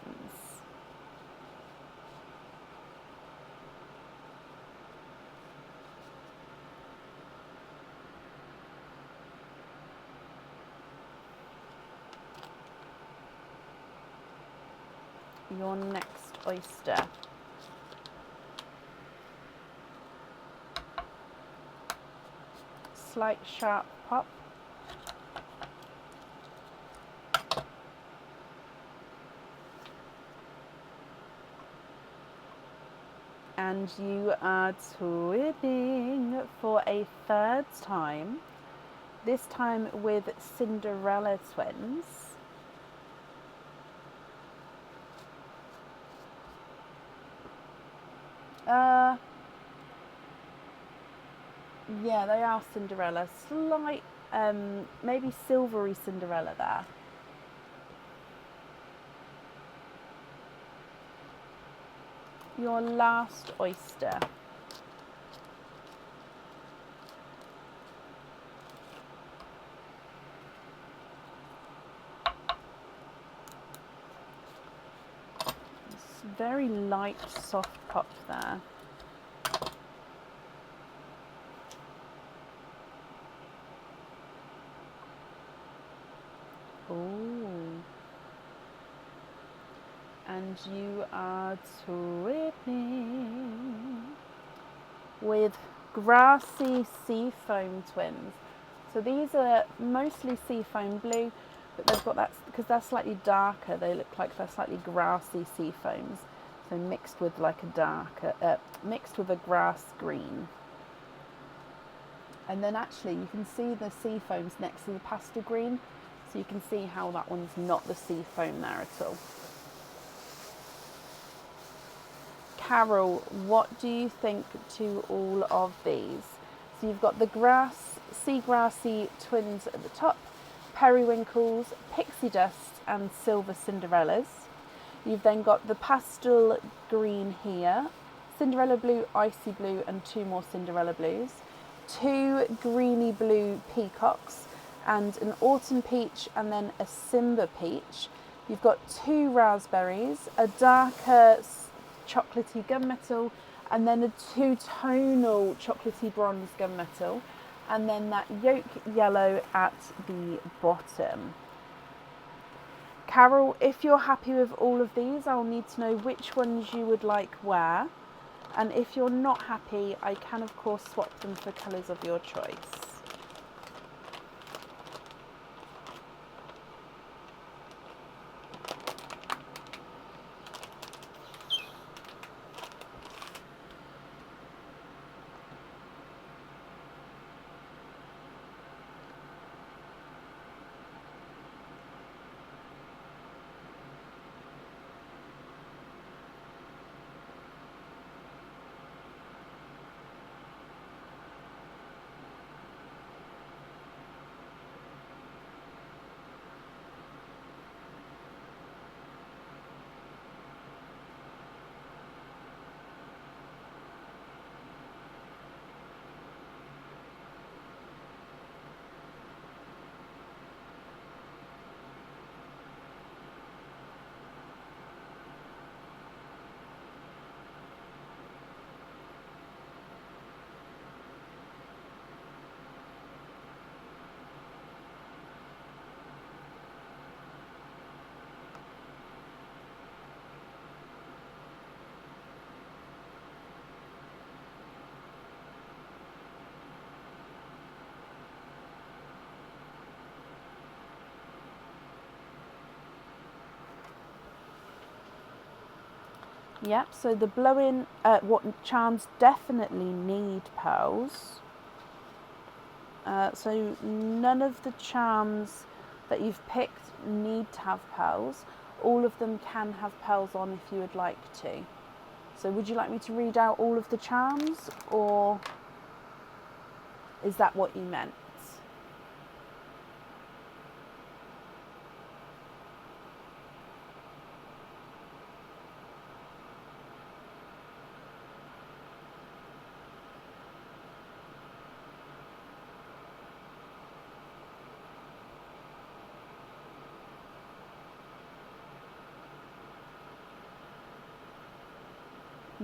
Your next oyster. Slight sharp pop. And you are twinning for a third time, this time with Cinderella twins. Yeah, they are Cinderella. Slight, maybe silvery Cinderella there. Your last oyster. It's very light, soft pop there. Ooh. And you are twinning with grassy seafoam twins. So these are mostly seafoam blue, but they've got that, because they're slightly darker, they look like they're slightly grassy seafoams. So mixed with like a darker, mixed with a grass green. And then actually you can see the seafoams next to the pastel green. So you can see how that one's not the seafoam there at all. Carol, what do you think to all of these? So you've got the seagrassy twins at the top, periwinkles, pixie dust and silver Cinderellas. You've then got the pastel green here, Cinderella blue, icy blue and two more Cinderella blues, two greeny blue peacocks and an autumn peach and then a Simba peach. You've got two raspberries, a darker chocolatey gunmetal and then a two-tonal chocolatey bronze gunmetal and then that yolk yellow at the bottom. Carol, if you're happy with all of these, I'll need to know which ones you would like where, and if you're not happy I can of course swap them for colours of your choice. Yep, so the blow-in, what charms definitely need pearls. So none of the charms that you've picked need to have pearls. All of them can have pearls on if you would like to. So would you like me to read out all of the charms, or is that what you meant?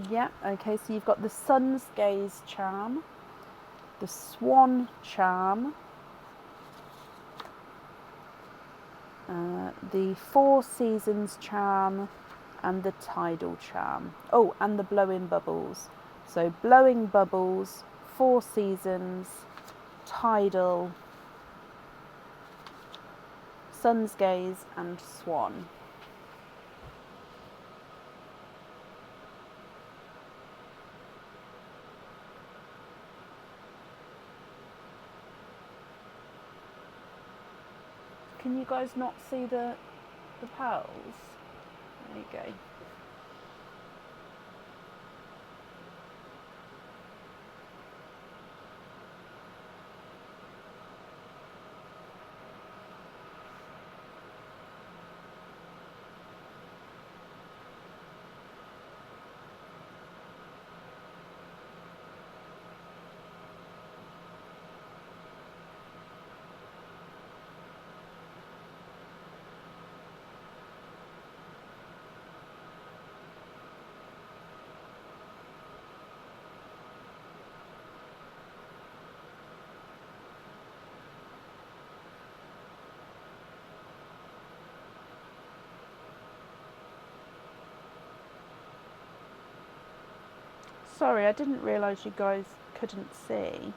Yeah, okay, so you've got the Sun's Gaze charm, the Swan charm, the Four Seasons charm, and the Tidal charm. Oh, and the Blowing Bubbles. So Blowing Bubbles, Four Seasons, Tidal, Sun's Gaze, and Swan. Can you guys not see the pearls? There you go. Sorry, I didn't realise you guys couldn't see.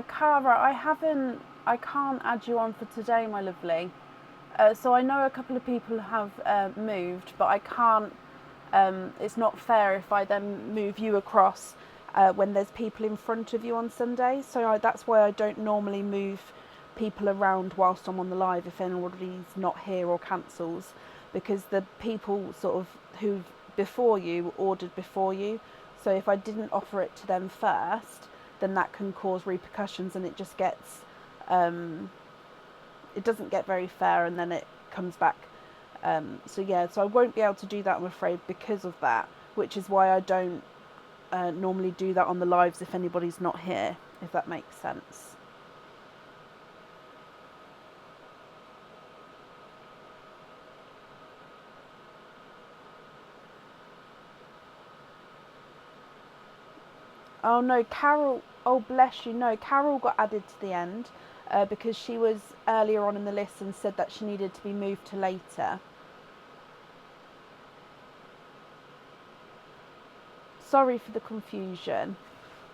Cara, I can't add you on for today, my lovely. So I know a couple of people have moved, but I can't. It's not fair if I then move you across when there's people in front of you on Sunday. So that's why I don't normally move people around whilst I'm on the live if anybody's not here or cancels, because the people sort of who've before you ordered before you. So if I didn't offer it to them first, then that can cause repercussions, and it just gets, it doesn't get very fair, and then it comes back. So I won't be able to do that, I'm afraid, because of that, which is why I don't normally do that on the lives if anybody's not here, if that makes sense. Oh no, Carol, oh bless you, no, Carol got added to the end because she was earlier on in the list and said that she needed to be moved to later. Sorry for the confusion.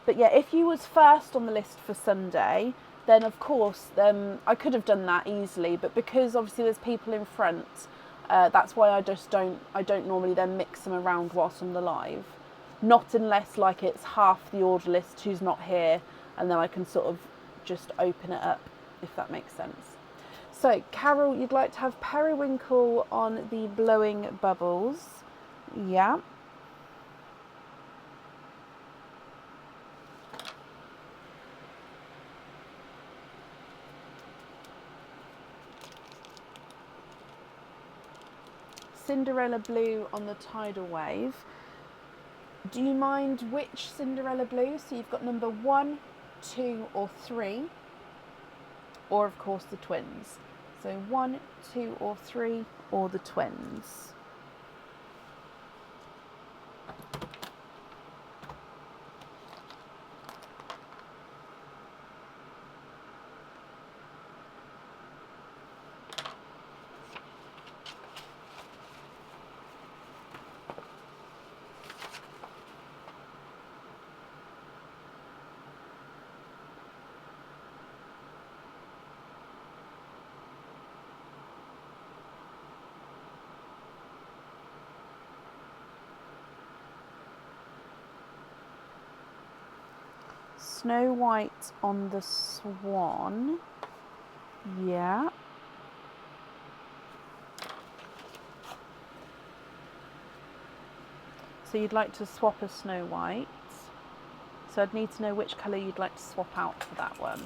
But yeah, if you was first on the list for Sunday, then of course I could have done that easily, but because obviously there's people in front, that's why I don't normally then mix them around whilst on the live. Not unless like it's half the order list who's not here, and then I can sort of just open it up, if that makes sense. So Carol, you'd like to have periwinkle on the blowing bubbles. Yeah. Cinderella blue on the tidal wave. Do you mind which Cinderella blue? So you've got number 1, 2 or 3, or of course the twins. So 1, 2 or 3, or the twins. Snow White on the swan. Yeah. So you'd like to swap a Snow White. So I'd need to know which colour you'd like to swap out for that one.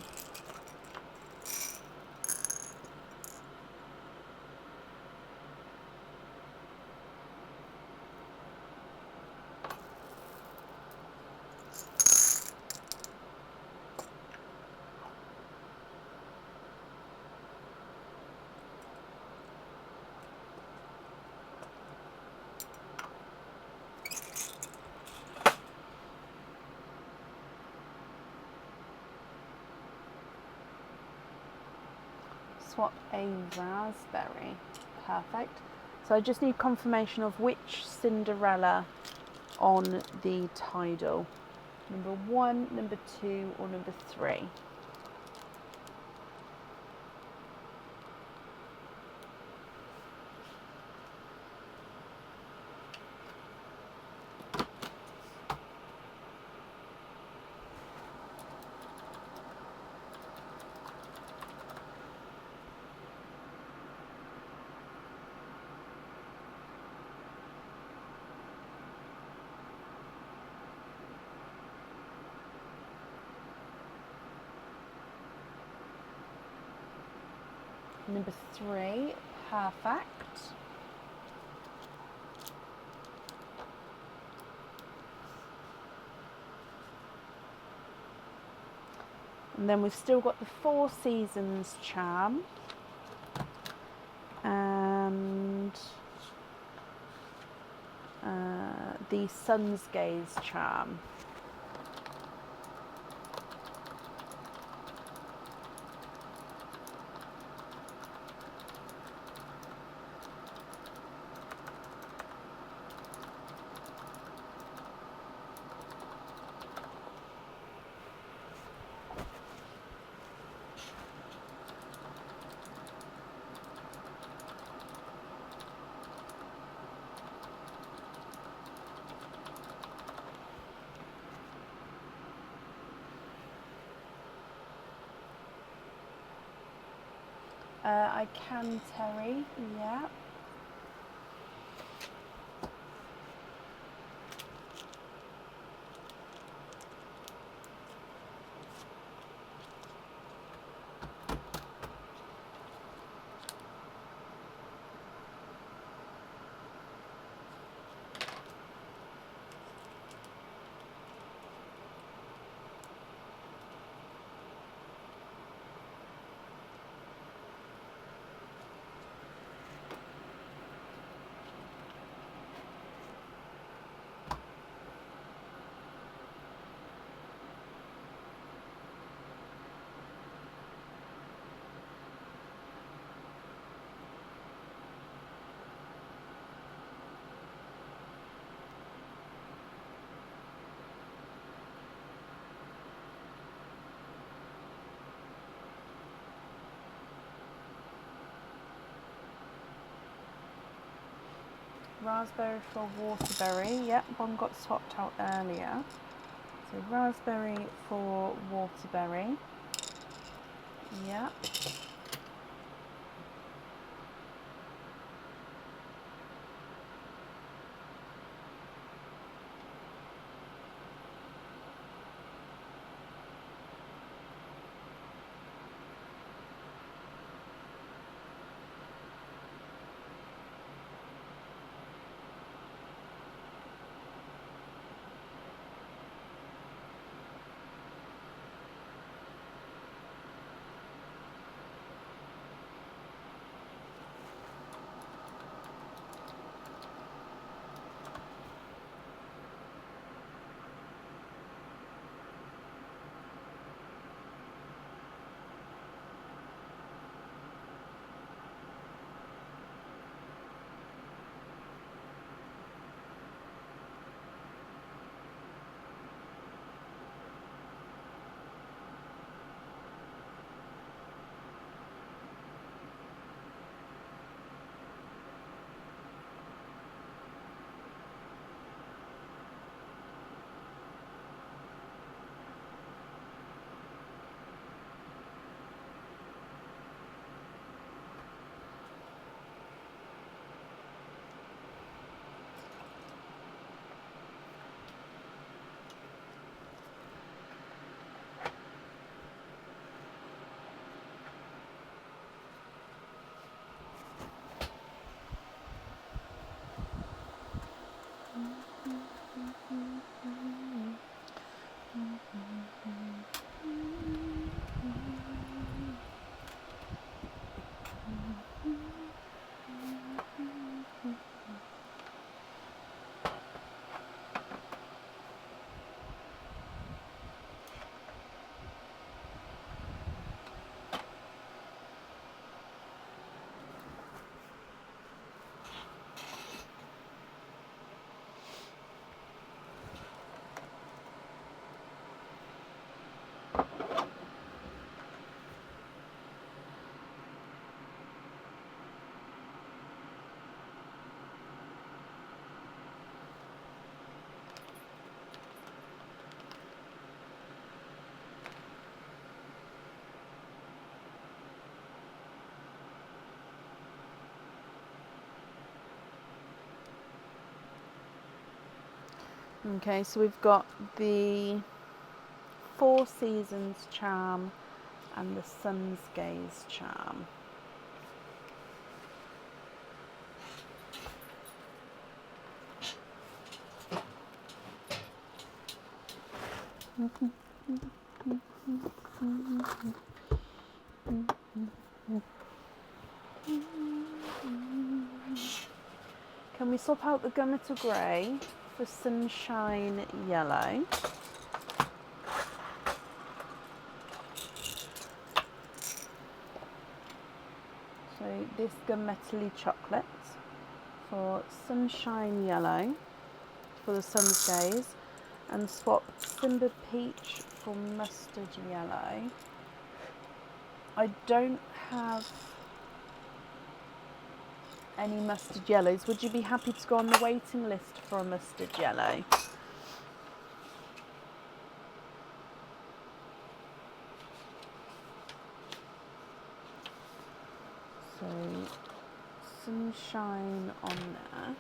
Swap a raspberry. Perfect. So I just need confirmation of which Cinderella on the tidal. Number 1, number 2 or number 3. Number 3, perfect. And then we've still got the Four Seasons charm and the Sun's Gaze charm. I can, Terry. Yeah. Raspberry for waterberry. Yep, one got swapped out earlier. So raspberry for waterberry. Yep. Okay, so we've got the Four Seasons charm and the Sun's Gaze charm. Can we swap out the Gunmetal Grey for Sunshine Yellow? So this Gunmetal Chocolate for Sunshine Yellow for the Sun's Gaze, and swap Simba Peach for Mustard Yellow. I don't have any mustard yellows. Would you be happy to go on the waiting list for a mustard yellow? some shine on there.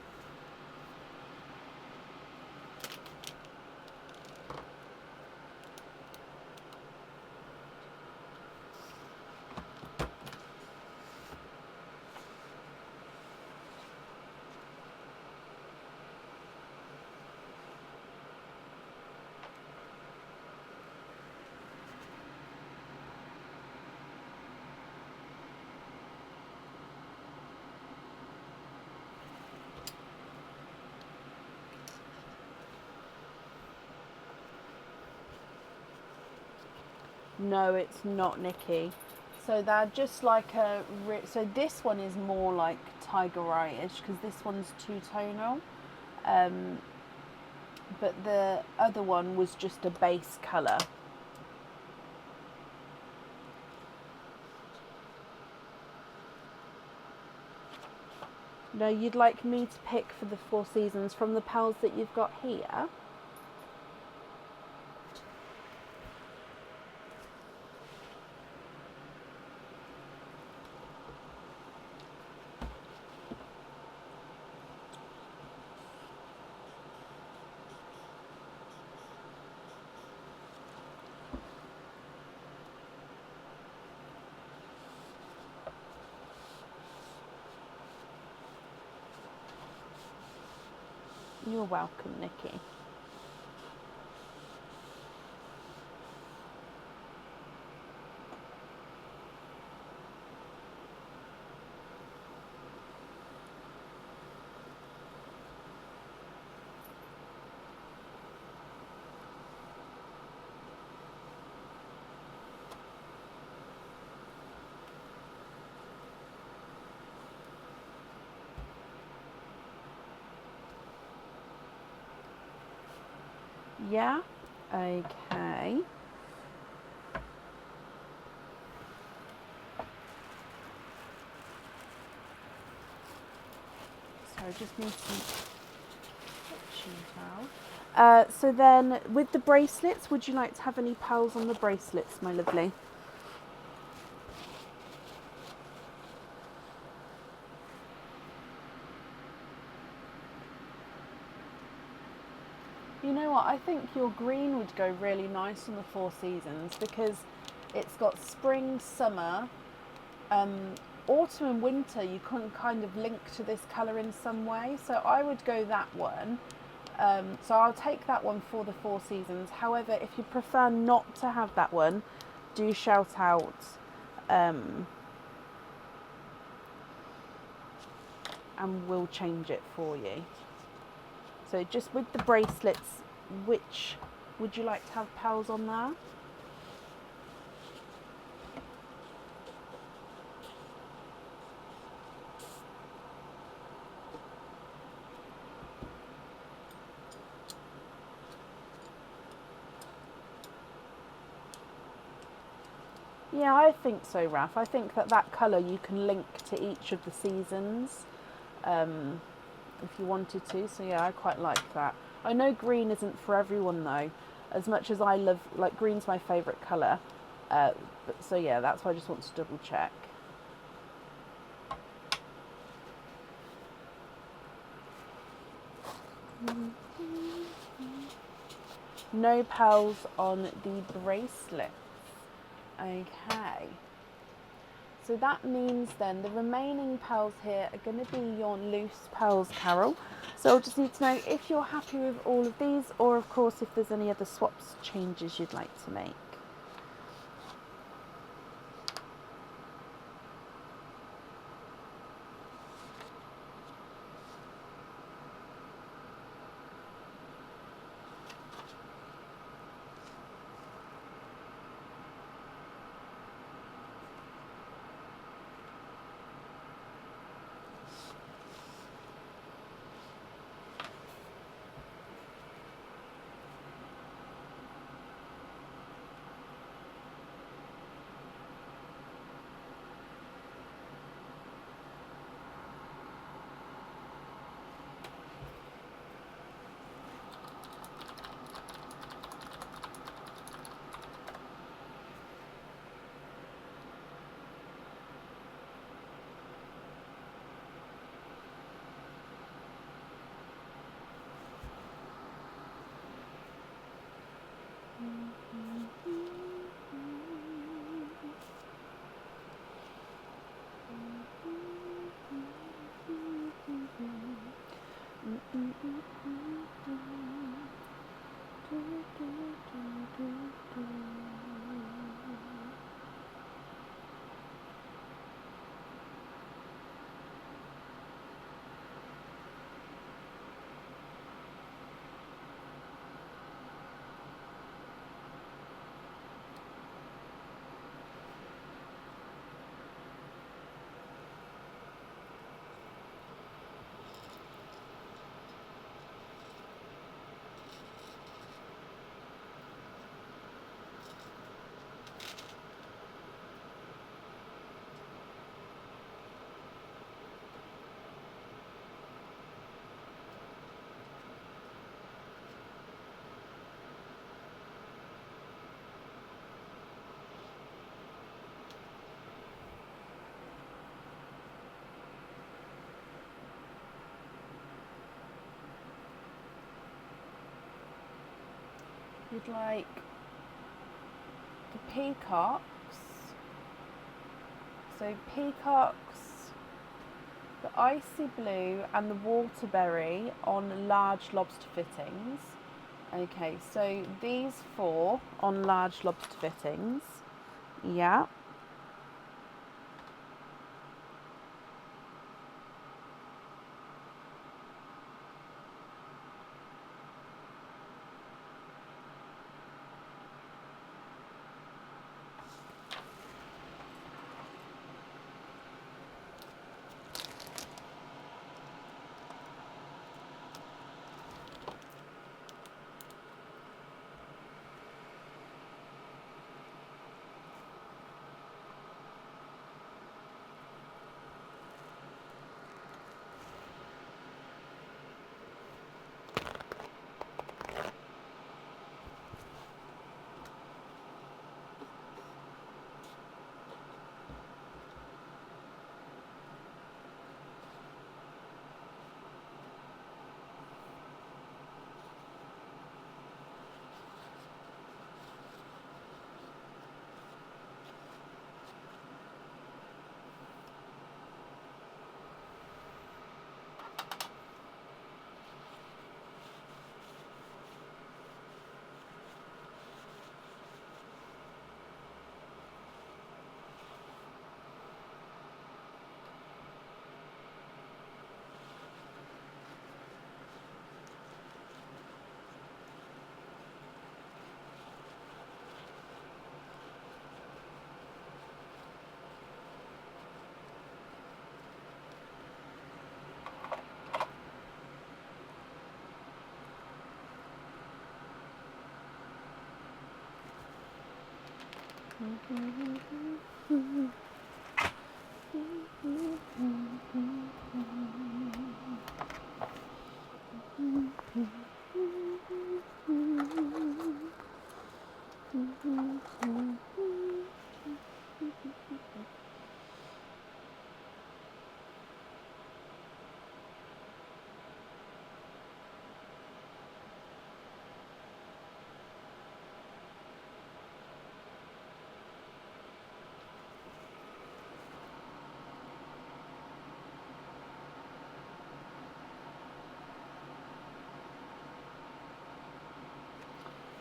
No, it's not, Nikki. So they're just like a... So this one is more like Tiger Eye-ish because this one's two-tonal. But the other one was just a base colour. No, you'd like me to pick for the 4 seasons from the pals that you've got here? You're welcome, Nikki. Yeah? Okay. Sorry, just need some kitchen towel. So then, with the bracelets, would you like to have any pearls on the bracelets, my lovely? You know what, I think your green would go really nice on the 4 seasons because it's got spring, summer, autumn and winter. You can kind of link to this colour in some way, so I would go that one. So I'll take that one for the 4 seasons. However, if you prefer not to have that one, do shout out. And we'll change it for you. So just with the bracelets, which would you like to have pearls on there? Yeah, I think so, Raf. I think that colour you can link to each of the seasons if you wanted to. So yeah, I quite like that. I know green isn't for everyone though. As much as I love, like, green's my favourite colour. But so yeah, that's why I just want to double check. No pearls on the bracelet. Okay. So that means then the remaining pearls here are going to be your loose pearls, Carol. So I'll just need to know if you're happy with all of these, or of course if there's any other swaps changes you'd like to make. You'd like the peacocks, so peacocks, the icy blue and the waterberry on large lobster fittings. Okay, so these 4 on large lobster fittings, yeah.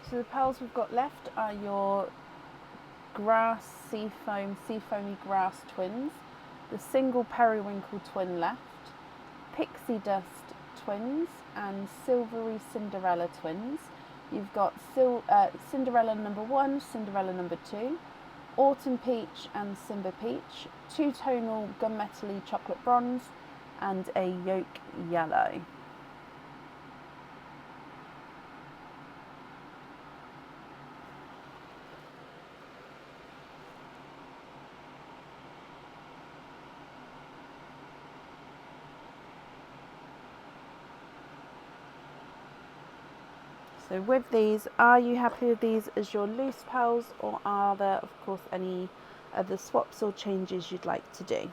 So the pearls we've got left are your grass seafoamy grass twins, the single periwinkle twin left, pixie dust twins, and silvery Cinderella twins. You've got Cinderella number 1, Cinderella number 2, autumn peach and Simba peach, two-tonal gunmetal-y chocolate bronze, and a yolk yellow. So with these, are you happy with these as your loose pearls, or are there, of course, any other swaps or changes you'd like to do?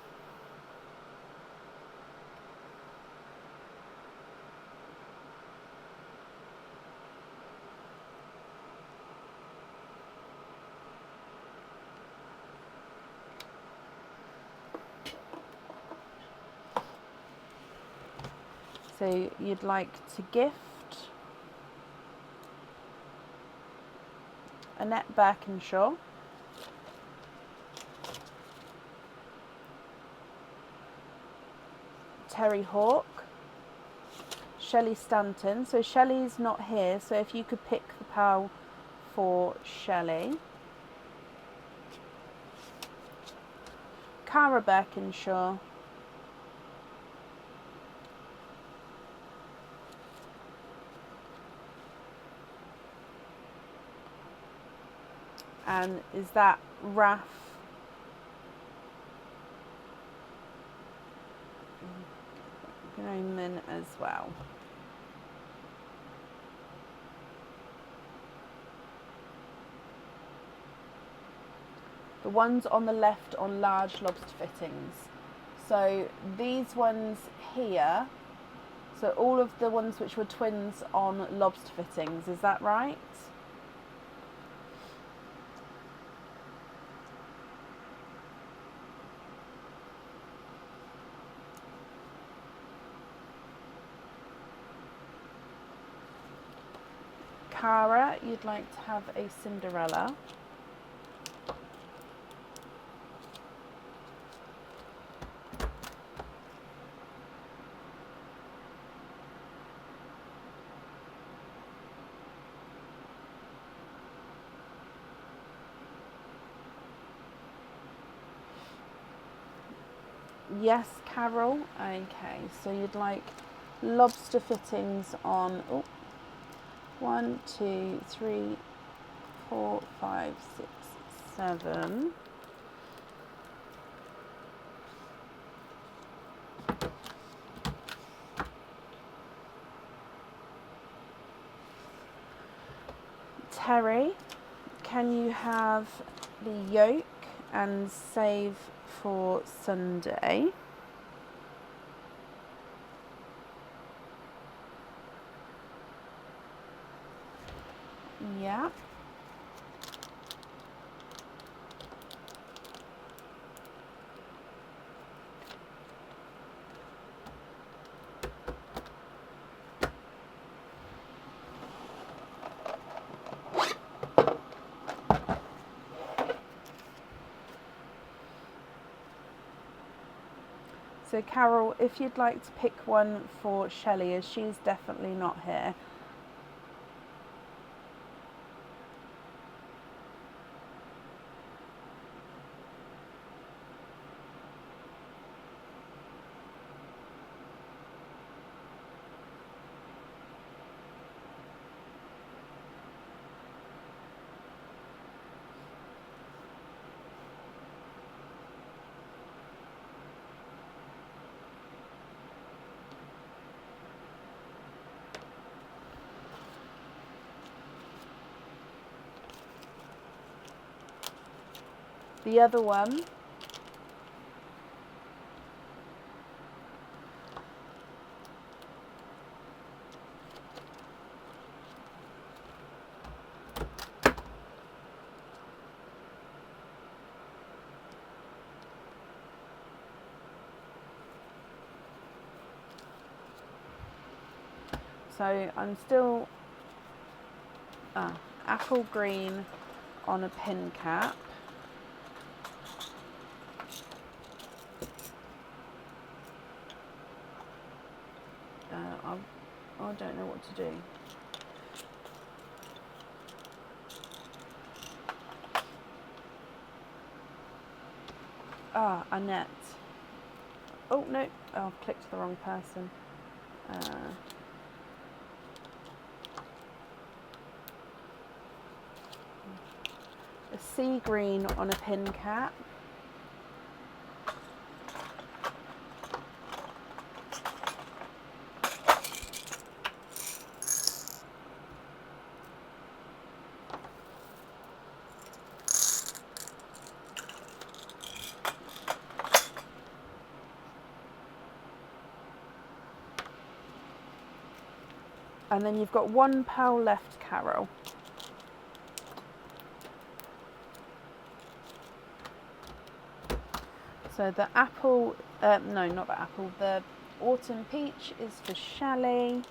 So you'd like to gift Annette Birkinshaw, Terry Hawk, Shelley Stanton. So Shelley's not here, so if you could pick the pal for Shelley. Cara Birkinshaw, and is that Raf Groman as well? The ones on the left on large lobster fittings. So these ones here, so all of the ones which were twins on lobster fittings, is that right? Cara, you'd like to have a Cinderella. Yes, Carol. Okay, so you'd like lobster fittings on 1, 2, 3, 4, 5, 6, 7. Terry, can you have the yolk and save for Sunday? Yeah. So Carol, if you'd like to pick one for Shelley, as she's definitely not here. The other one, so I'm still apple green on a pin cap. I don't know what to do. Annette. Oh no, I've clicked the wrong person. A sea green on a pin cap. And then you've got one pearl left, Carol. So the apple, no, not the apple, the autumn peach is for Shelley.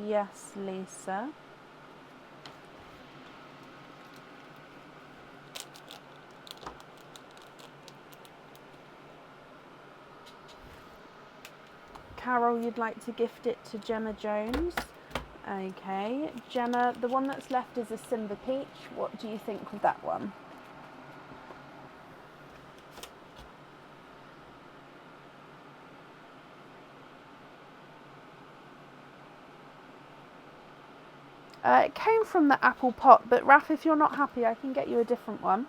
Yes, Lisa. Carol, you'd like to gift it to Gemma Jones. Okay, Gemma, the one that's left is a Simba Peach. What do you think of that one? It came from the apple pot, but Raph, if you're not happy, I can get you a different one.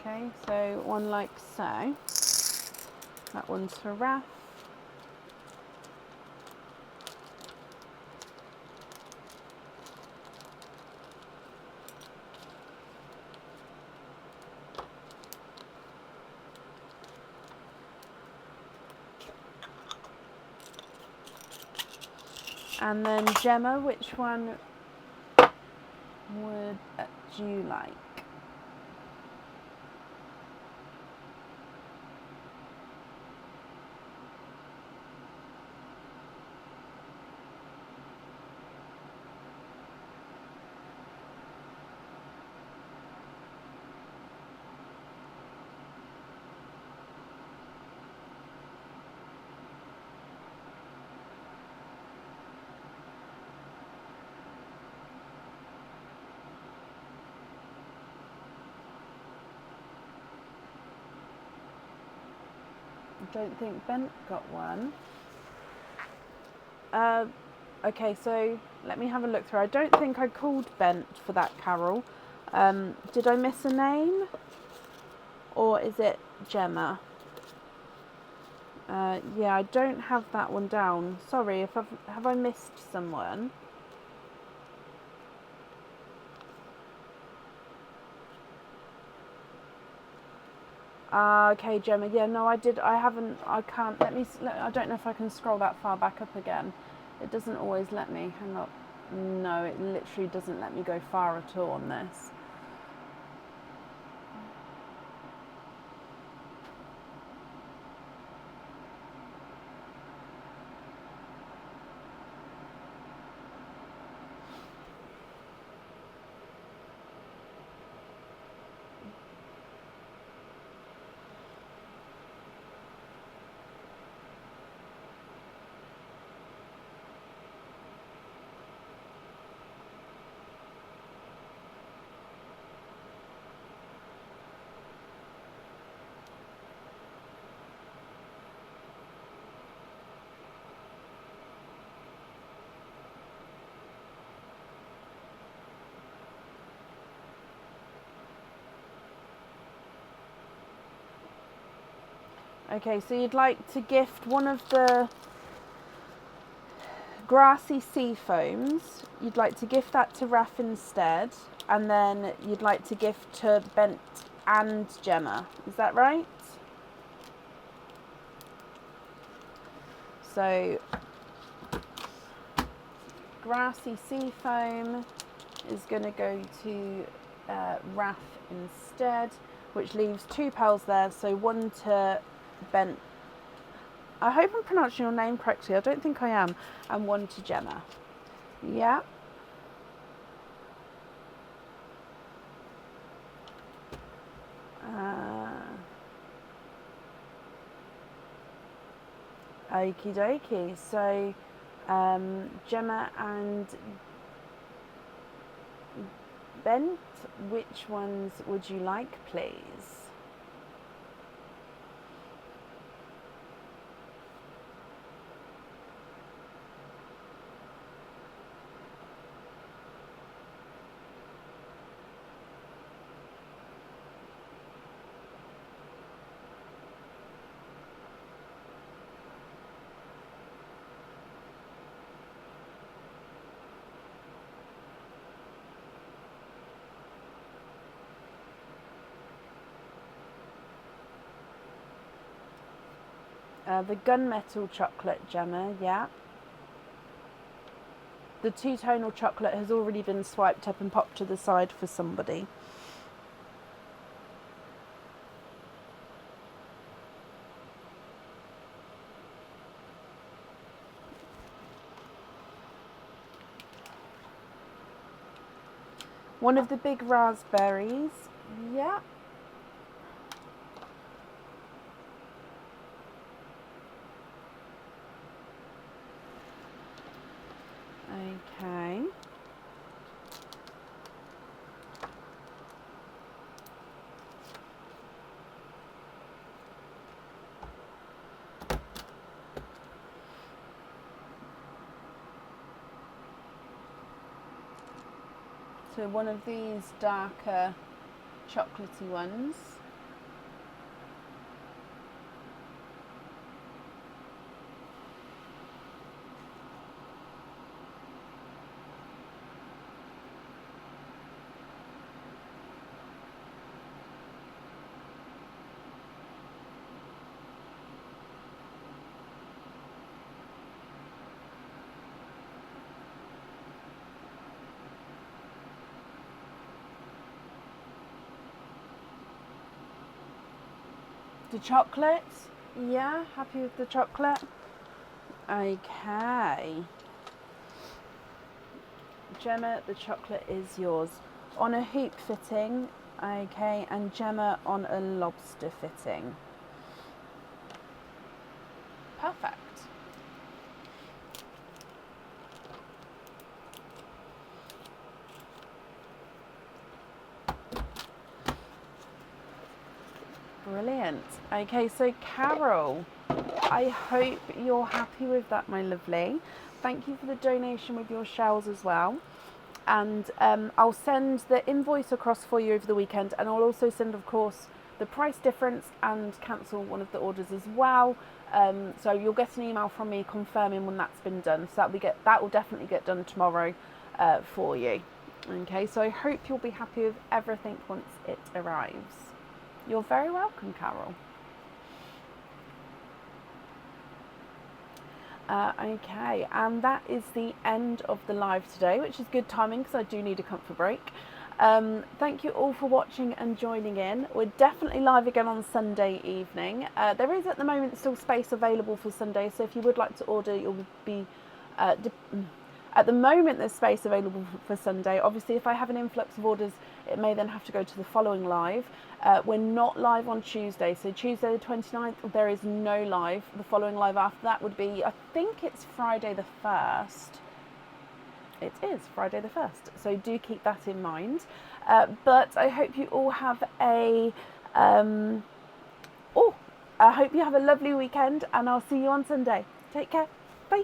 Okay, so one like so. That one's for Raph. And then Gemma, which one would you like? I don't think Bent got one. Okay, so let me have a look through. I don't think I called Bent for that Carol. Did I miss a name? Or is it Gemma? Yeah, I don't have that one down. Sorry, if have I missed someone? Okay, Gemma. Yeah, no, I did. I haven't. I can't. I don't know if I can scroll that far back up again. It doesn't always let me. Hang on. No, it literally doesn't let me go far at all on this. Okay, so you'd like to gift one of the grassy sea foams. You'd like to gift that to Raph instead, and then you'd like to gift to Bent and Gemma. Is that right? So Grassy Seafoam is going to go to Raf instead, which leaves 2 pearls there. So 1 to Bent. I hope I'm pronouncing your name correctly. I don't think I am. And 1 to Gemma. Yeah. Okie dokie. So Gemma and Bent, which ones would you like, please? The gunmetal chocolate, Gemma, yeah. The two-tonal chocolate has already been swiped up and popped to the side for somebody. One of the big raspberries, yeah. Okay. So one of these darker chocolatey ones. The chocolate? Yeah, happy with the chocolate? Okay. Gemma, the chocolate is yours. On a hoop fitting, okay, and Gemma on a lobster fitting. Perfect. Brilliant. Okay, so Carol, I hope you're happy with that, my lovely. Thank you for the donation with your shells as well. And I'll send the invoice across for you over the weekend, and I'll also send, of course, the price difference and cancel one of the orders as well. So you'll get an email from me confirming when that's been done. So that will definitely get done tomorrow for you. Okay, so I hope you'll be happy with everything once it arrives. You're very welcome, Carol. Okay, and that is the end of the live today, which is good timing because I do need a comfort break. Thank you all for watching and joining in. We're definitely live again on Sunday evening. There is at the moment still space available for Sunday, so if you would like to order, you'll be... at the moment there's space available for Sunday. Obviously, if I have an influx of orders, it may then have to go to the following live. We're not live on Tuesday, so Tuesday the 29th, there is no live. The following live after that would be, I think it's Friday the 1st. It is Friday the 1st, so do keep that in mind. But I hope you all have a I hope you have a lovely weekend, and I'll see you on Sunday. Take care. Bye.